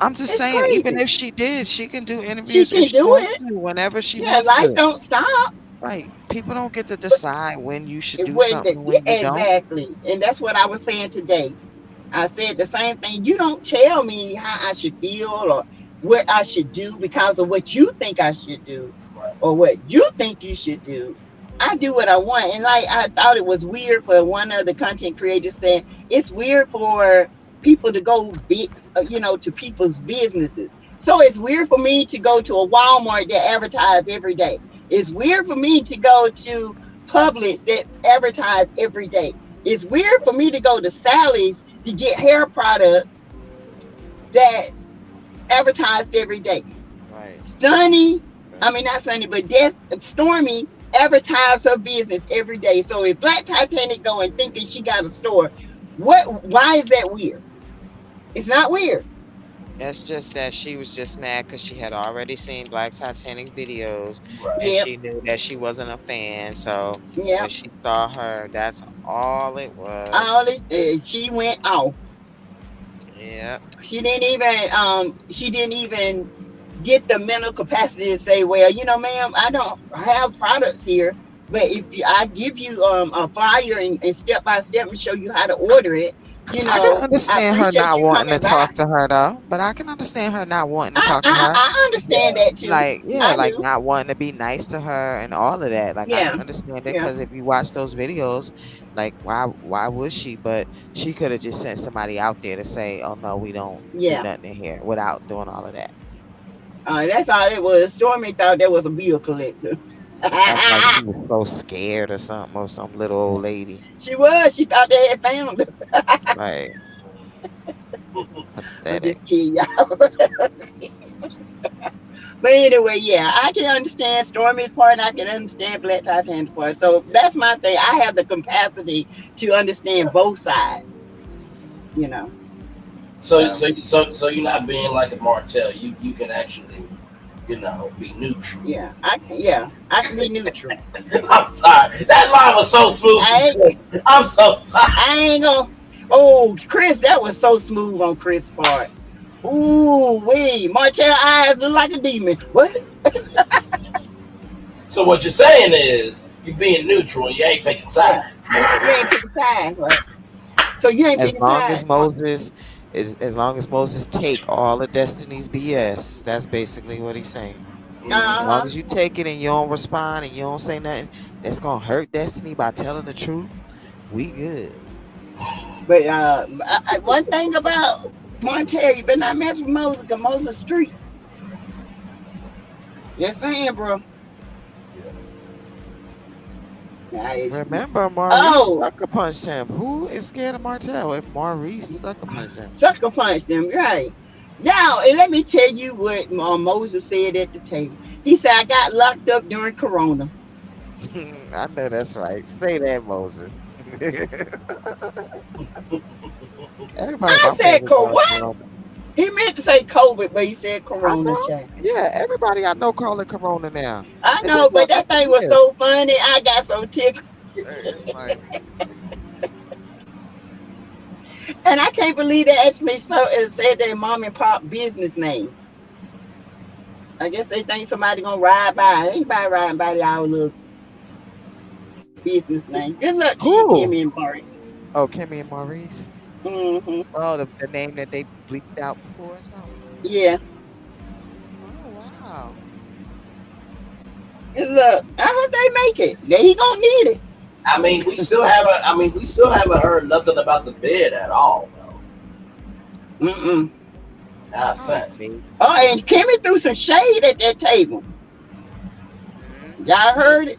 I'm just saying, crazy. Even if she did, she can do interviews. She can do it whenever she wants to. Life don't stop. Right. People don't get to decide when you should do When something and when you don't. exactly, and that's what I was saying today. I said the same thing. You don't tell me how I should feel or what I should do because of what you think I should do or what you think you should do. I do what I want. And like I thought it was weird for one of the content creators saying it's weird for people to go big, to people's businesses. So it's weird for me to go to a Walmart that advertise every day. It's weird for me to go to Publix that advertise every day. It's weird for me to go to Sally's to get hair products that advertised every day. Right. Not Sunny, but Stormy advertised her business every day. So if Black Titanic going thinking she got a store, why is that weird? It's not weird. It's just that she was just mad because she had already seen Black Titanic videos, and Yep. she knew that she wasn't a fan. So Yep. when she saw her, that's all it was. She went off. Yeah. She didn't even get the mental capacity to say, well, ma'am, I don't have products here, but if I give you a flyer and step by step and show you how to order it, I can understand her not wanting to talk to her though. But I can understand her not wanting to talk to her. I understand that too. Like, I like do. not wanting to be nice to her and all of that. Like, I Yeah. can understand that Yeah. because if you watch those videos, like, why would she? But she could have just sent somebody out there to say, oh no, we don't Yeah. do nothing in here without doing all of that. That's all it was. Stormy thought that was a bill collector. Act like she was so scared or something, or some little old lady. She was. She thought they had found her. Right. I'm just kidding, y'all. But anyway, yeah, I can understand Stormy's part and I can understand Black Titanic's part. So that's my thing. I have the capacity to understand both sides. So you're not being like a Martell. You can actually, be neutral. Yeah, I can be neutral. I'm sorry. That line was so smooth. I'm so sorry. I ain't gonna. Oh, Chris, that was so smooth on Chris' part. Ooh, wee. Martell eyes look like a demon. What? So what you're saying is you're being neutral and you ain't picking sides. You ain't picking sides, right? So you ain't picking sides. As long as Moses take all of Destiny's BS, that's basically what he's saying. As long as you take it and you don't respond and you don't say nothing that's gonna hurt Destiny by telling the truth, we good. But one thing about Martell, you better not mess with Moses, because Moses street. Just saying, bro. Remember, Maurice sucker punched him. Who is scared of Martell if Maurice sucker punched him? Sucker punched him, right. Now, and let me tell you what Moses said at the table. He said, I got locked up during Corona. I know that's right. Say that, Moses. I said, what? He meant to say COVID, but he said Corona. Yeah, everybody I know call it Corona now. I know, but that thing was so funny. I got so tickled. And I can't believe they actually said their mom and pop business name. I guess they think somebody gonna ride by. Anybody riding by our little business name. Good luck to you, Kimmy and Maurice. Oh, Kimmy and Maurice? Mm-hmm. Oh, the name that they bleeped out before or something? Yeah. Oh, wow. Good luck. I hope they make it. They gonna need it. I mean, we still haven't heard nothing about the bid at all, though. Mm-mm. Nothing. Oh, and Kimmy threw some shade at that table. Y'all heard it?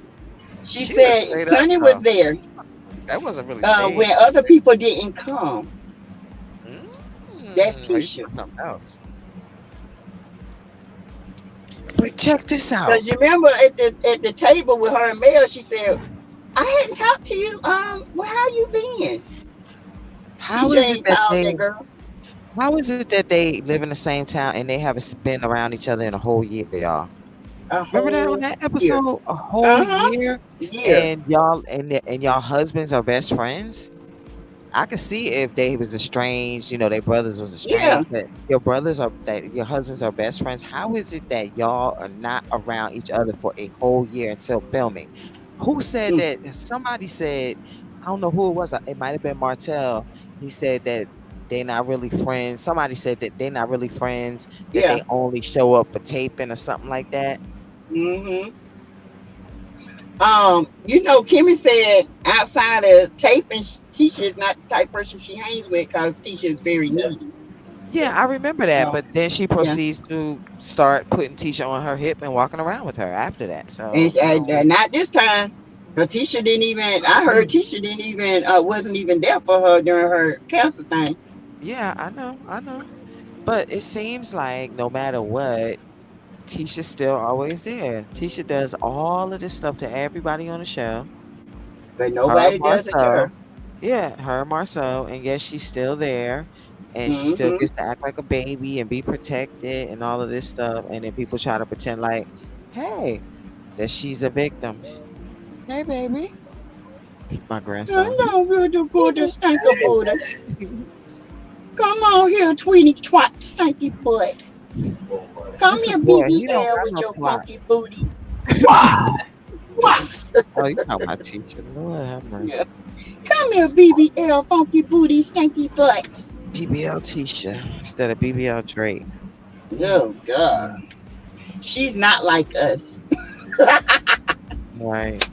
She said Sonny was there. That wasn't really shade. When other people didn't come. That's Tisha. Something else. But check this out. Because you remember at the table with her and Mel, she said, I hadn't talked to you. Well, how you been? How is it that they live in the same town and they haven't been around each other in a whole year, y'all? Remember that on that episode? A whole year? Yeah. And y'all husbands are best friends? I could see if they was estranged, you know, their brothers was Yeah. estranged, but your husbands are best friends. How is it that y'all are not around each other for a whole year until filming? Who said that? Somebody said, I don't know who it was. It might have been Martell. He said that they're not really friends. Somebody said that they're not really friends, that Yeah. they only show up for taping or something like that. Mm-hmm. You know, Kimmy said outside of taping, Tisha is not the type of person she hangs with because Tisha is very needy. Yeah, I remember that. So, But then she yeah. proceeds to start putting Tisha on her hip and walking around with her after that. And, So, you know. not this time. But Tisha didn't even, I heard Tisha didn't even, wasn't even there for her during her cancer thing. Yeah, I know. But it seems like no matter what, Tisha's still always there. Tisha does all of this stuff to everybody on the show. But Her, nobody does it to Marcel. her. Yeah, her, Marcel. And yes, she's still there. And she still Mm-hmm. gets to act like a baby and be protected and all of this stuff. And then people try to pretend like, hey, that she's a victim. Hey, baby. My grandson. I know we're the good stinker booty. Come on here, Tweety Twat stinky butt. Come That's a here, boy. He don't BBL got with no your twat. funky booty. Oh, you talking about teacher. Lord have mercy. Yeah. Come here, BBL funky booty stinky butt. BBL Tisha instead of BBL Drake. Oh God. She's not like us. Right.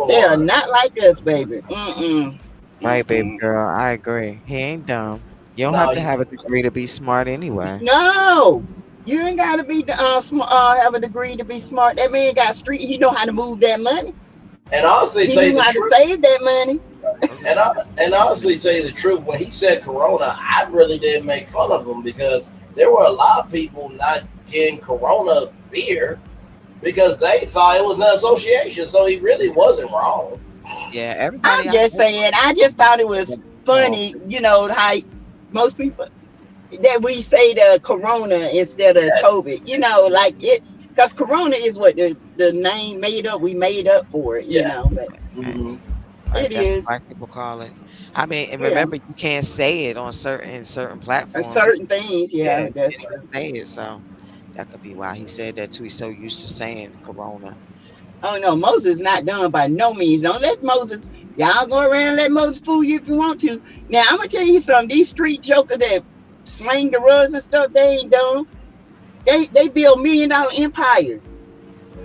They are not like us, baby. Mm-mm. Right, baby girl. I agree. He ain't dumb. You don't have to have a degree to be smart anyway. No. You ain't gotta be have a degree to be smart. That man got street. He know how to move that money. And honestly, He tell you knew the how truth. to save that money. And honestly, tell you the truth, when he said Corona, I really didn't make fun of him because there were a lot of people not getting Corona beer because they thought it was an association. So he really wasn't wrong. Yeah, everybody. I'm just saying. I just thought it was funny. You know how most people that we say the Corona instead of COVID. You know, like it because Corona is what the name made up. We made up for it. You know, but Right, it that's is what black people call it. I mean, and Yeah. remember, you can't say it on certain platforms. certain things. Yeah, you that's can't true. even say it. So that could be why he said that too. He's so used to saying Corona. Oh no, Moses not done by no means. Don't let Moses. Y'all go around and let Moses fool you if you want to. Now I'm gonna tell you something. These street jokers that sling the rugs and stuff, they ain't done. They build $1 million empires.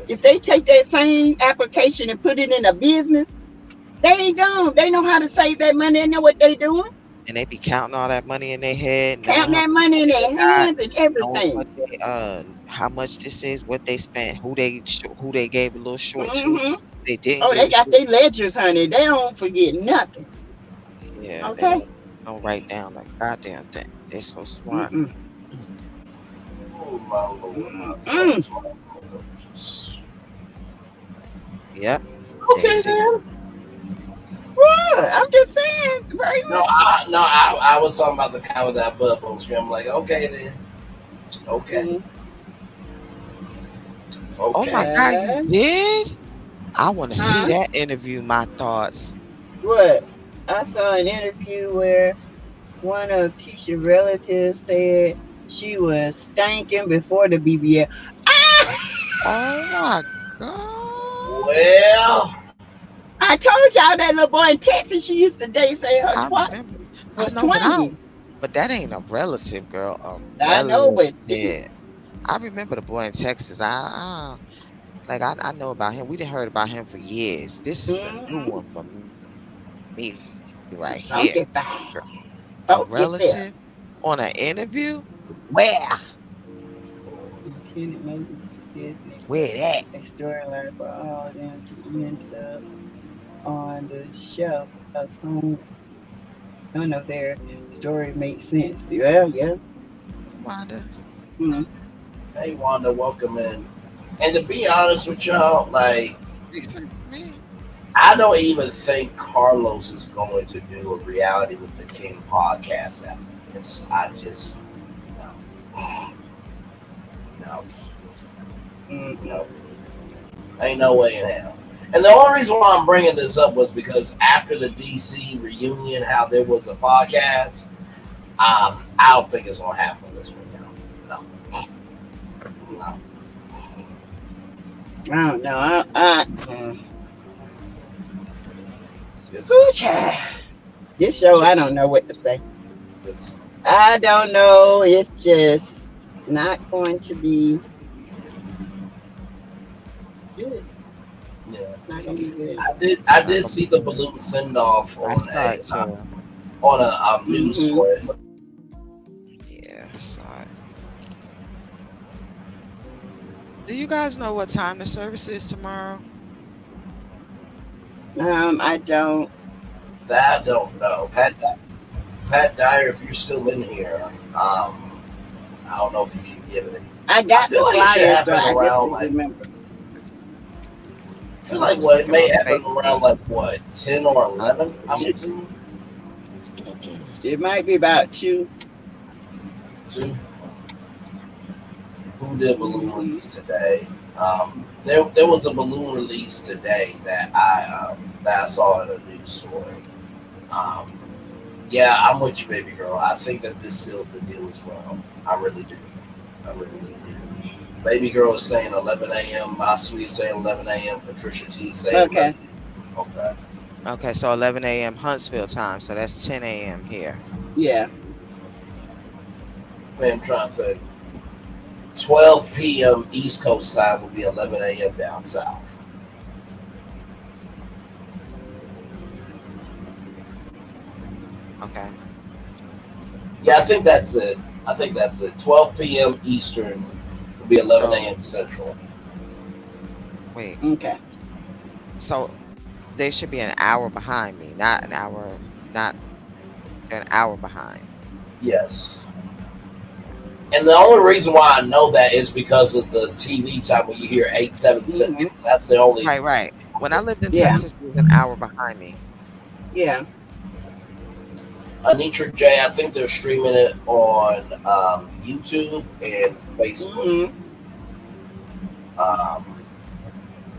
If they take that same application and put it in a business, they ain't done. They know how to save that money. They know what they doing. And they be counting all that money in their head, Counting that money in their hands and everything. What they, how much this is, what they spent, who they gave a little short to, Mhm. they didn't. Oh, they give got short. their ledgers, honey. They don't forget nothing. Yeah, Okay. they don't write down like goddamn thing. They're so smart. Mm-mm. Oh my Lord, my Mm. thoughts, my Lord. Yep. Okay, then. What? I'm just saying. Very No, I was talking about the guy with that butt on screen. I'm like, okay, then. Okay. Oh my God, you did? I want to Huh? see that interview. My thoughts. What? I saw an interview where one of Tisha's relatives said she was stinking before the BBL. Oh my God. Well, I told y'all that little boy in Texas she used to date say her I twat remember. was I know, but twanging. But that ain't a relative, girl. I know, but still. Yeah. I remember the boy in Texas. I know about him. We didn't heard about him for years. This is a new one for me right here. Funky fine. Girl. A Funky relative on an interview? Where? Lieutenant Moses to Disney. Where that? A storyline for all of them to end up on the show because none of their story makes sense. Yeah. Wanda. Mm-hmm. hey, Wanda, welcome in. And to be honest with y'all, like, I don't even think Carlos is going to do a reality with the King podcast after this. I just, no. Ain't no way in hell. And the only reason why I'm bringing this up was because after the DC reunion, how there was a podcast. I don't think it's gonna happen this week. No. I don't know. This show, I don't know what to say. I don't know. It's just not going to be good. Yeah, not gonna be good. I did see the balloon send off on a news story. Yeah, I saw it. Do you guys know what time the service is tomorrow? I don't. That I don't know. Pat Dyer, if you're still in here, I don't know if you can get it. I got feel the like it should flyers, happen but I around just like. don't remember. I feel like it may happen around like what 10 or 11. I'm assuming. It might be about 2. 2. Who did balloon release today? There was a balloon release today that I saw in a news story. Yeah, I'm with you, baby girl. I think that this sealed the deal as well. I really do. I really do. Baby girl is saying 11 a.m. My sweet saying 11 a.m. Patricia T is saying Okay. 11. Okay. Okay, so 11 a.m. Huntsville time, so that's 10 a.m. here. Yeah. Man, I'm trying to think. 12 p.m. East Coast time will be 11 a.m. down south. Okay. Yeah, I think that's it. 12 p.m. Eastern will be 11 a.m. Central. Wait. Okay. So they should be an hour behind me, not an hour behind. Yes. And the only reason why I know that is because of the TV time when you hear 8, 7 Central. That's the only. Right. When I lived in Texas, it was an hour behind me. Yeah. Anitra J, I think they're streaming it on YouTube and Facebook.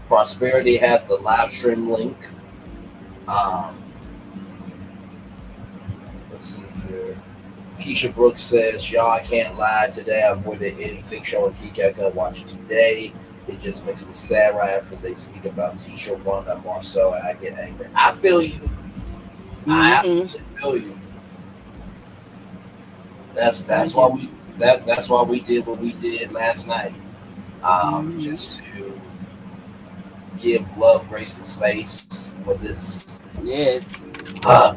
Prosperity has the live stream link. Let's see here. Keisha Brooks says, y'all, I can't lie. Today I avoided anything showing Kiki. I couldn't watch it today. It just makes me sad right after they speak about Tisha One and Marcel, and I get angry. I feel you. I absolutely feel you. That's why we did what we did last night. Just to give love, grace, and space for this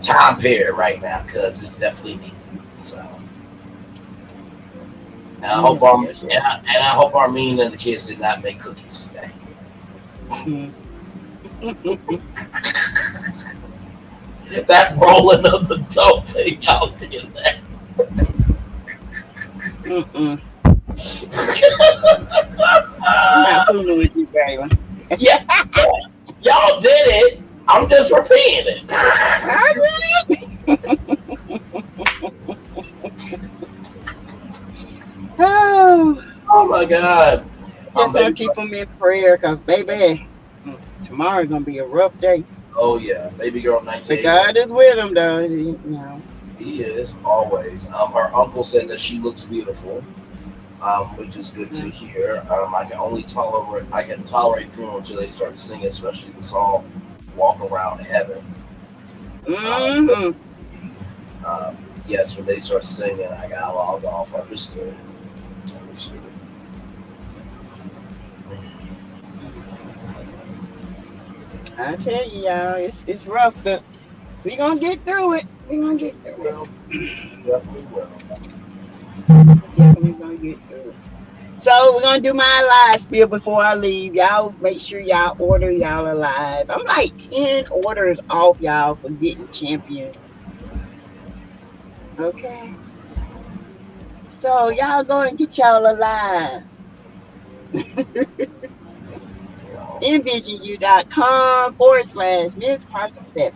time period right now, because it's definitely needed. So, and I hope I hope Armin and the kids did not make cookies today. That rolling of the dough thing out did that. I'm not fooling with you, Braylon. Yeah, y'all did it. I'm just repeating it. Oh my God. Just gonna keep them in prayer, because baby, tomorrow's gonna be a rough day. Oh yeah, baby girl 19. But God is with him though, you know. He is always. Her uncle said that she looks beautiful, which is good to hear. I can tolerate funeral until they start singing, especially the song "Walk Around Heaven." Yes, when they start singing, I got logged off. Understood. I tell you, y'all, it's rough, but we gonna get through it. Definitely will. Definitely gonna get through it. So we're gonna do my live spiel before I leave. Y'all make sure y'all order y'all alive. I'm like 10 orders off, y'all, for getting champion. Okay. So y'all go and get y'all alive. envisioну.com/Miss Carson 7.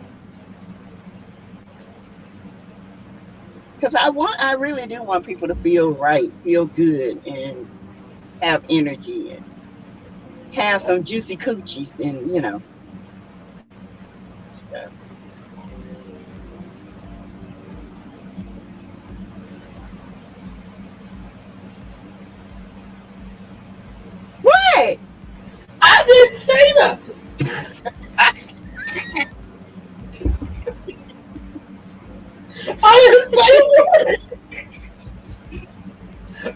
Because I really do want people to feel right, feel good, and have energy, and have some juicy coochies, and stuff. What? I didn't say nothing. I didn't say a word.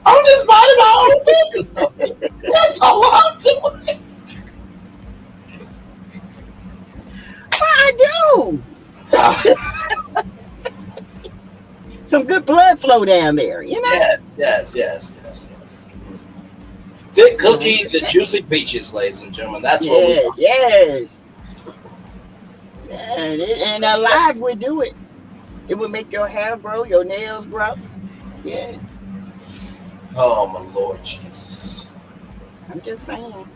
I'm just minding my own business. That's all I'm doing. What I do? Some good blood flow down there, you know? Yes. Thick cookies and juicy peaches, ladies and gentlemen. That's what we are. Yes. And alive would do it. It would make your hair grow, your nails grow. Yeah. Oh my Lord Jesus. I'm just saying.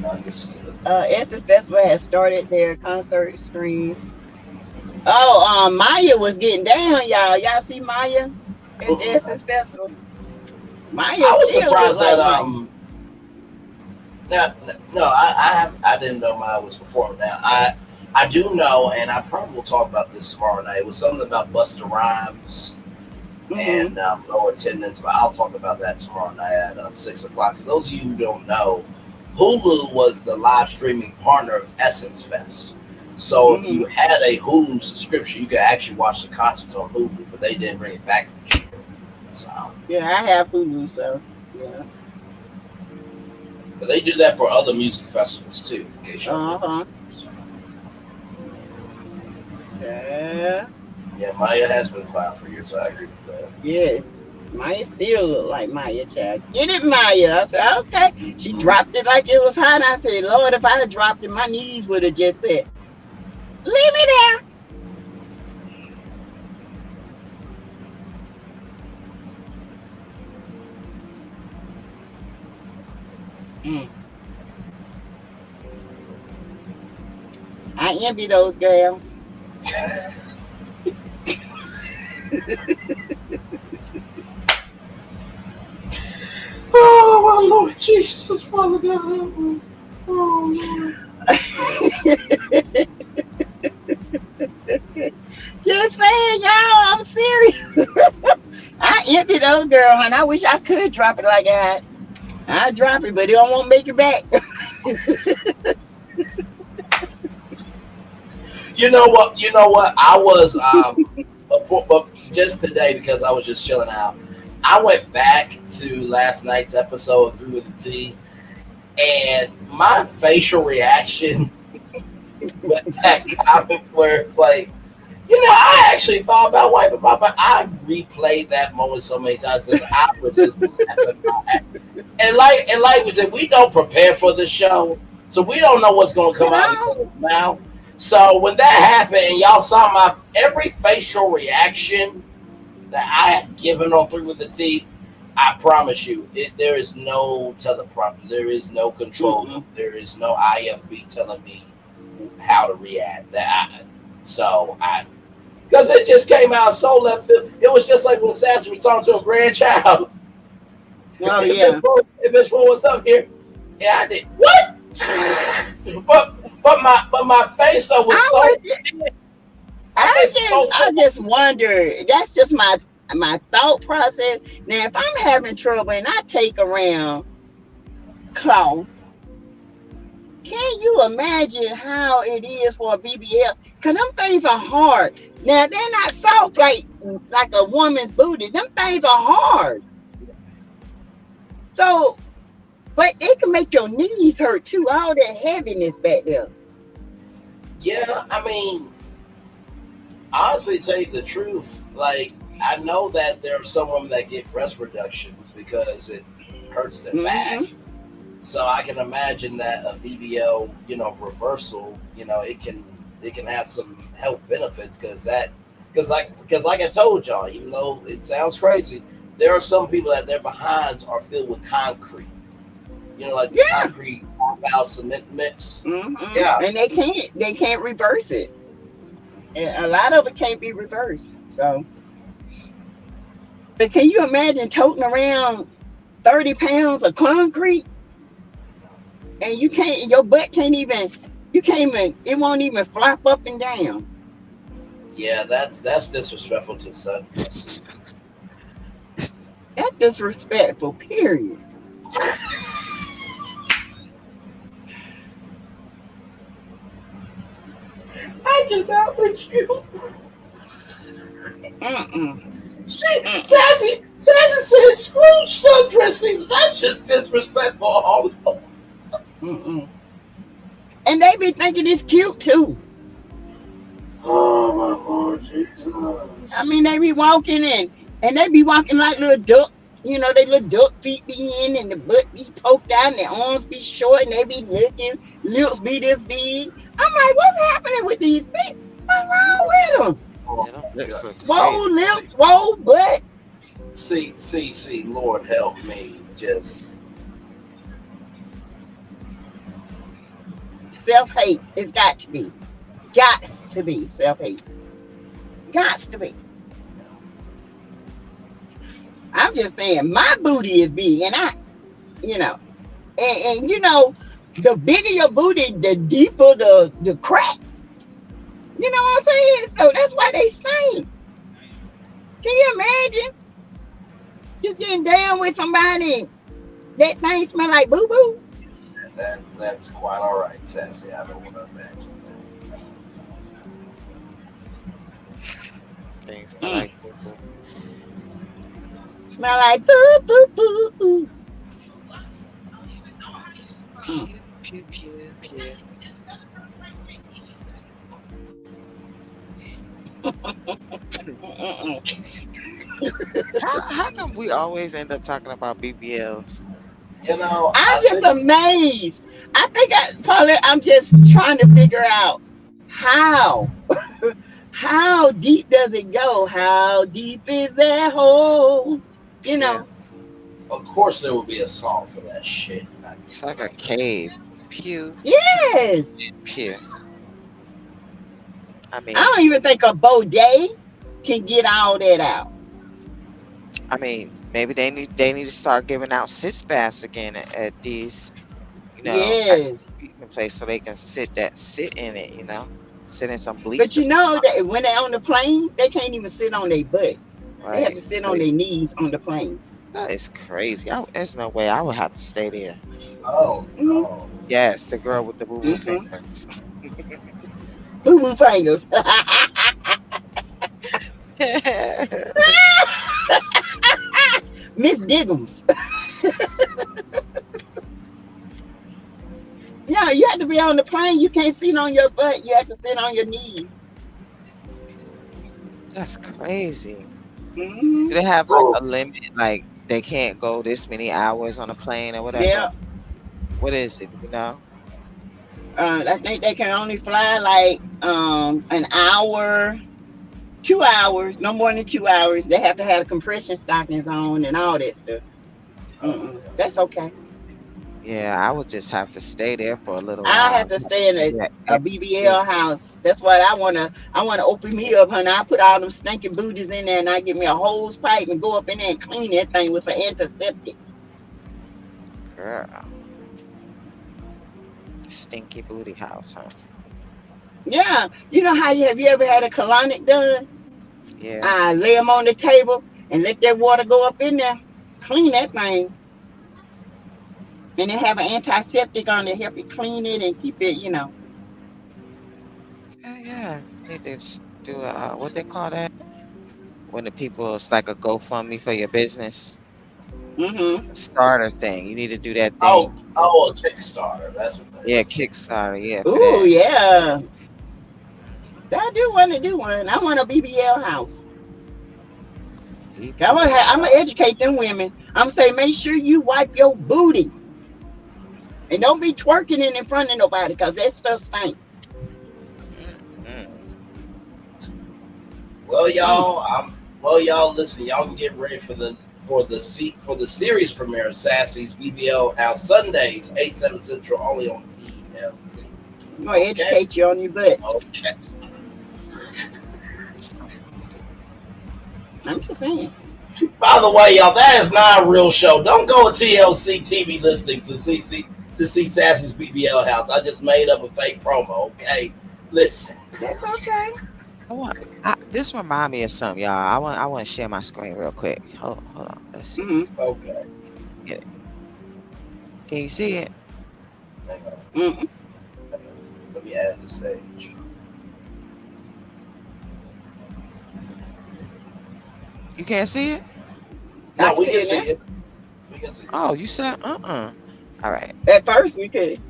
Understood. Essence Festival has started their concert stream. Oh, Maya was getting down, y'all. Y'all see Maya at the Essence Festival? Maya. I was surprised that I didn't know Maya was performing. Now I do know, and I probably will talk about this tomorrow night. It was something about Busta Rhymes and low attendance, but I'll talk about that tomorrow night at 6:00. For those of you who don't know, Hulu was the live streaming partner of Essence Fest. So if you had a Hulu subscription, you could actually watch the concerts on Hulu, but they didn't bring it back this year. So yeah, I have Hulu, so yeah. But they do that for other music festivals too. In case you Yeah, Maya has been fine for years, so I agree with that. Yes. Maya still look like Maya, child. Get it, Maya. I said, okay. She dropped it like it was hot. I said, Lord, if I had dropped it, my knees would have just said, leave me there. I envy those girls. Oh my Lord Jesus, Father God. Oh Lord. Just saying, y'all, I'm serious. I envy those girls, and I wish I could drop it like that. I drop it, but it won't make it back. You know what? I was but just today, because I was just chilling out, I went back to last night's episode of Through with the T, and my facial reaction with that comment where it's like, I actually thought about wiping my butt. I replayed that moment so many times that I was just laughing my ass. And like we said, we don't prepare for the show, so we don't know what's going to come out of his mouth. So when that happened, and y'all saw my every facial reaction that I have given on Through with the T, I promise you, there is no teleprompter, there is no control, there is no IFB telling me how to react. Because it just came out so left field. It was just like when Sassy was talking to a grandchild. Oh yeah. If Miss Ford was up here, yeah, I did. What? but my face though was I just wonder. That's just my thought process. Now, if I'm having trouble and I take around cloths, can you imagine how it is for a BBL? Because them things are hard. Now, they're not soft like a woman's booty. Them things are hard. So, but it can make your knees hurt too. All that heaviness back there. Yeah, I mean, honestly, tell you the truth, like, I know that there are some women that get breast reductions because it hurts their back. So I can imagine that a BBL, reversal, it can have some health benefits because like I told y'all, even though it sounds crazy, there are some people that their behinds are filled with concrete. The concrete compound cement mix. Yeah, and they can't reverse it. And a lot of it can't be reversed. So, but can you imagine toting around 30 pounds of concrete, and your butt can't even You can't even. It won't even flop up and down. Yeah, that's disrespectful to sunglasses. That's disrespectful. Period. I did not with you. Sassy says Scrooge sundressing. That's just disrespectful. All And they be thinking it's cute too. Oh my Lord Jesus! I mean, they be walking in, and they be walking like little duck. You know, they little duck feet be in, and the butt be poked out, and their arms be short, and they be looking, lips be this big. I'm like, what's happening with these people? What's wrong with them? Swole lips, swole butt. See, Lord help me. Just self-hate. It's got to be. Got to be self-hate. Got to be. I'm just saying, my booty is big, and and you know, the bigger your booty, the deeper the crack. You know what I'm saying? So that's why they stink. Can you imagine? You getting down with somebody, that thing smell like boo boo. That's quite all right, Sassy. I don't want to imagine that. Things smell like boo boo. Smell like boo boo boo. Pew pew pew. How come we always end up talking about BBLs? You know, I'm just amazed. I think Paulette, I'm just trying to figure out how. How deep does it go? How deep is that hole? You know. Of course, there will be a song for that shit. It's like a cave. Pew. Yes. Pew. I mean, I don't even think a Baudet can get all that out. I mean, maybe they need to start giving out sitz baths again at these, yes, place so they can sit in it, sit in some bleach. But you know that when they're on the plane, they can't even sit on their butt. Right. They have to sit on their knees on the plane. That is crazy. There's no way I would have to stay there. Oh no. Yes, the girl with the boo boo fingers. Boo boo fingers. Miss Diggums. Yeah, you have to be on the plane. You can't sit on your butt. You have to sit on your knees. That's crazy. Mm-hmm. Do they have like a limit? Like they can't go this many hours on a plane or whatever? Yeah. What is it? I think they can only fly like an hour, 2 hours, no more than 2 hours. They have to have the compression stockings on and all that stuff. That's okay. Yeah, I would just have to stay there for a little while. I have to stay in a BBL house. That's what I wanna open me up, honey. I put all them stinking booties in there, and I get me a hose pipe and go up in there and clean that thing with an antiseptic. Girl. Stinky booty house, huh? Yeah. You know how have you ever had a colonic done? Yeah. I lay them on the table and let that water go up in there. Clean that thing. And they have an antiseptic on to help you clean it and keep it, Yeah. Need to do what they call that? When the people, it's like a GoFundMe for your business. Mm-hmm. Starter thing. You need to do that thing. Oh, a Kickstarter. That's what that is. Yeah, Kickstarter. Yeah. Ooh, yeah. I do want to do one. I want a BBL house. I'm gonna educate them women. I'm saying make sure you wipe your booty. And don't be twerking in front of nobody because that stuff stinks. Well, y'all, listen. Y'all can get ready for the series premiere of Sassy's BBL House Sundays, 8/7 Central, only on TLC. I'm gonna educate you on your butt. Okay. I'm just saying. By the way, y'all, that is not a real show. Don't go to TLC TV listings and see to see Sassy's BBL house. I just made up a fake promo. Okay, listen. That's okay. This remind me of something, y'all. I want to share my screen real quick. Hold on. Let's see. Mm-hmm. Okay. Get it. Can you see it? Hang on. Mm-hmm. Let me add the stage. You can't see it? No, we can see it. We can see it. Oh, you said All right. At first we could.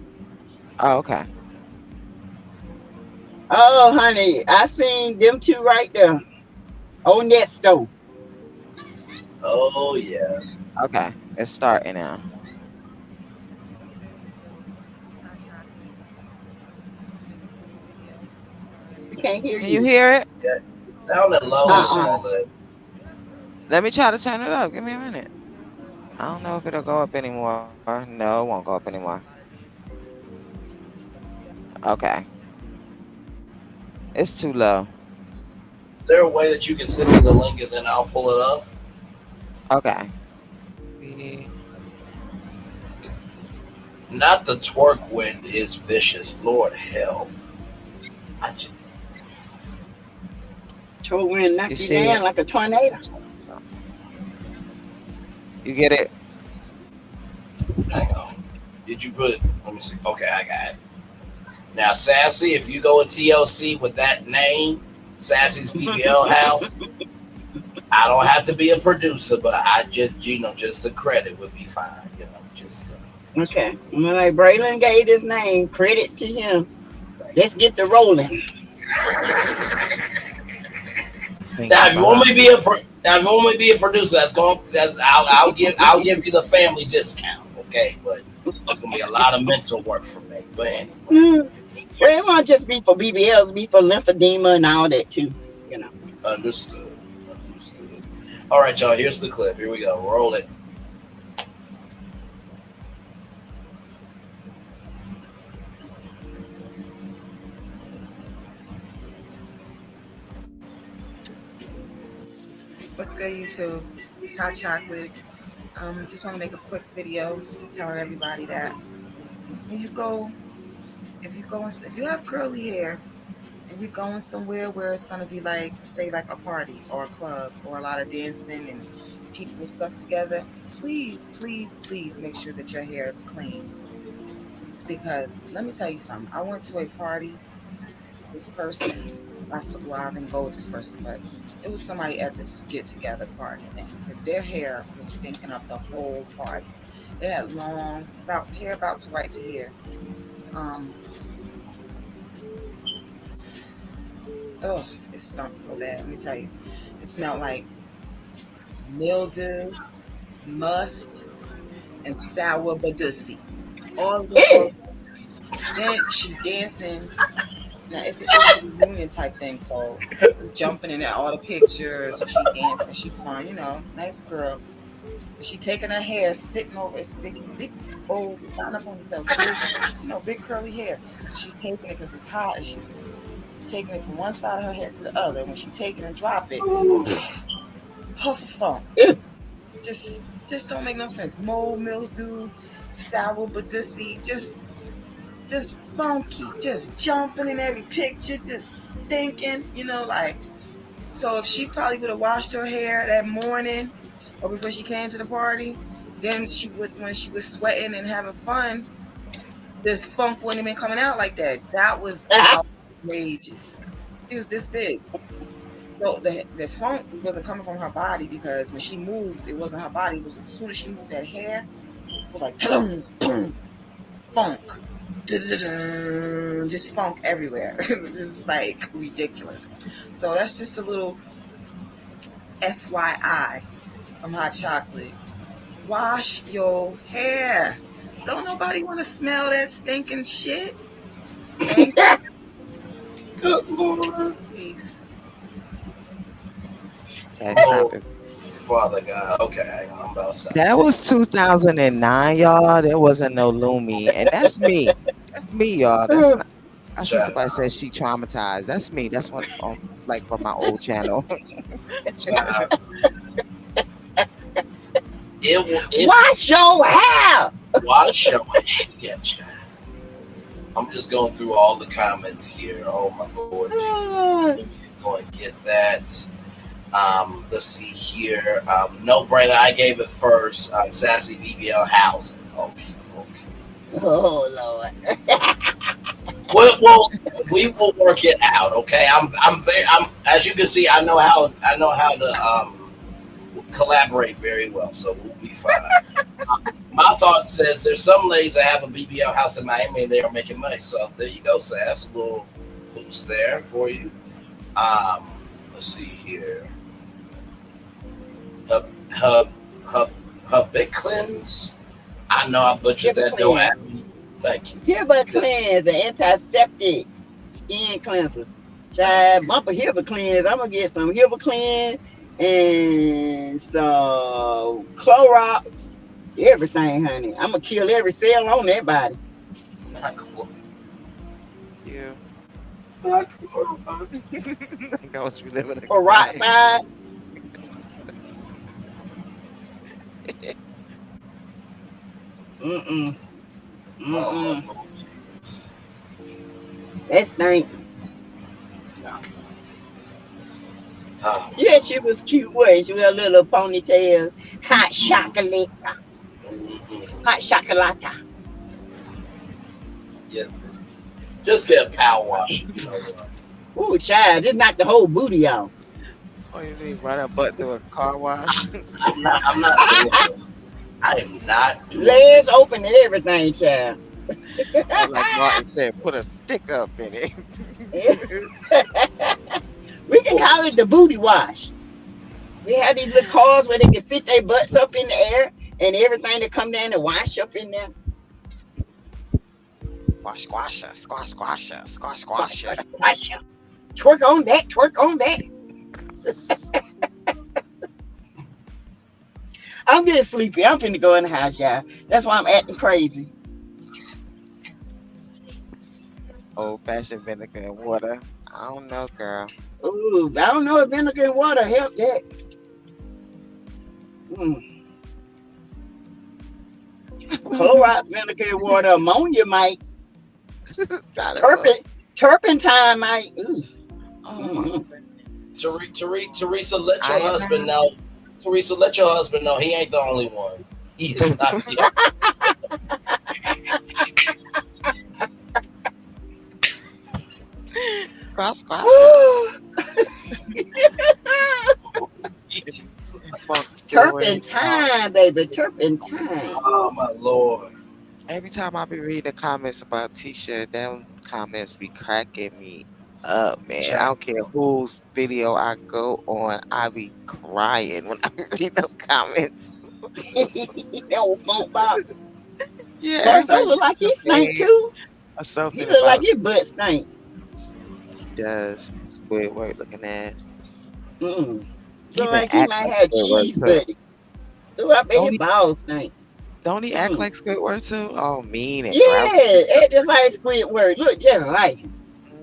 Oh, okay. Oh, honey, I seen them two right there on that stove. Oh yeah. Okay, it's starting now. We can't hear Can you hear it? Yeah. Sounded low. Let me try to turn it up. Give me a minute. I don't know if it'll go up anymore. No, it won't go up anymore. Okay. It's too low. Is there a way that you can send me the link and then I'll pull it up? Okay. Not the twerk wind is vicious. Lord help. Twerk wind knock you down like a tornado. You get it? Hang on. Did you put it? Let me see. Okay, I got it. Now, Sassy, if you go in TLC with that name, Sassy's BBL house, I don't have to be a producer, but I just, just the credit would be fine. Okay. I'm like, Braylon gave his name. Credits to him. Let's get the rolling. Now, if you want me to be a producer, I'll give you the family discount, okay? But that's gonna be a lot of mental work for me. But anyway, well, it won't just be for BBLs, be for lymphedema and all that too. Understood. All right, y'all. Here's the clip. Here we go. Roll it. What's good, YouTube? It's Hot Chocolate. Just want to make a quick video telling everybody that when you go, if you have curly hair and you're going somewhere where it's gonna be like, say, like a party or a club or a lot of dancing and people stuck together, please, please, please make sure that your hair is clean. Because let me tell you something. I went to a party. This person, I didn't go with this person, but it was somebody at this get-together party, and their hair was stinking up the whole party. They had long, hair about to right to here. Oh, it stunk so bad. Let me tell you, it smelled like mildew, must, and sour badussy. All of it. Then she's dancing. Now it's a reunion type thing, so jumping in at all the pictures, she dancing, she fun, nice girl. But she taking her hair, sitting over, it's big old, it's not enough ponytail, it's big, big curly hair. So she's taking it because it's hot, and she's taking it from one side of her head to the other. And when she take it and drop it, puff of funk. Just don't make no sense. Mold, mildew, sour badussy, just funky, just jumping in every picture, just stinking, so if she probably would have washed her hair that morning or before she came to the party, then when she was sweating and having fun, this funk wouldn't have been coming out like that. That was outrageous. It was this big. So the funk wasn't coming from her body, because when she moved, it wasn't her body. It was as soon as she moved that hair, it was like boom, boom, funk. Just funk everywhere. Just like ridiculous. So that's just a little FYI from Hot Chocolate. Wash your hair. Don't nobody want to smell that stinking shit. Good Lord. Peace. Father God. Okay, hang on. I'm about to stop. That was 2009, y'all. There wasn't no Lumi, and that's me. That's me, y'all. That's not. I see somebody said she traumatized. That's me. That's what, like, from my old channel. Wash your hair. Wash your hands. I'm just going through all the comments here. Oh my Lord Jesus. Let me go and get that. Let's see here. No brainer. I gave it first. Sassy BBL housing. Okay. Oh Lord. Well, we will work it out. Okay. I'm as you can see, I know how to collaborate very well, so we'll be fine. My thought says there's some ladies that have a BBL house in Miami and they are making money. So there you go, Sass. A little boost there for you. Let's see here. Her big cleanse. I know I butchered that. Don't ask me. Thank you. Hiba cleanse, an antiseptic skin cleanser. Child, bumper Hiba cleanse. I'm gonna get some Hiba cleanse and some Clorox. Everything, honey. I'm gonna kill every cell on that body. Not Clorox. Yeah. Not Clorox. That was you living For rock side. Oh, Jesus. That stink. No. Yeah, she was cute. Way she wear little ponytails. Hot chocolate. Hot chocolate. Yes. Just get a power wash. You know what? Ooh, child, just knock the whole booty out. Oh, you mean run a butt through a car wash? I'm not doing this. I am not doing Legs this. open and everything, child. Like Martin said, put a stick up in it. We can call it the booty wash. We have these little cars where they can sit their butts up in the air and everything that come down and wash up in there. Squasher. Twerk on that. I'm getting sleepy. I'm finna go in the house, y'all. That's why I'm acting crazy. Old fashioned vinegar and water. I don't know, girl. Ooh, I don't know if vinegar and water help that. Clorox, vinegar and water, ammonia might. Turpentine might. Teresa, let your husband know. Teresa, let your husband know he ain't the only one. He is not the Turpentine, baby, turpentine. Oh my Lord. Every time I be reading the comments about Tisha, them comments be cracking me up, man. I don't care whose video I go on, I be crying when I read those comments. That old funk box. Yeah, Marcel look like he stink too. Or something He look like about his butt stink. he does Squidward looking ass. Look He like been he acting might like have Squidward, cheese too. buddy. Look, I bet his balls stink. Don't he act like Squidward too? Oh, mean and Yeah, grouchy. it just like Squidward. Look just like him.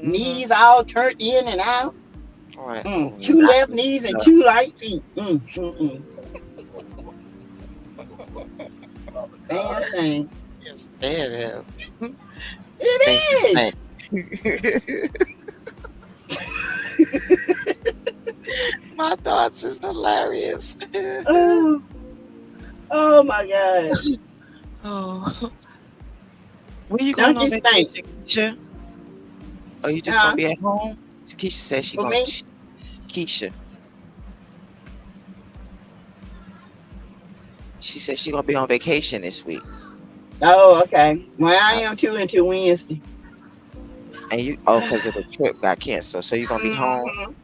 Knees all turned in and out. All right. Two left knees and two right feet. Damn shame. Stand him. It My thoughts is hilarious. is. Oh my God. Oh. When you Don't going on you stink? vacation, Keisha? Are you just gonna be at home? Keisha said she For gonna. me? Keisha. She said she gonna be on vacation this week. Oh, okay. Well, I am too until Wednesday. And you because of the trip got canceled, so you gonna be home.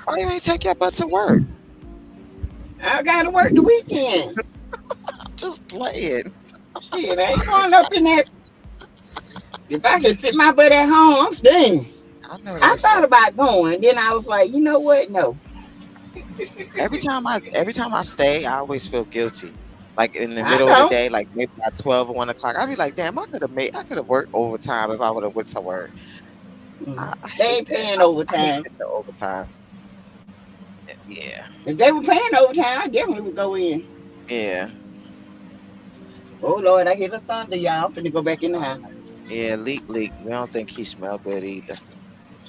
Why you ain't take your butt to work? I gotta work the weekend. I'm just playing. Shit, I ain't going up in there. If I can sit my butt at home, I'm staying. I thought about going, then I was like, you know what? No. Every time I stay, I always feel guilty. Like in the middle of the day, like maybe at 12 or 1 o'clock, I'd be like, damn, I could have worked overtime if I would have went to work. They ain't paying overtime. It's overtime. Yeah. If they were paying overtime, I definitely would go in. Yeah. Oh Lord, I hear the thunder, y'all. I'm finna go back in the house. Yeah, leak. We don't think he smelled good either.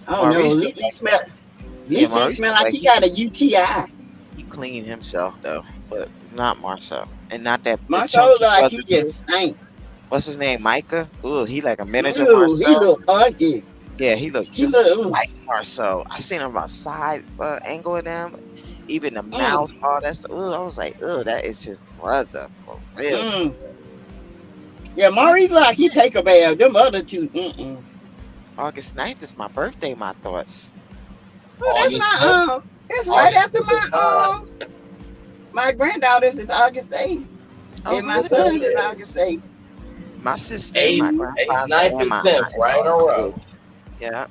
Oh no, Maurice Lee look like smell. yeah, Lee Maurice smell look like like he got a UTI. he cleaned himself though, but not Marcel, and not that the My soul look chunky like brother he too. just stank. What's his name? Micah. Ooh, he like a miniature Ooh, he Marcel. look ugly. Yeah, he looked He just look. Ooh. like Marcel. I seen him on side angle of them, even the Mm, mouth, all that stuff. Ooh, I was like, ooh, that is his brother for real. mm. Yeah, August, Maurice look like he take a bath. Them other two. Mm-mm. August 9th is my birthday. My thoughts. Oh, that's August 10th. my That's right August after 10th is fine. my granddaughter's is August 8th. Oh, And my really? son's is August 8th. My sister, my 8th, 8th, grandfather, 9th, and and my 10th, aunt is right in a August row. 8th. Yeah,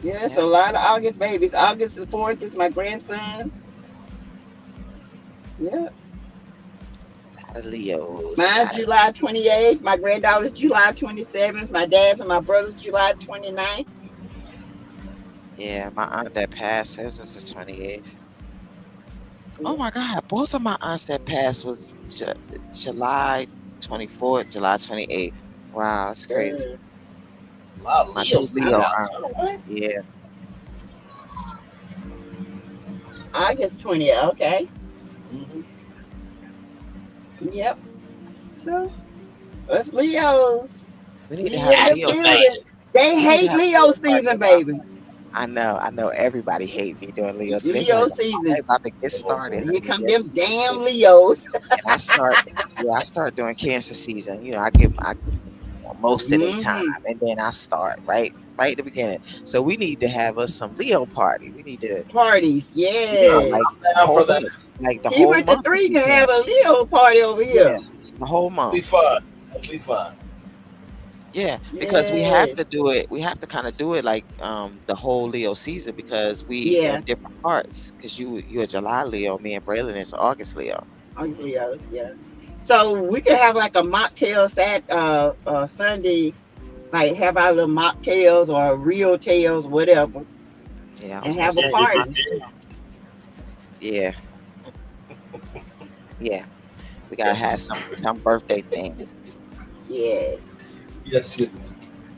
Yeah, it's yeah. a lot of August babies. August the 4th is my grandson's. Yeah. The Leos. Mine's July 28th. My granddaughter's July 27th. My dad's and my brother's July 29th. Yeah, my aunt that passed, hers was the 28th. Oh my God, both of my aunts that passed was July 24th, July 28th. Wow, that's crazy. A lot of My two Leos in the Leo house. aunts. Yeah. August 20th. Okay. Mm-hmm. Yep. So, us Leos. We need to We have in a the Leo building. party. They We need to hate have a Leo Leo party season, in my baby. I know everybody hate me doing Leo. So they be Leo like, oh, season. they about to get started, Here honey. come Yes. them damn Leos. And I start doing cancer season. You know, I give most of their time, Mm-hmm. and then I start right at the beginning. So we need to have us some Leo party. We need to, Parties, like yes. the I'm down whole for that. month, like the He whole with the month if three we can can. have a Leo party over Yeah, here. the whole It'll be month. fun. It'll be fun. Yeah, because we have Yes. to do it. We have to kind of do it like the whole Leo season because we Yeah. in different parts. Because you're July Leo, me and Braylon is August Leo. On Leos, yeah. So we could have like a mocktail Sunday, like have our little mocktails or real tails, whatever, Yeah, I and was gonna have a say party. yeah, yeah. We gotta have Yes. some birthday things. Yes. Yes.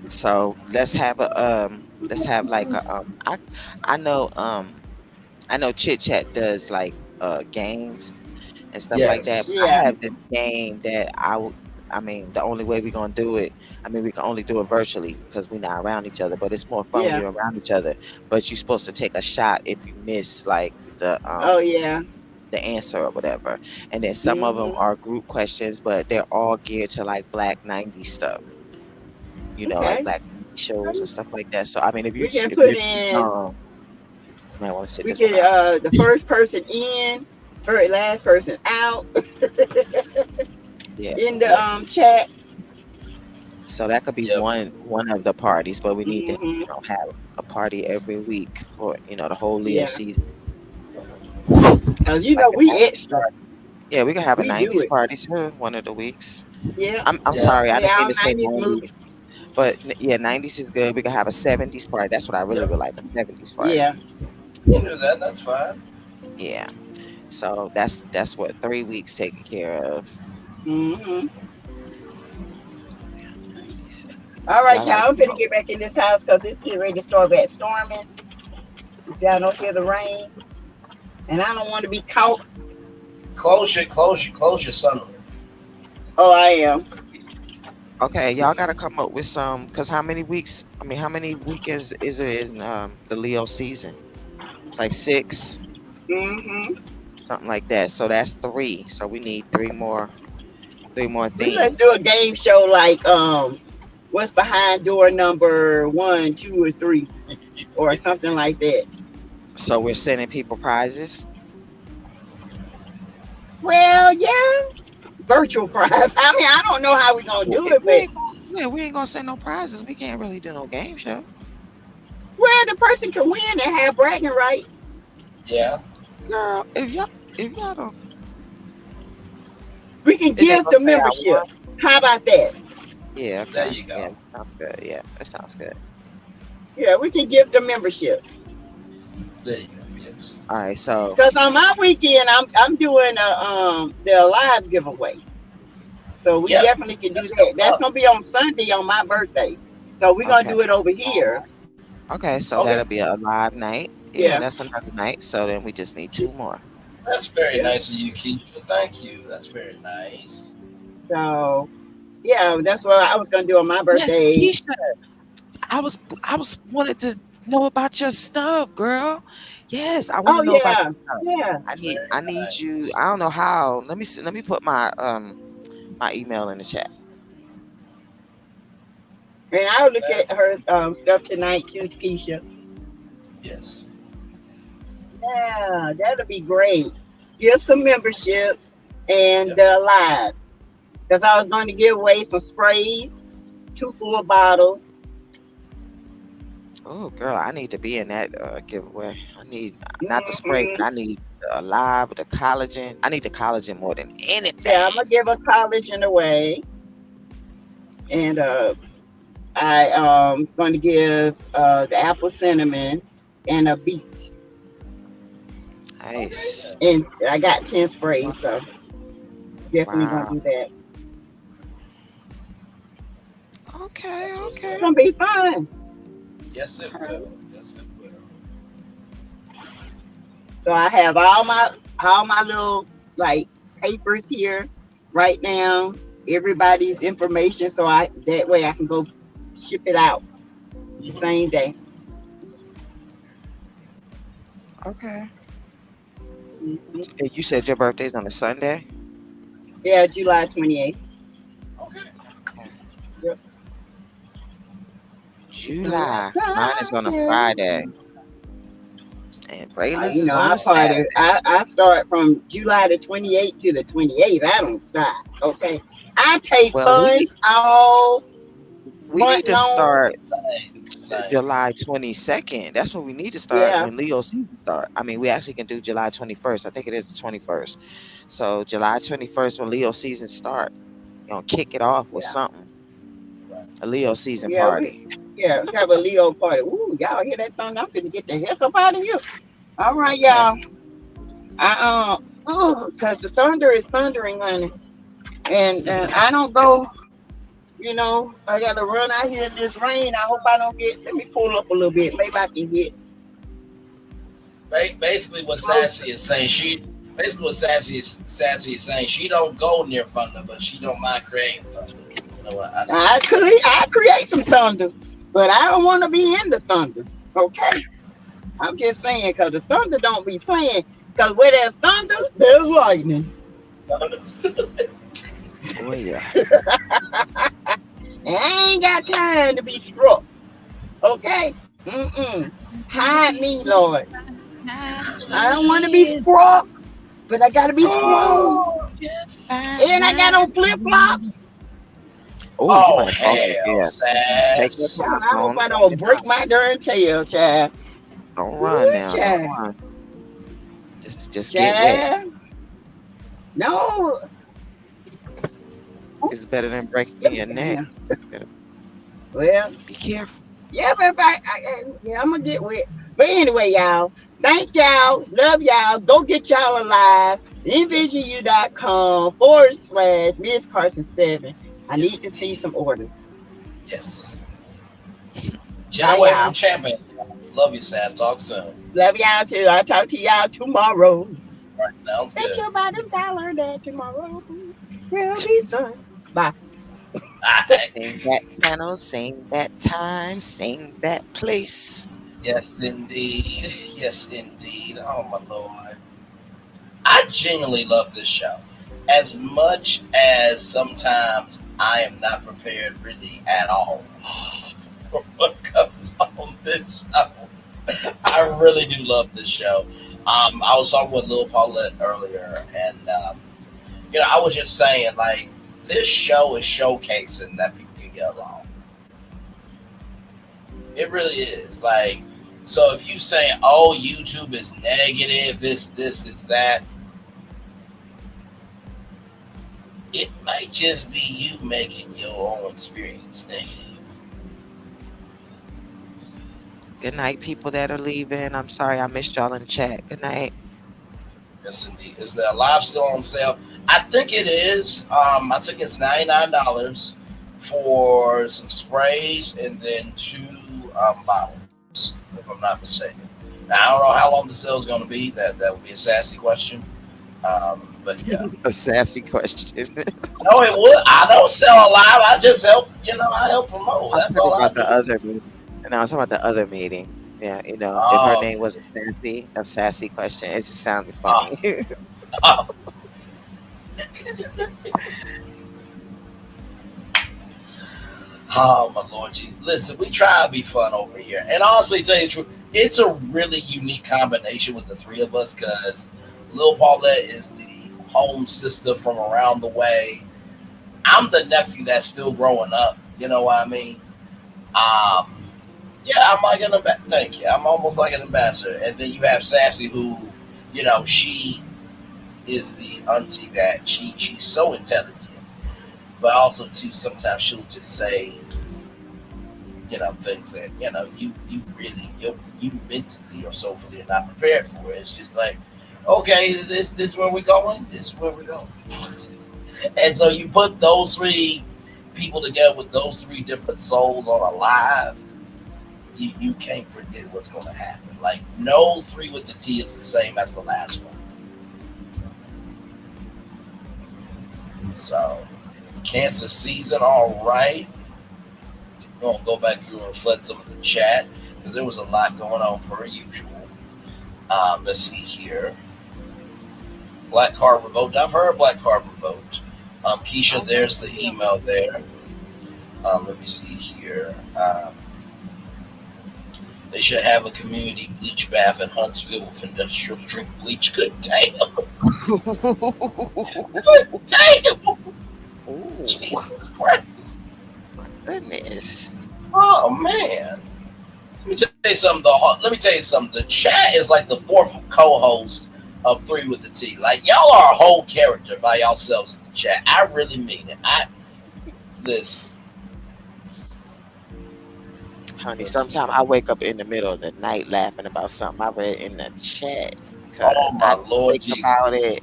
So let's have like I know Chit Chat does like games and stuff like that. Yes. I Yeah. have this game that I mean, the only way we're gonna do it, I mean, we can only do it virtually because we're not around each other. But it's more fun when Yeah. you're around each other. But you're supposed to take a shot if you miss like Oh yeah. the answer or whatever. And then some of them Hmm. are group questions, but they're all geared to like Black 90s stuff. You know, like Okay. Black 90s shows and stuff like that. So I mean, We can if put you're in. young, you might want to sit We this one can out. the first person in, first last person out Yeah, in the yeah. chat. So that could be Yep. one of the parties, but we need to, Hmm. have a party every week for, the whole Leo Yeah. season. Cause you Like know a we 90s extra. party. Yeah, we can have a We do 90s it. party too, one of the weeks. Yeah. I'm Yeah. sorry, I Play didn't mean our to say 90s 90s, movie. but yeah, 90s is good. We can have a 70s party. That's what I really Yep. would like, a 70s party. Yeah. You can do that. That's fine. Yeah. So that's what 3 weeks taken care of. Hmm. 90s. All right, Y'all gotta y'all. I'm come gonna up. get back in this house because it's getting ready to start back storming. If y'all don't hear the rain, and I don't want to be caught. Close your sunroof. Oh, I am. Okay, y'all gotta come up with some, cause how many weeks? I mean, how many weekends is it in the Leo season? It's like 6, Hmm. something like that. So that's 3. So we need three more Let's themes. do a game show like what's behind door number 1, 2, or 3, or something like that. So we're sending people prizes. Well, yeah, virtual prize. I mean, I don't know how we're gonna do it, but We ain't gonna send no prizes. We can't really do no game show. well, the person can win and have bragging rights. Yeah. Girl, if y'all don't, We can if they give gonna the say I membership. won, How about that? yeah, okay. There you go. Yeah, that sounds good. Yeah, that sounds good. Yeah, we can give the membership. There you go. Yes. All right, so Because on my weekend, I'm doing the live giveaway. So we definitely can do that. That's gonna be on Sunday on my birthday. So we're gonna do it over here. Okay, so that'll be a live night. Yeah. That's another night. So then we just need 2 more. That's very nice of you, Keisha. Thank you. That's very nice. So yeah, that's what I was gonna do on my birthday. Yes, Keisha, I was wanted to know about your stuff, girl. Yes, I want to know about your stuff. Yeah. I need you. I don't know how. Let me see. Let me put my my email in the chat. And I'll look at her stuff tonight too, Keisha. Yes. Yeah, that'll be great. Give some memberships and live. Because I was going to give away some sprays, 2 full bottles. Oh, girl, I need to be in that giveaway. I need not the spray, but I need live with the collagen. I need the collagen more than anything. Yeah, I'm gonna give a collagen away, and I going to give the apple cinnamon and a beet. Nice. And I got 10 sprays, so definitely gonna do that. Okay. It's gonna be fun. Yes, it will. Yes, it will. So I have all my little like papers here right now. Everybody's information, so that way I can go ship it out the same day. Okay. You said your birthday's on a Sunday? Yeah, July 28th. Okay. Yep. July. Mine is on a Friday. And Braylon's you know, on a Saturday. I start from July the 28th to the 28th. I don't stop. Okay. I take funds all. We need to start July 22nd. That's when we need to start when Leo season start. I mean, we actually can do July 21st. I think it is the 21st. So July 21st when Leo season start, you're gonna kick it off with something. A Leo season party. We have a Leo party. Ooh, y'all hear that thunder? I'm gonna get the heck up out of here. All right, y'all. Because the thunder is thundering, honey. And I don't go, I got to run out here in this rain. I hope I don't let me pull up a little bit. Maybe I can get. Basically, what Sassy is saying, Sassy is saying, she don't go near thunder, but she don't mind creating thunder. I create some thunder, but I don't want to be in the thunder. Okay, I'm just saying because the thunder don't be playing. Because where there's thunder, there's lightning. Oh yeah. And I ain't got time to be struck. Okay. Hide me, Lord. I don't want to be struck, but I gotta be strong. And I got on flip flops. Oh, hell, I hope I don't break my darn tail, child. Don't run now. Don't run. Just get wet. No. It's better than breaking your neck. Well, be careful. Yeah, but I'm gonna get wet. But anyway, y'all, thank y'all. Love y'all. Go get y'all alive. envision.com/Miss Carson 7. I need to see some orders. Yes. Jenna from Champion. Love you, Sass. Talk soon. Love y'all too. I'll talk to y'all tomorrow. All right, sounds good. Bet you about $1 that tomorrow will be sun. Bye. Same that channel, same that time, same that place. Yes, indeed. Yes, indeed. Oh, my Lord. I genuinely love this show. As much as sometimes I am not prepared really at all for what comes on this show. I really do love this show. I was talking with Lil Paulette earlier, and I was just saying, like, this show is showcasing that people can get along. It really is. Like, so if you say, oh, YouTube is negative, it's this, it's that, it might just be you making your own experience negative. Good night, people that are leaving. I'm sorry I missed y'all in the chat. Good night. Yes, indeed. Is the live still on sale? I think it is. I think it's $99 for some sprays and then 2 bottles, if I'm not mistaken. Now I don't know how long the sale is going to be. That would be a sassy question. But yeah, A sassy question. no, it would. I don't sell a lot. I just help. I help promote. I'm That's talking all I about the do. other meeting. No, I'm talking about the other meeting. Yeah, if her Oh, name was a sassy question, it just sounded oh, funny. oh. Oh my lord, gee. Listen, we try to be fun over here, and honestly, tell you the truth, it's a really unique combination with the three of us because Lil Paulette is the home sister from around the way. I'm the nephew that's still growing up. You know what I mean? Um, yeah, I'm like an ambassador. Thank you. I'm almost like an ambassador, and then you have Sassy, who, she is the auntie that she's so intelligent, but also too sometimes she'll just say things that you really you mentally or socially are not prepared for. It's just like, okay, this where we're going. This is where we're going. And so you put those three people together with those three different souls on a live, you can't predict what's going to happen. Like no three with the T is the same as the last one. So Cancer season, all right. I'm gonna go back through and reflect some of the chat because there was a lot going on per usual. Let's see here. Black Card Revoked. I've heard Black Card Revoked. Keisha, there's the email there. Let me see here. They should have a community bleach bath in Huntsville with industrial drink bleach. Good damn. Good damn. Ooh, Jesus Christ. goodness. Oh man. Let me tell you something. Let me tell you something. The chat is like the fourth co-host of Three with the T. Like y'all are a whole character by yourselves in the chat. I really mean it. Listen. Honey, sometimes I wake up in the middle of the night laughing about something I read in the chat. Oh my I Lord think Jesus. about it,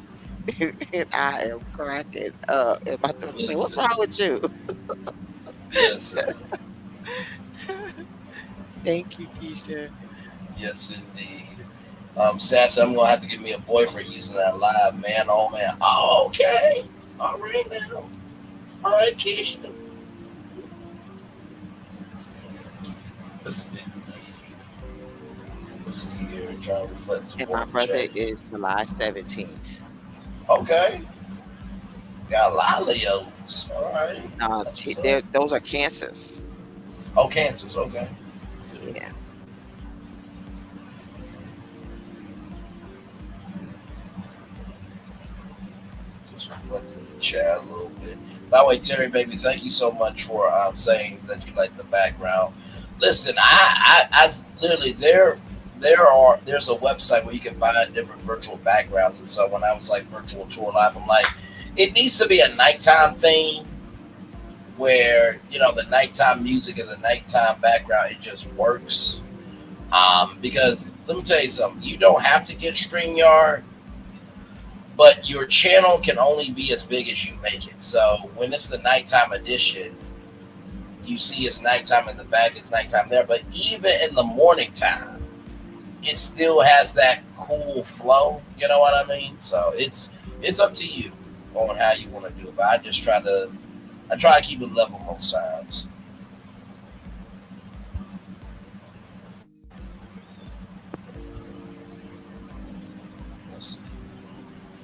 and I am cracking up. And my daughter say, "What's wrong with you?" Yes. Thank you, Keisha. Yes, indeed. Sassy, I'm gonna have to give me a boyfriend using that live, man. Oh man. Oh, okay. All right now. All right, Keisha. Let's see here. Trying to reflect some And more my birthday chat. is July 17th. Okay. Got a lot of Leos. All right. Those are cancers. Oh, Cancers. Okay. Yeah. Just reflecting the chat a little bit. By the way, Terry, baby, thank you so much for saying that you like the background. Listen, I literally there's a website where you can find different virtual backgrounds, and so when I was like virtual tour life, I'm like, it needs to be a nighttime thing where the nighttime music and the nighttime background, it just works. Because let me tell you something, you don't have to get StreamYard, but your channel can only be as big as you make it. So when it's the nighttime edition, you see it's nighttime in the back, it's nighttime there. But even in the morning time, it still has that cool flow. You know what I mean? So it's up to you on how you want to do it. But I try to keep it level most times.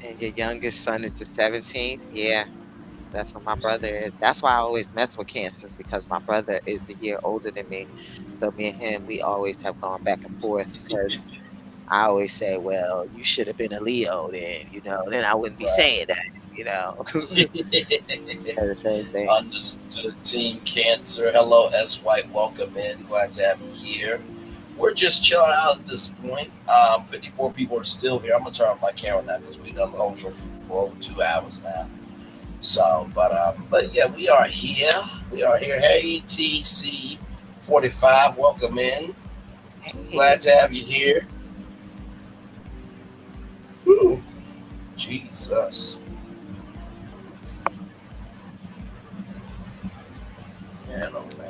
And your youngest son is the 17th? Yeah. That's what my brother is. That's why I always mess with cancers, because my brother is a year older than me. So me and him, we always have gone back and forth, because I always say, well, you should have been a Leo then, then I wouldn't be saying that, The same thing. Understood. Team Cancer. Hello, S. White. Welcome in. Glad to have you here. We're just chilling out at this point. 54 people are still here. I'm going to turn on my camera now because we've done the whole show for over 2 hours now. So, but yeah, we are here. We are here. Hey, TC45, welcome in. Glad to have you here. Woo. Jesus.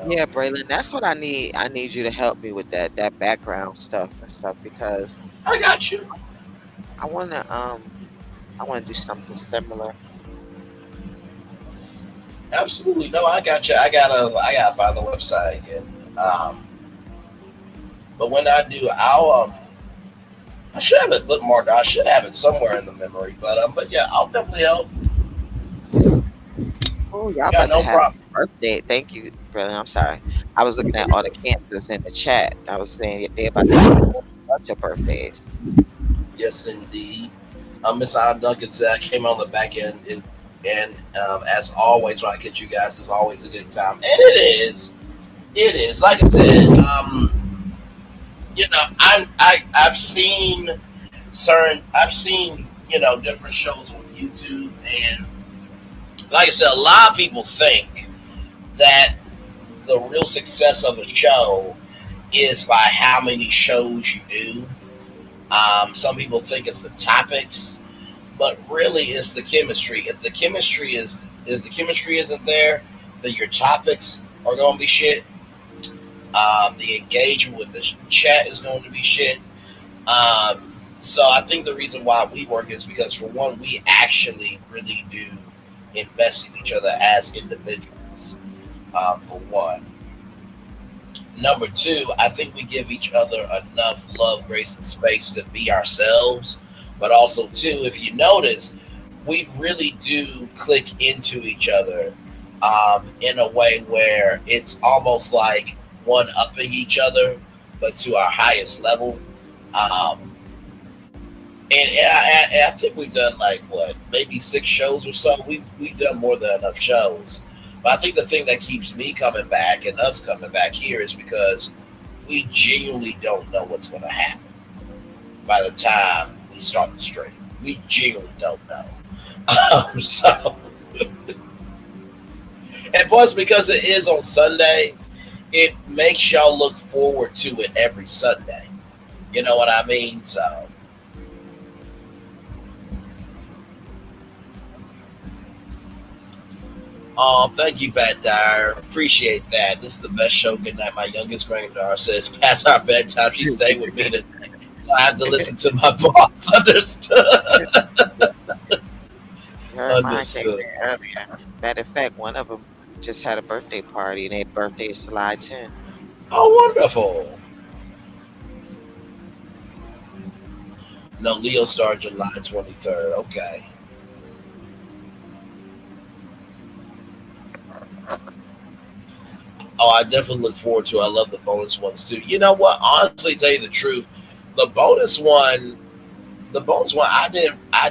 Yeah, Braylon, that's what I need. I need you to help me with that background stuff and stuff because I got you. I wanna I wanna do something similar. Absolutely. No, I got you. I gotta find the website again. Um, but when I do, I should have it bookmarked. I should have it somewhere in the memory. But yeah, I'll definitely help. Oh, y'all Yeah, about to no have problem. a birthday. Thank you, Braylon. I'm sorry. I was looking at all the cancers in the chat. I was saying they about to have a bunch of birthdays. Yes, indeed. Miss Ann Duncan said I came on the back end, and as always, when I get you guys, it's always a good time, and it is. It is. Like I said, I've seen I've seen different shows on YouTube, and like I said, a lot of people think that the real success of a show is by how many shows you do. Some people think it's the topics, but really it's the chemistry. If the chemistry isn't there, then your topics are going to be shit. The engagement with the chat is going to be shit. So I think the reason why we work is because, for one, we actually really do invest in each other as individuals. For one. Number two, I think we give each other enough love, grace, and space to be ourselves. But also, too, if you notice, we really do click into each other in a way where it's almost like one upping each other, but to our highest level. And I think we've done like what, maybe 6 shows or so. We've done more than enough shows. But I think the thing that keeps me coming back and us coming back here is because we genuinely don't know what's going to happen by the time we start the stream. We genuinely don't know. So, and plus, because it is on Sunday, it makes y'all look forward to it every Sunday. You know what I mean? So. Oh, thank you, Pat Dyer. Appreciate that. This is the best show. Good night. My youngest granddaughter says, past our bedtime, she stayed with me today. So I have to listen to my boss. Understood. Understood. Earlier. Matter of fact, one of them just had a birthday party, and their birthday is July 10th. Oh, wonderful. No, Leo started July 23rd. Okay. Oh, I definitely look forward to it. I love the bonus ones too. You know what? Honestly, tell you the truth, the bonus one, I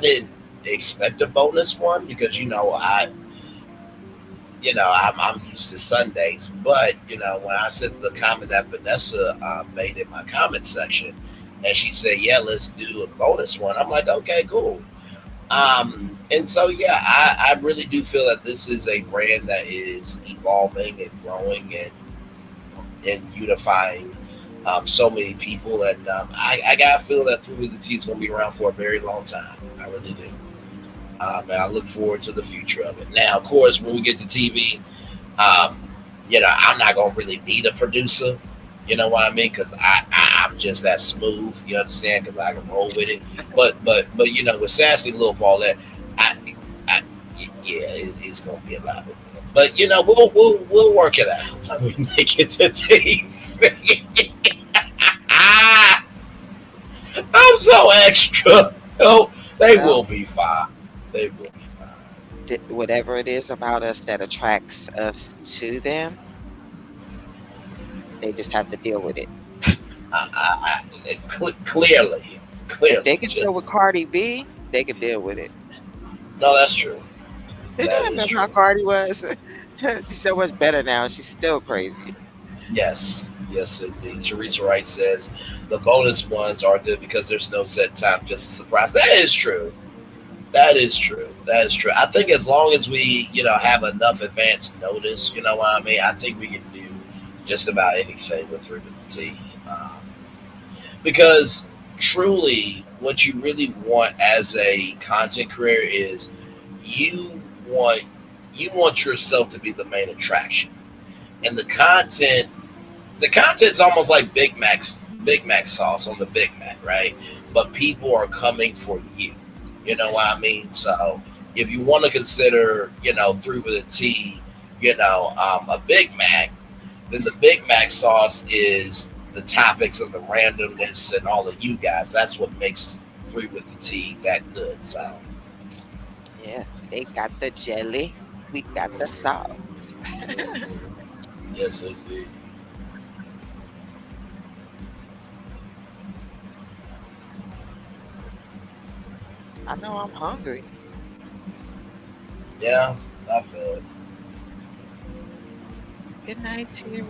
didn't expect a bonus one because I'm used to Sundays. But when I said the comment that Vanessa made in my comment section, and she said, "Yeah, let's do a bonus one," I'm like, "Okay, cool." And so, yeah, I really do feel that this is a brand that is evolving and growing and unifying so many people. And I got to feel that Through the Tea is going to be around for a very long time. I really do. And I look forward to the future of it. Now, of course, when we get to TV, I'm not going to really need a producer. You know what I mean? Because I'm just that smooth. You understand? Because I can roll with it. But with Sassy and Lil Paulette, it's gonna be a lot of it. But we'll work it out. I mean, make it to TV. I'm so extra. Oh, they will be fine. They will be fine. Whatever it is about us that attracts us to them, they just have to deal with it. Clearly. If they can deal with Cardi B, they can deal with it. No, that's true. Remember how Cardi was? She's so much better now. She's still crazy. Yes, indeed. Teresa Wright says the bonus ones are good because there's no set time, just a surprise. That is true. I think as long as we, have enough advance notice, you know what I mean? I think we can do just about anything with Through the Tea. Because truly, what you really want as a content creator is you want yourself to be the main attraction. and the content's almost like Big Mac sauce on the Big Mac, right? But people are coming for you. You know what I mean? So if you want to consider, through with a T, a Big Mac, then the Big Mac sauce is the topics and the randomness and all of you guys. That's what makes three with the T that good. So Yeah, they got the jelly. We got the sauce. yes, indeed. I know I'm hungry. Yeah, I feel it. Good night, Terry.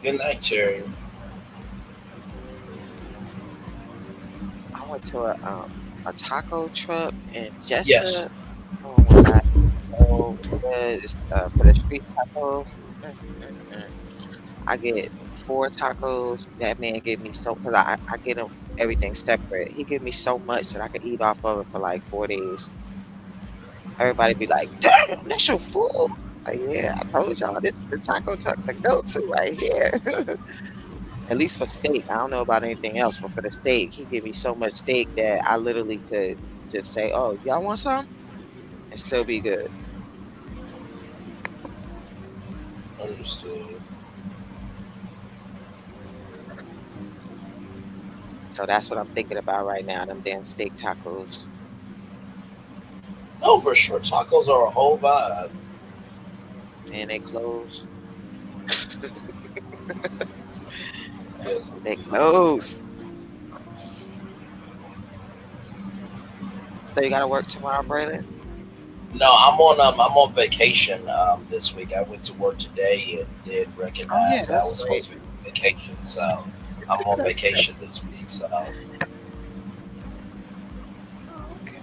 Good night, Cherry. I went to a taco truck in Yes. Jessup. Oh my God, so good. It's, for the street tacos. Mm. I get 4 tacos. That man gave me so, because I get him everything separate. He gave me so much that I could eat off of it for like 4 days. Everybody be like, "Damn, that's your food." Like, yeah, I told y'all this is the taco truck to go to right here. At least for steak. I don't know about anything else, but for the steak, he gave me so much steak that I literally could just say, "Oh, y'all want some?" and still be good. Understood. So that's what I'm thinking about right now. Them damn steak tacos. Oh, for sure. Tacos are a whole vibe. And they close. Yes. They close. So you gotta work tomorrow, Braylon? No, I'm on vacation this week. I went to work today and did Oh yeah, recognize I that's was great. supposed to be on vacation, so I'm on vacation this week. So Okay.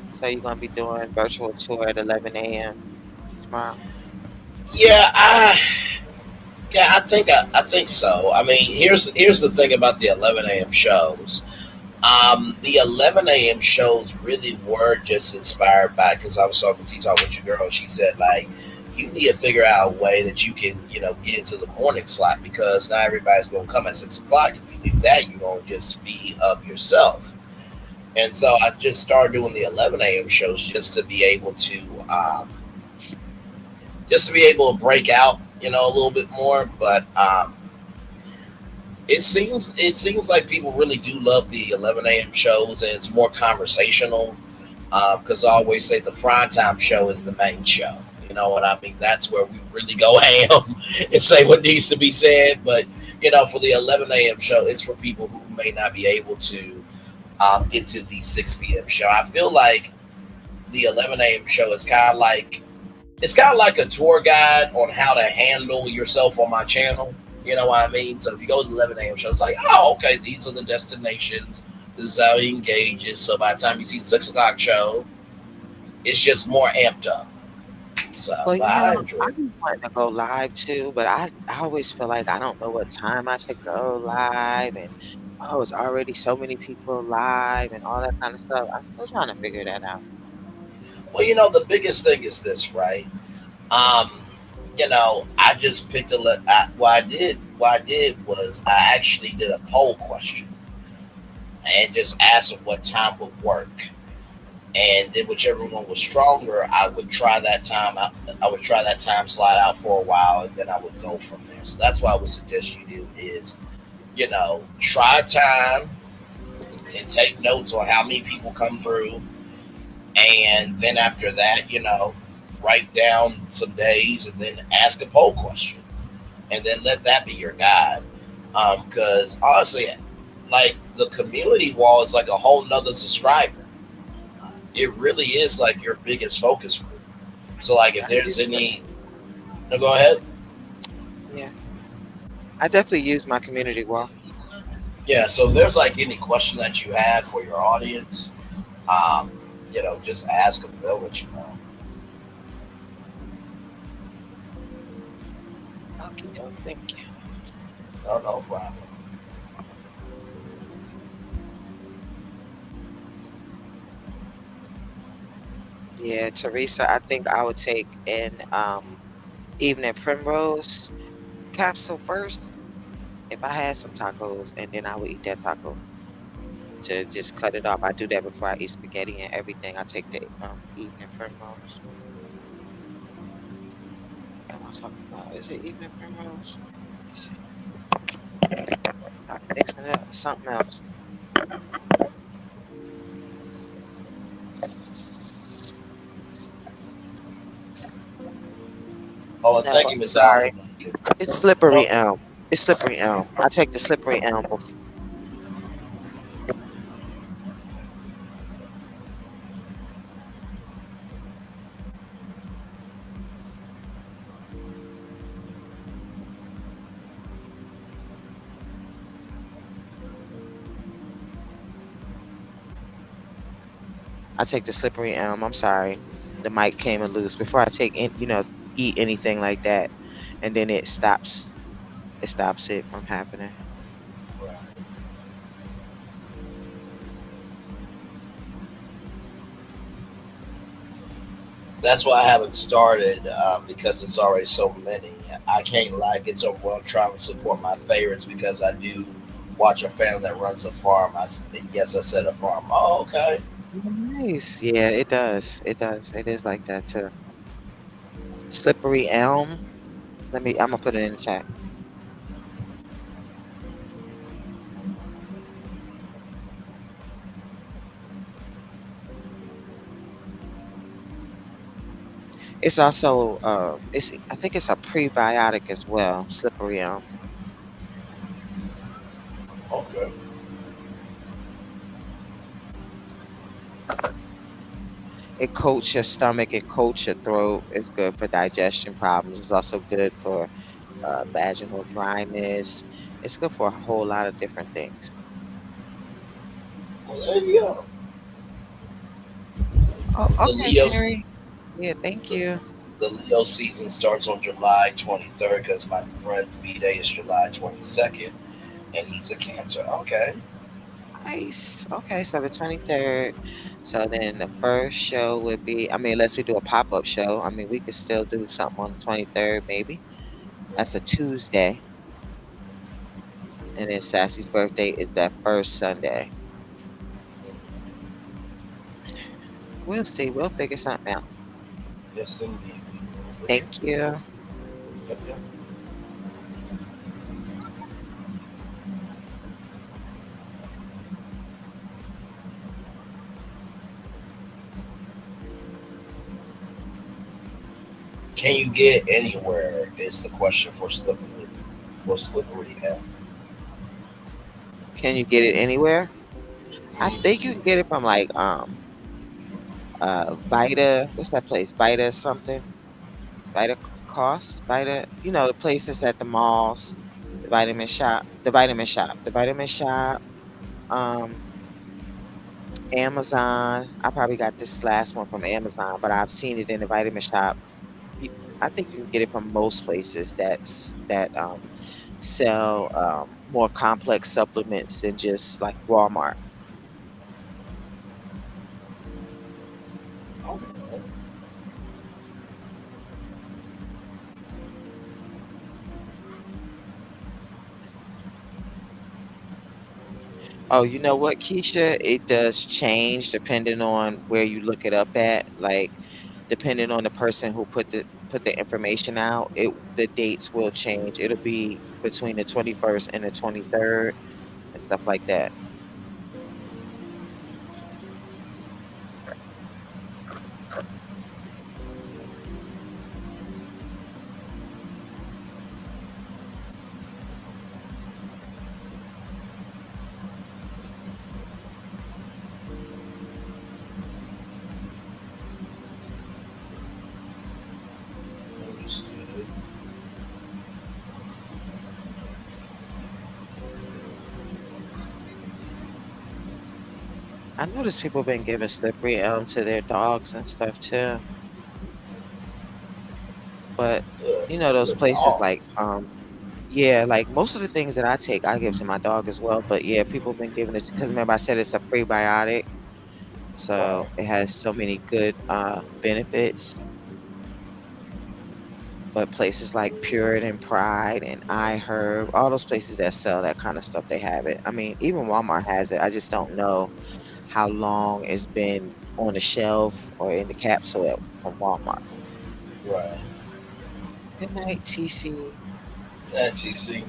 So you're gonna be doing virtual tour at 11 a.m. tomorrow? yeah, I think so. I mean, here's the thing about the 11 a.m. shows. The 11 a.m. shows really were just inspired by, because I was talking to Talk with your girl. She said, like, you need to figure out a way that you can, get into the morning slot, because not everybody's going to come at 6 o'clock. If you do that, you're going to just be of yourself. And so I just started doing the 11 a.m. shows um, just to be able to break out, a little bit more. But it seems like people really do love the 11 a.m. shows, and it's more conversational. Because I always say the primetime show is the main show. You know what I mean? That's where we really go ham and say what needs to be said. But for the 11 a.m. show, it's for people who may not be able to get to the 6 p.m. show. I feel like the 11 a.m. show is kind of like a tour guide on how to handle yourself on my channel. You know what I mean? So if you go to the 11 a.m. show, it's like, oh, okay, these are the destinations. This is how he engages. So by the time you see the 6 o'clock show, it's just more amped up. So Well, you I know, enjoy I've it. been wanting to go live too, but I always feel like I don't know what time I should go live, and oh, it's already so many people live and all that kind of stuff. I'm still trying to figure that out. Well, the biggest thing is this, right? Um, I just picked what I did was I actually did a poll question and just asked them what time would work. And then whichever one was stronger, I would try that time. I would try that time slide out for a while, and then I would go from there. So that's what I would suggest you do is, try time and take notes on how many people come through, and then after that, write down some days, and then ask a poll question, and then let that be your guide. Because honestly, like the community wall is like a whole nother subscriber. It really is like your biggest focus group. So like if there's any, no, go ahead. Yeah, I definitely use my community wall. Yeah. So if there's like any question that you have for your audience, um, just ask them. They'll let you know. Okay, thank you. No problem. Yeah, Teresa, I think I would take an Evening primrose capsule first. If I had some tacos, and then I would eat that taco to just cut it off. I do that before I eat spaghetti and everything. I take the evening primrose. What am I talking about? Is it evening primrose? Let's see. I'm mixing it up with something else. Oh, and No, thank you, I'm Miss sorry. Allen. It's slippery Oh, elm. It's slippery elm. I take the slippery elm. I take the slippery elm. I'm sorry. The mic came loose before I take in, eat anything like that, and then it stops. It stops it from happening. that's why I haven't started because it's already so many. I can't like it's overwhelmed trying to support my favorites because I do watch a family that runs a farm. Yes, I said a farm. Oh, okay. Nice. Yeah, it does. It does. It is like that too. Slippery elm. I'm gonna put it in the chat. It's also I think it's a prebiotic as well. Slippery elm. Okay. It coats your stomach. It coats your throat. It's good for digestion problems. It's also good for vaginal dryness. It's good for a whole lot of different things. Well, there you go. Oh, The okay, Leo's Terry. Yeah, thank the, you. the Leo season starts on July 23rd because my friend's B day is July 22nd, and he's a Cancer. Okay. Nice. Okay, so the 23rd. So then the first show would be, I mean, unless we do a pop-up show, I mean, we could still do something on the 23rd, maybe. That's a Tuesday. And then Sassy's birthday is that first Sunday. We'll see. We'll figure something out. Yes, indeed. For sure. Thank you. Yep, yep. Can you get anywhere? Is the question for slippery elm. Can you get it anywhere? I think you can get it from like Vita. What's that place? Vita something? Vita Cost? Vita, the places at the malls, the vitamin shop, um, Amazon. I probably got this last one from Amazon, but I've seen it in the vitamin shop. You, I think you can get it from most places that sell more complex supplements than just like Walmart. Okay. Oh, you know what, Keisha? It does change depending on where you look it up at. Like, depending on the person who put the information out, the dates will change. It'll be between the 21st and the 23rd and stuff like that. Understood. I noticed people been giving slippery elm to their dogs and stuff too. But Good. those Good places dog. like yeah, like most of the things that I take, I give to my dog as well. But yeah, people been giving it because remember I said it's a prebiotic, so Right. it has so many good benefits. But places like Puritan Pride and iHerb, all those places that sell that kind of stuff, they have it. I mean, even Walmart has it. I just don't know how long it's been on the shelf or in the capsule from Walmart. Right. Good night, TC. As you see.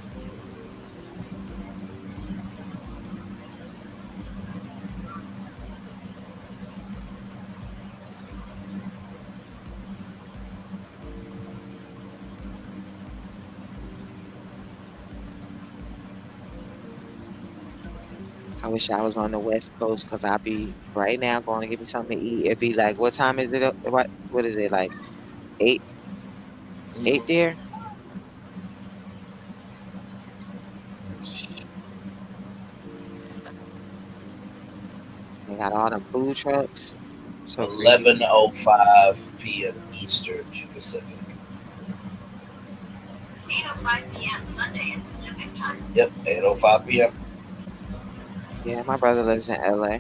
I wish I was on the West Coast because I'd be right now going to give me something to eat. It'd be like, what time is it? What is it like? Eight eight Mm-hmm. there. They got all them food trucks. So greedy. 11:05 p.m. Eastern to Pacific. 8:05 p.m. Sunday at Pacific Time. Yep, 8:05 p.m. Yeah, my brother lives in LA.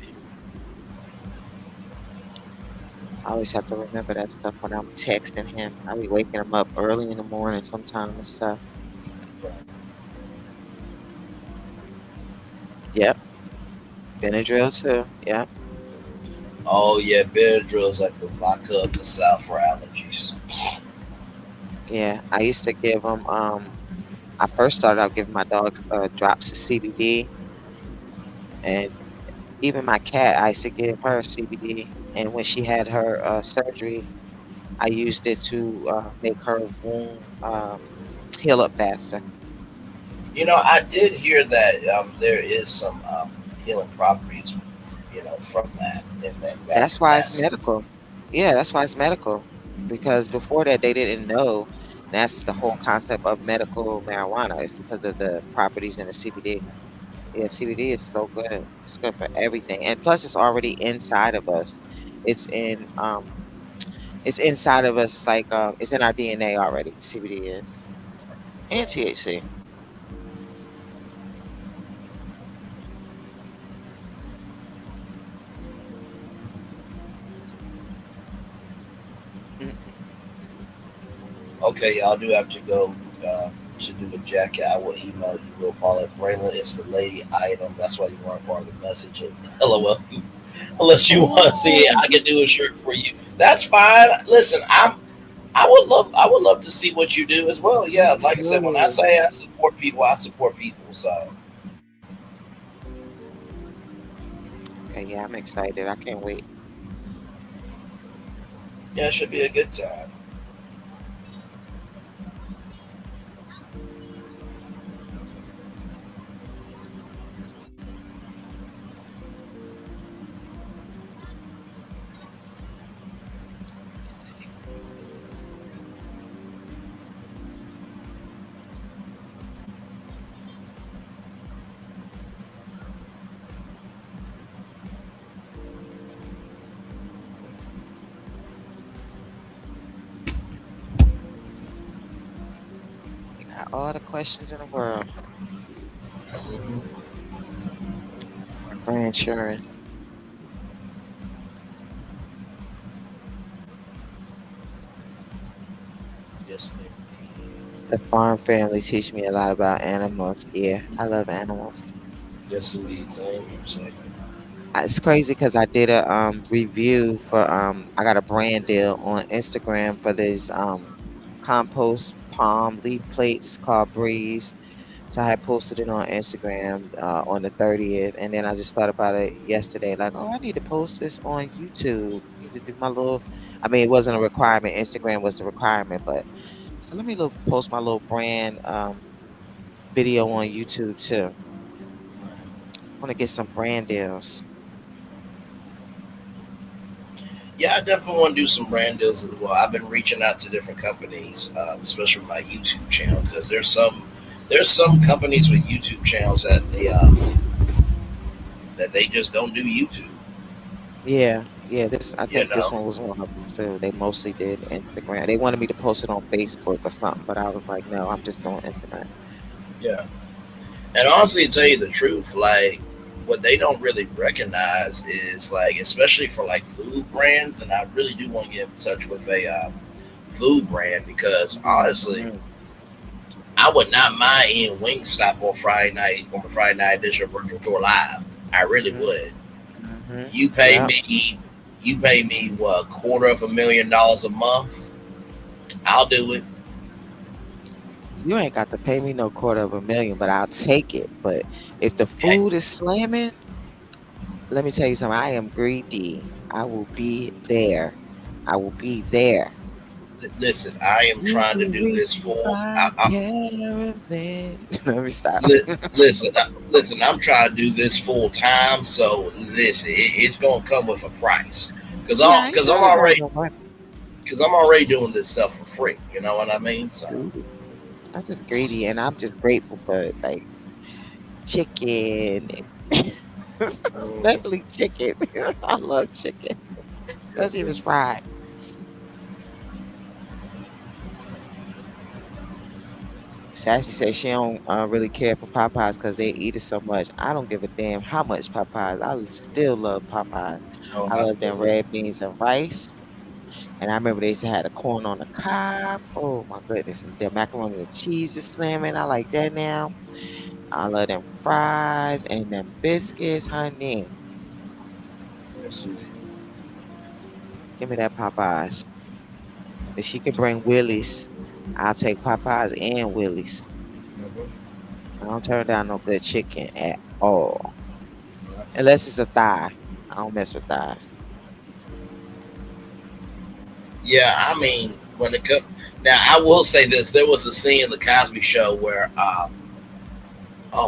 I always have to remember that stuff when I'm texting him. I be waking him up early in the morning sometimes and stuff. Yep. Benadryl too. Yep. Oh yeah, Benadryl's like the vodka of the South for allergies. Yeah. I used to give him I first started out giving my dogs drops of CBD, and even my cat I used to give her CBD. And when she had her surgery, I used it to make her wound heal up faster. You know, I did hear that there is some healing properties, from that and that That's why it's capacity. medical. Yeah, that's why it's medical. Because before that, they didn't know. That's the whole concept of medical marijuana. It's because of the properties in the CBD. Yeah, CBD is so good. It's good for everything, and plus, it's already inside of us. It's in it's inside of us. It's like it's in our DNA already. CBD is and THC. Mm. Okay, y'all do have to go to do a jacket. I will email you, Lil Paulette. Braylon, it's the lady item. That's why you weren't part of the message. LOL. Unless you want to see it, I can do a shirt for you. That's fine. Listen, I would love to see what you do as well. Yeah, Me like I said, when I too. say I support people, I support people. So Okay, yeah, I'm excited. I can't wait. yeah, it should be a good time. You got all the questions in the world for insurance. Yes, The farm family teach me a lot about animals. Yeah, I love animals. yes, indeed. Same here, same here. It's crazy because I did a review for I got a brand deal on Instagram for these compost palm leaf plates called Breeze. So I had posted it on Instagram on the 30th, and then I just thought about it yesterday, like, oh, I need to post this on YouTube. I need to do my little. I mean, it wasn't a requirement. Instagram was the requirement, but so let me post my little brand video on YouTube too. I want to get some brand deals. Yeah, I definitely want to do some brand deals as well. I've been reaching out to different companies, especially my YouTube channel, because there's some companies with YouTube channels that they just don't do YouTube. Yeah, yeah. This I You think this know, one was one of them too. They mostly did Instagram. They wanted me to post it on Facebook or something, but I was like, no, I'm just doing Instagram. yeah. And honestly, to tell you the truth, like what they don't really recognize is like, especially for like food brands, and I really do want to get in touch with a food brand because honestly, I would not mind eating Wingstop on Friday night on the Friday night edition of Virtual Tour Live. I really would. You pay me, what, $250,000 a month? I'll do it. You ain't got to pay me no $250,000, but I'll take it. But if the food is slamming, let me tell you something. I am greedy. I will be there. I will be there. Listen, I am trying to do this full. Let me stop. Listen. I'm trying to do this full time. So listen, it's gonna come with a price because I'm already doing this stuff for free. You know what I mean? So I'm just greedy, and I'm just grateful for like chicken, especially chicken. I love chicken, especially if it's fried. Sassy says she don't really care for Popeyes because they eat it so much. I don't give a damn how much Popeyes. I still love Popeyes. I love them red beans and rice. And I remember they used to have the corn on the cob. Oh my goodness. And the macaroni and cheese is slamming. I like that now. I love them fries and them biscuits, honey. Give me that Popeyes. If she could bring Willie's, I'll take Popeyes and Willie's. I don't turn down no good chicken at all. Unless it's a thigh. I don't mess with thighs. Yeah, I mean, when it comes now, I will say this: there was a scene in the Cosby Show where, oh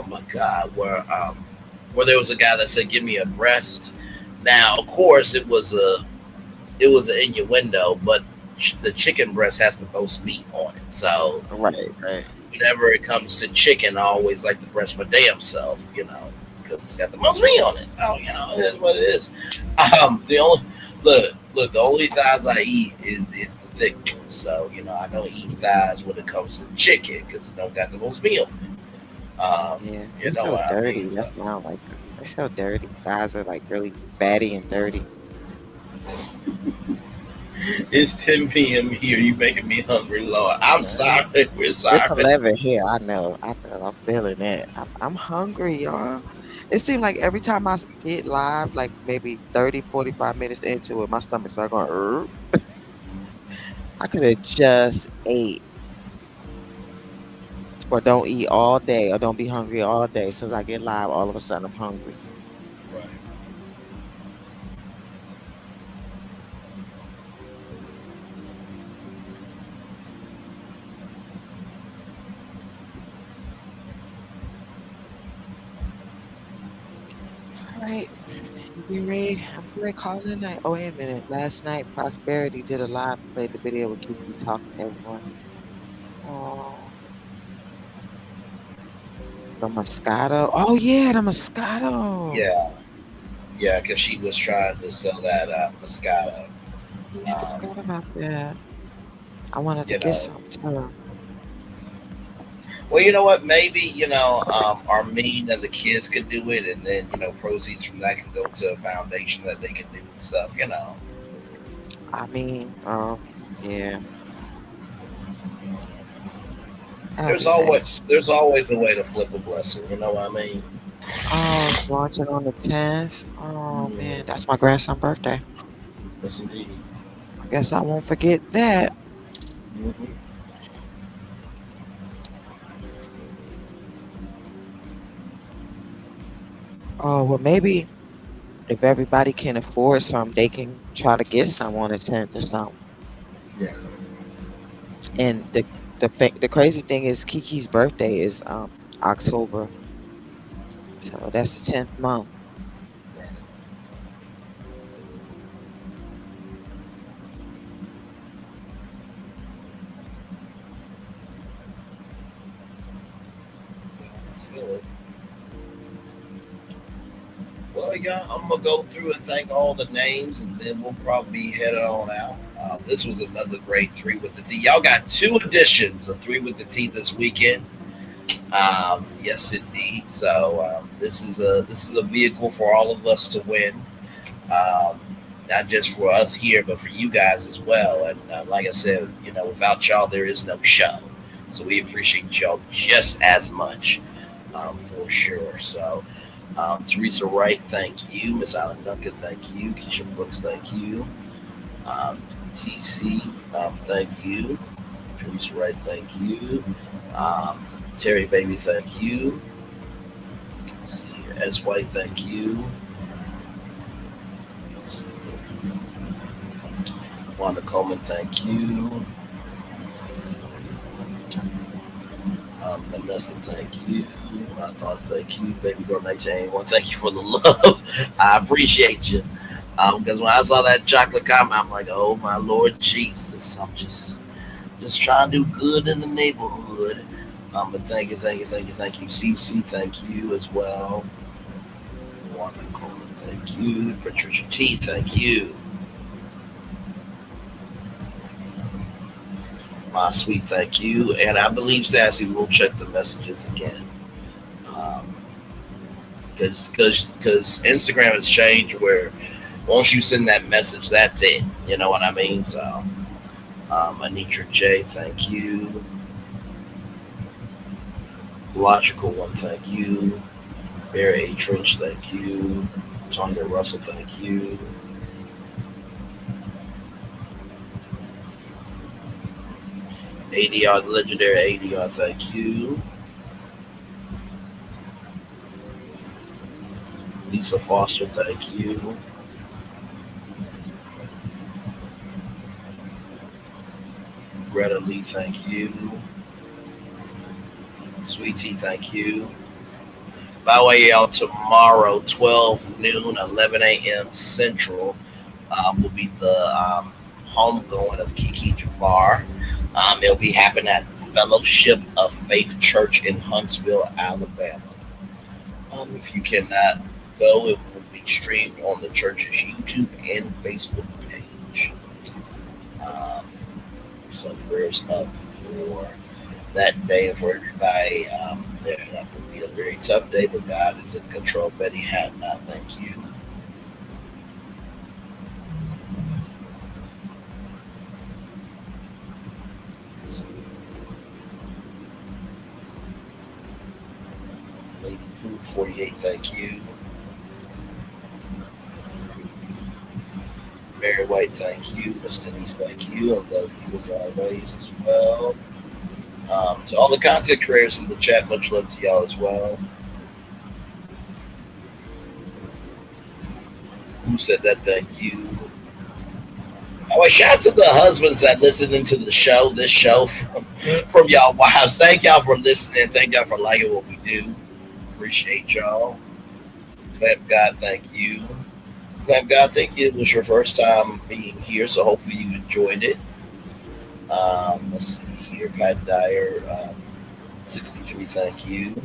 my God, where there was a guy that said, "Give me a breast." Now, of course, it was an innuendo, but the chicken breast has the most meat on it. So, right. Whenever it comes to chicken, I always like the breast my damn self, because it's got the most meat on it. Oh, it is what it is. The only thighs I eat is the thick ones. So, I don't eat thighs when it comes to chicken because it don't got the most meat on it. It's so dirty. That's why I don't like them. They're so dirty. Thighs are like really fatty and dirty. It's 10 p.m. here. You making me hungry, Lord. I'm sorry. We're sorry. It's 11 here. I know. I'm feeling it. I'm hungry, y'all. It seems like every time I get live, like maybe 30, 45 minutes into it, my stomach starts going, I could have just ate. Or don't eat all day, or don't be hungry all day. So as I get live, all of a sudden I'm hungry. Right. Alright, I'm ready calling it night. Oh, wait a minute. Last night, Prosperity did a live, played the video with Kiki talking to everyone. Oh. The Moscato. Oh, yeah, the Moscato. Yeah, because she was trying to sell that Moscato. Yeah, I forgot about that. I wanted to get some too. Well, you know what? Maybe, Armin and the kids could do it, and then, proceeds from that can go to a foundation that they can do and stuff, I mean, yeah. There's always a way to flip a blessing, you know what I mean? Oh, it's launching on the 10th. Oh, man, that's my grandson's birthday. Yes, indeed. I guess I won't forget that. Mm-hmm. Oh, well, maybe if everybody can afford some, they can try to get some on the 10th or something. Yeah. And the crazy thing is Kiki's birthday is October. So that's the 10th month. I feel it. Well, yeah, I'm going to go through and thank all the names, and then we'll probably be headed on out. This was another great 3 with the T. Y'all got 2 editions of 3 with the T this weekend. Yes, indeed. So this is a vehicle for all of us to win. not just for us here, but for you guys as well. And like I said, without y'all, there is no show. So we appreciate y'all just as much, for sure. So, Teresa Wright, thank you. Miss Allen Duncan, thank you. Keisha Brooks, thank you. TC, thank you. Teresa Wright, thank you. Terry Baby, thank you. Let's see here. S. White, thank you. Let's see here. Wanda Coleman, thank you. Vanessa, thank you. My thoughts, thank you. Baby girl 1981, thank you for the love. I appreciate you. Because when I saw that chocolate comment, I'm like, oh my Lord Jesus, I'm just trying to do good in the neighborhood. But thank you. CC, thank you as well. Wanda Coleman, thank you. Patricia T, thank you. My sweet, thank you. And I believe Sassy will check the messages again. Because Instagram has changed where once you send that message, that's it. You know what I mean? So, Anitra J, thank you. Logical One, thank you. Barry A. Trench, thank you. Tanya Russell, thank you. ADR, the legendary ADR, thank you. Lisa Foster, thank you. Greta Lee, thank you. Sweet Tea, thank you. By the way, y'all, tomorrow, 12 noon, 11 a.m. Central, will be the homegoing of Kiki Jabbar. It'll be happening at Fellowship of Faith Church in Huntsville, Alabama. If you cannot go, it will be streamed on the church's YouTube and Facebook page. So prayers up for that day and for everybody there. That will be a very tough day, but God is in control. Betty Hatnot, thank you. Lady Pooh 48, thank you. Mary White, thank you. Miss Denise, thank you. I love you as always as well. To all the content creators in the chat, much love to y'all as well. Who said that? Thank you. Oh, shout out to the husbands that listening to this show from y'all wives. Thank y'all for listening. Thank y'all for liking what we do. Appreciate y'all. Clap God, thank you. Clap God, thank you. It was your first time being here, so hopefully you enjoyed it. Let's see here. Pat Dyer, 63, thank you.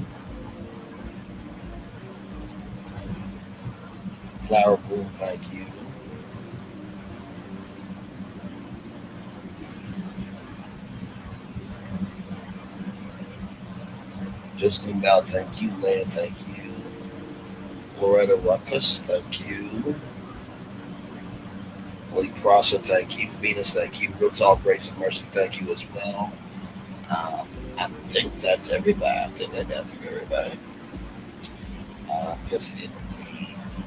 Flower Bloom, thank you. Justine Bell, thank you. Lan, thank you. Loretta Ruckus, thank you. Lee Prosser, thank you. Venus, thank you. Real Talk, Grace and Mercy, thank you as well. I think that's everybody. I think I got through everybody. Yes, it.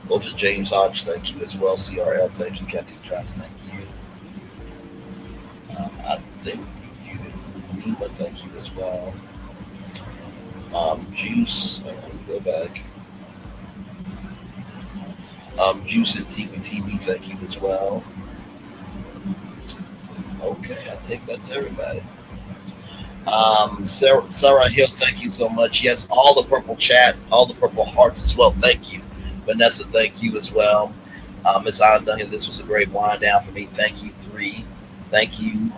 Culture James Hodge, thank you as well. CRL, thank you. Kathy Jones, thank you. I think you, Nima, thank you as well. Juice, go back. Juice and TV, thank you as well. Okay, I think that's everybody. Sarah Hill, thank you so much. Yes, all the purple chat, all the purple hearts as well. Thank you. Vanessa, thank you as well. Miss Ann Duncan, this was a great wind down for me. Thank you, three. Thank you,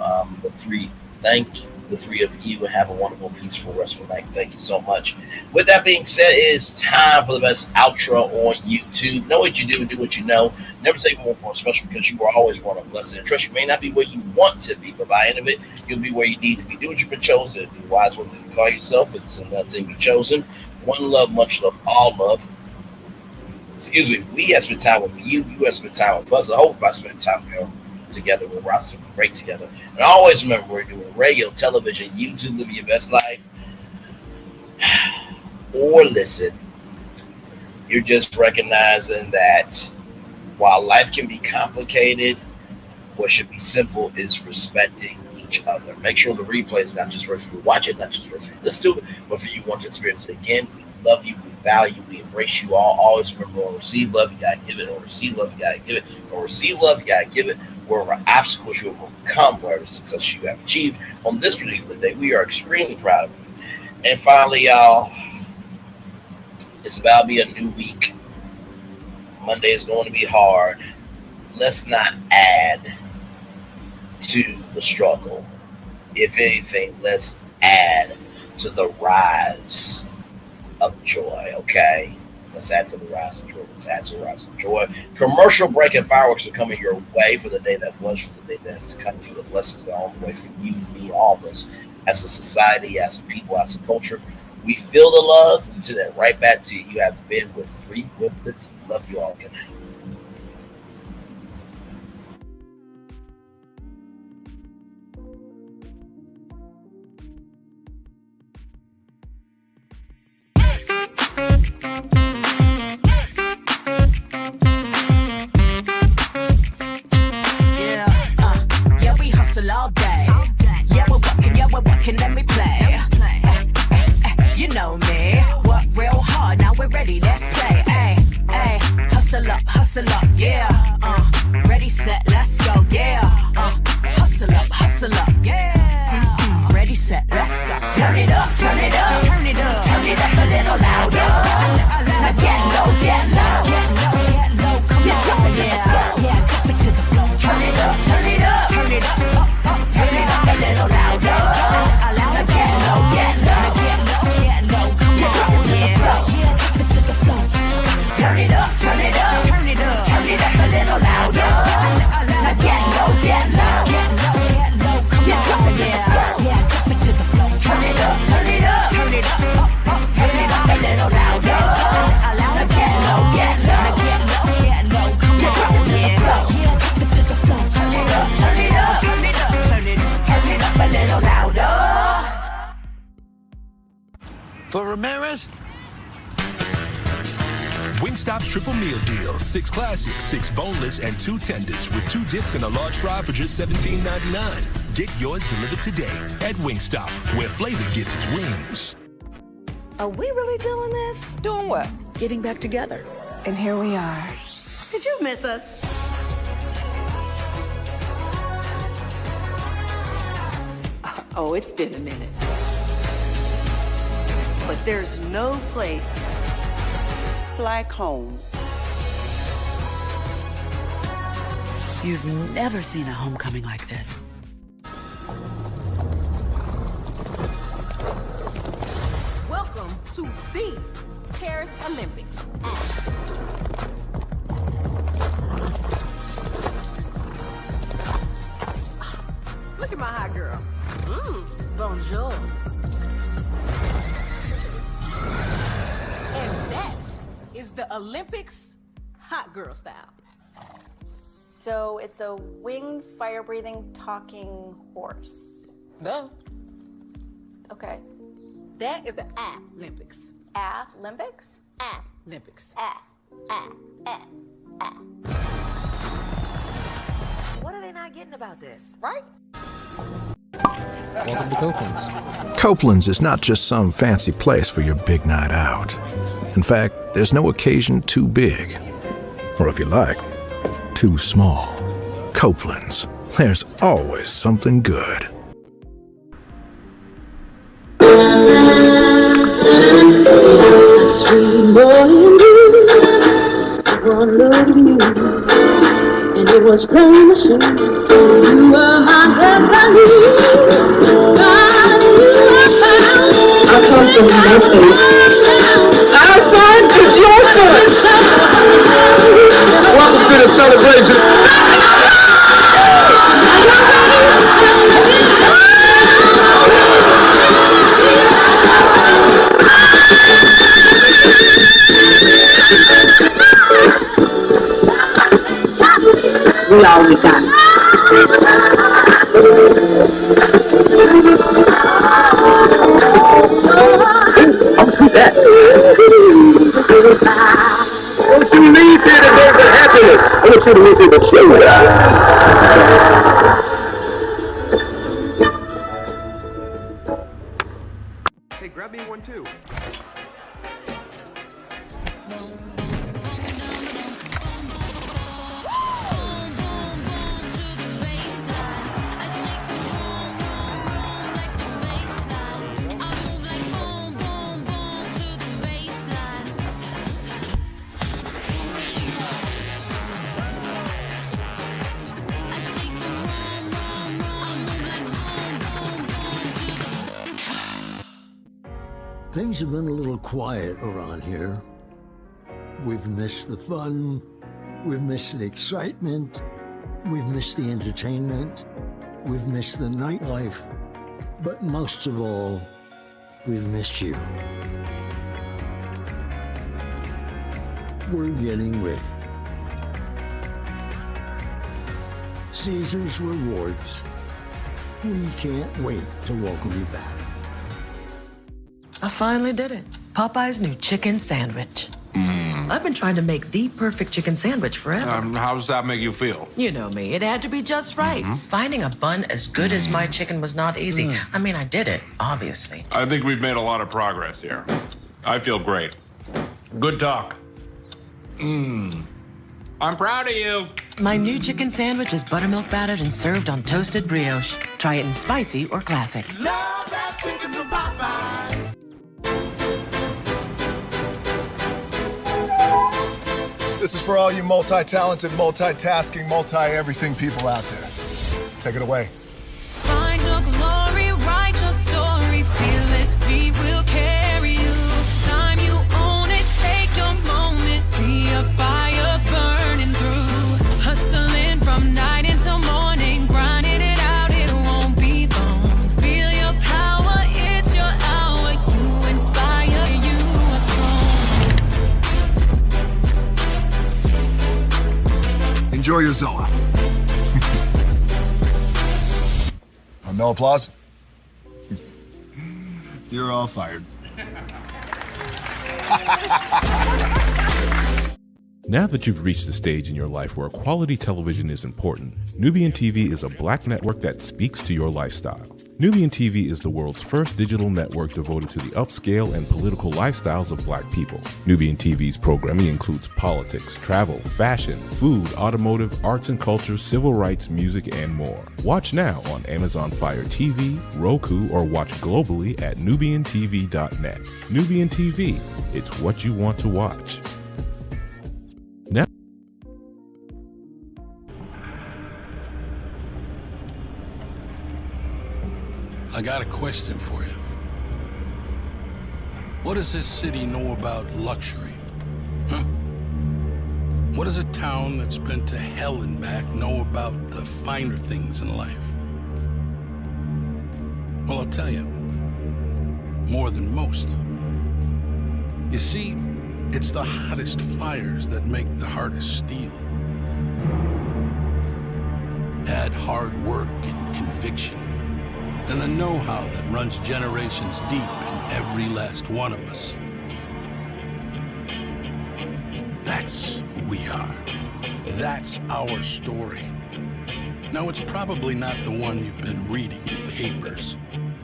the three. Thank the three of you, and have a wonderful, peaceful, restful night. Thank you so much. With that being said, it's time for the best outro on YouTube. Know what you do and do what you know. Never say one more special, because you are always one of blessed. And trust, you may not be where you want to be, but by the end of it, you'll be where you need to be. Do what you've been chosen. Be wise one thing to call yourself. It's another thing be chosen. One love, much love, all love. excuse me, we have spent time with you. You have spent time with us. I hope by spending time together, we're watching great together. And always remember, we're doing radio, television, YouTube, living your best life, or listen. You're just recognizing that while life can be complicated, what should be simple is respecting each other. Make sure the replay is not just for you to watch it, not just for you to listen to it, but for you want to experience it again. We love you, we value, we embrace you all. Always remember, or receive love, you gotta give it, or receive love, you gotta give it, or receive love, you gotta give it. Wherever obstacles you have overcome, wherever success you have achieved on this particular day, we are extremely proud of you. And finally, y'all, it's about to be a new week. Monday is going to be hard. Let's not add to the struggle. If anything, let's add to the rise of joy, okay? Let's add to the rise of joy. Let's add to the rise of joy. Commercial break and fireworks are coming your way for the day that was, for the day that's to come, for the blessings that are on the way for you, me, all of us, as a society, as a people, as a culture. We feel the love. We send it right back to you. You have been with 3 with the T. Love you all. Good night. Yeah, we hustle all day. Yeah, we're working, let me play. You know me, work real hard, now we're ready, let's play. Ay, hustle up, yeah. Ready, set, let's go, yeah. Hustle up, yeah. Ready, set, let's go. Turn it up, turn it up, turn it up, turn it up a little louder. Now get low, come on, yeah, drop it to the floor. Turn it up, turn it up, turn it up, turn it up a little louder. Now get low, come on, yeah, drop it to the floor. Turn it up, turn it up, turn it up, turn it up a little louder. Now get low, come on, yeah, drop it to the floor. Turn it up, turn it up, turn it up, turn it up a little louder. Now get low, come on, yeah, drop it to the floor. Turn it up, turn it up, turn it up, turn it up a little louder. For Ramirez? Wingstop's triple meal deal. 6 classics, 6 boneless, and 2 tenders with 2 dips and a large fry for just $17.99. Get yours delivered today at Wingstop, where flavor gets its wings. Are we really doing this? Doing what? Getting back together. And here we are. Did you miss us? Oh, it's been a minute. But there's no place like home. You've never seen a homecoming like this. Welcome to the Paris Olympics. Look at my hot girl. Bonjour. And that is the Olympics hot girl style. So it's a winged, fire-breathing, talking horse. No. Okay. That is the Olympics. Olympics? Olympics. What are they not getting about this? Right? Welcome to Copeland's. Copeland's is not just some fancy place for your big night out. In fact, there's no occasion too big. Or if you like, too small. Copeland's. There's always something good. And it was plain to see you were my destiny. God, you have found. I come from Memphis. Our son is your son. Welcome to the celebration. Hey, grab me one too. Things have been a little quiet around here. We've missed the fun, we've missed the excitement, we've missed the entertainment, we've missed the nightlife, but most of all, we've missed you. We're getting ready. Caesar's Rewards. We can't wait to welcome you back. I finally did it. Popeye's new chicken sandwich. I've been trying to make the perfect chicken sandwich forever. How does that make you feel? You know me. It had to be just right. Finding a bun as good as my chicken was not easy. I mean, I did it, obviously. I think we've made a lot of progress here. I feel great. Good talk. I'm proud of you. My new chicken sandwich is buttermilk battered and served on toasted brioche. Try it in spicy or classic. Love that chicken from Popeyes. This is for all you multi-talented, multitasking, multi-everything people out there. Take it away. Find your glory, write your story, fearless, we will carry you. Time you own it, take your moment, be a fire burning through. Hustling from night until morning, grinding it out, it won't be long. Feel your power, it's your hour, you inspire, you are strong. Enjoy your Zoa. No applause? You're all fired. Now that you've reached the stage in your life where quality television is important, Nubian TV is a black network that speaks to your lifestyle. Nubian TV is the world's first digital network devoted to the upscale and political lifestyles of black people. Nubian TV's programming includes politics, travel, fashion, food, automotive, arts and culture, civil rights, music, and more. Watch now on Amazon Fire TV, Roku, or watch globally at nubiantv.net. Nubian TV, it's what you want to watch. Now, I got a question for you. What does this city know about luxury? Huh? What does a town that's been to hell and back know about the finer things in life? Well, I'll tell you. More than most. You see, it's the hottest fires that make the hardest steel. Add hard work and conviction, and the know-how that runs generations deep in every last one of us. That's who we are. That's our story. Now, it's probably not the one you've been reading in papers,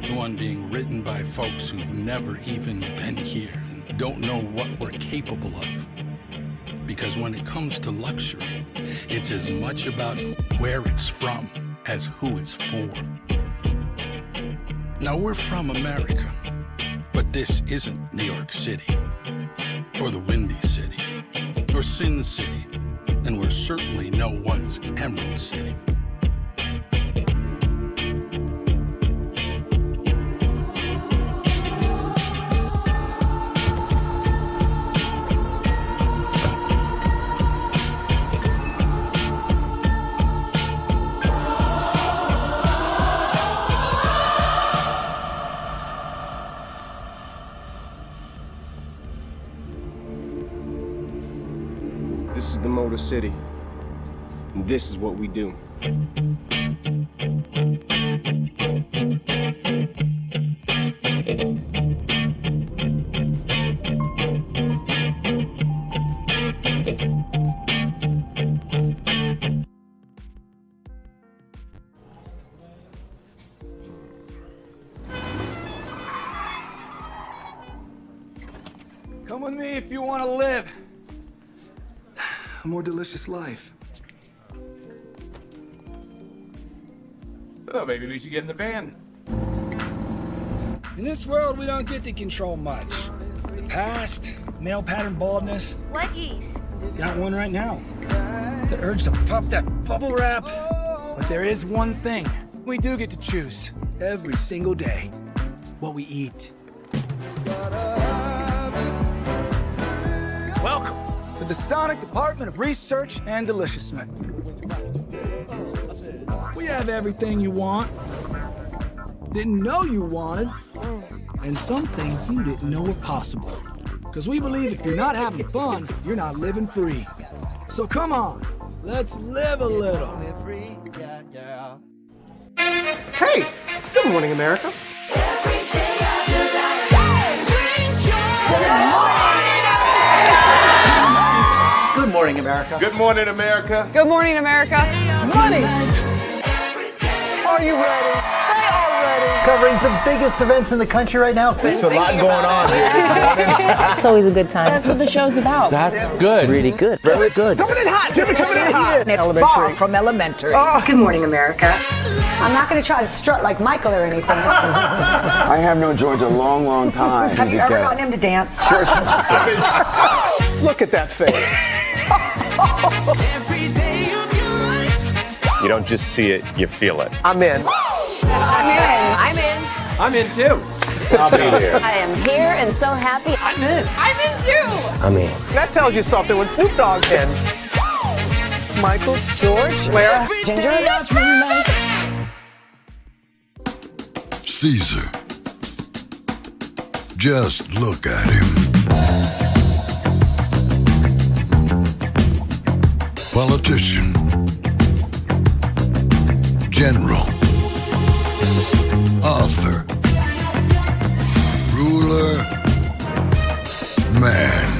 the one being written by folks who've never even been here and don't know what we're capable of. Because when it comes to luxury, it's as much about where it's from as who it's for. Now, we're from America, but this isn't New York City, or the Windy City, or Sin City, and we're certainly no one's Emerald City. This is the Motor City, and this is what we do. Come with me if you want to live a more delicious life. Oh, maybe we should get in the van. In this world, we don't get to control much. The past, male pattern baldness. Leggies. Got one right now. The urge to puff that bubble wrap. But there is one thing we do get to choose every single day. What we eat. Welcome to the Sonic Department of Research and Deliciousness. We have everything you want, didn't know you wanted, and some things you didn't know were possible. Because we believe if you're not having fun, you're not living free. So come on, let's live a little. Hey, good morning, America. Good morning, America. Good morning, America. Good morning, America. Money! Are you ready? They are ready. Covering the biggest events in the country right now. There's a lot going on here. It's always a good time. That's what the show's about. That's good. Really good. Very good. Coming in hot, Jimmy, coming in hot. It's far from elementary. Oh. Good morning, America. I'm not going to try to strut like Michael or anything. I have known George a long, long time. Have you ever gotten him to dance? Look at that face. You don't just see it, you feel it. I'm in. I'm in. I'm in too. I'll be there. I am here and so happy. I'm in. I'm in too. I'm in. That tells you something when Snoop Dogg's in. Michael, George, Lara, Ginger. Caesar. Just look at him. Politician. General. Author. Ruler. Man.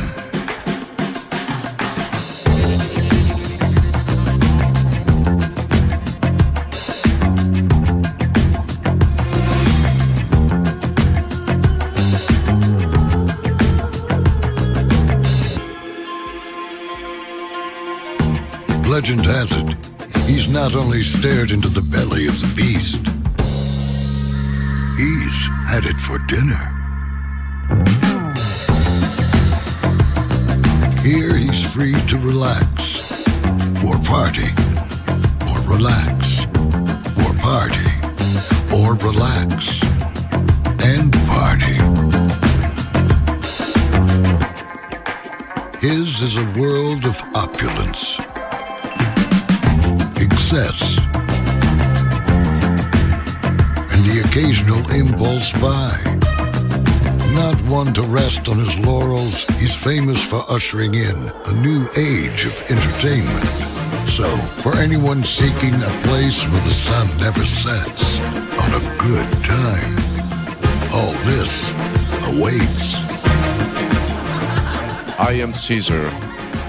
Legend has it, he's not only stared into the belly of the beast, he's had it for dinner. Here he's free to relax, or party, or relax, or party, or relax, and party. His is a world of opulence, excess, and the occasional impulse buy. Not one to rest on his laurels, he's famous for ushering in a new age of entertainment. So, for anyone seeking a place where the sun never sets on a good time, all this awaits. I am Caesar,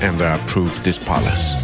and I approve this palace.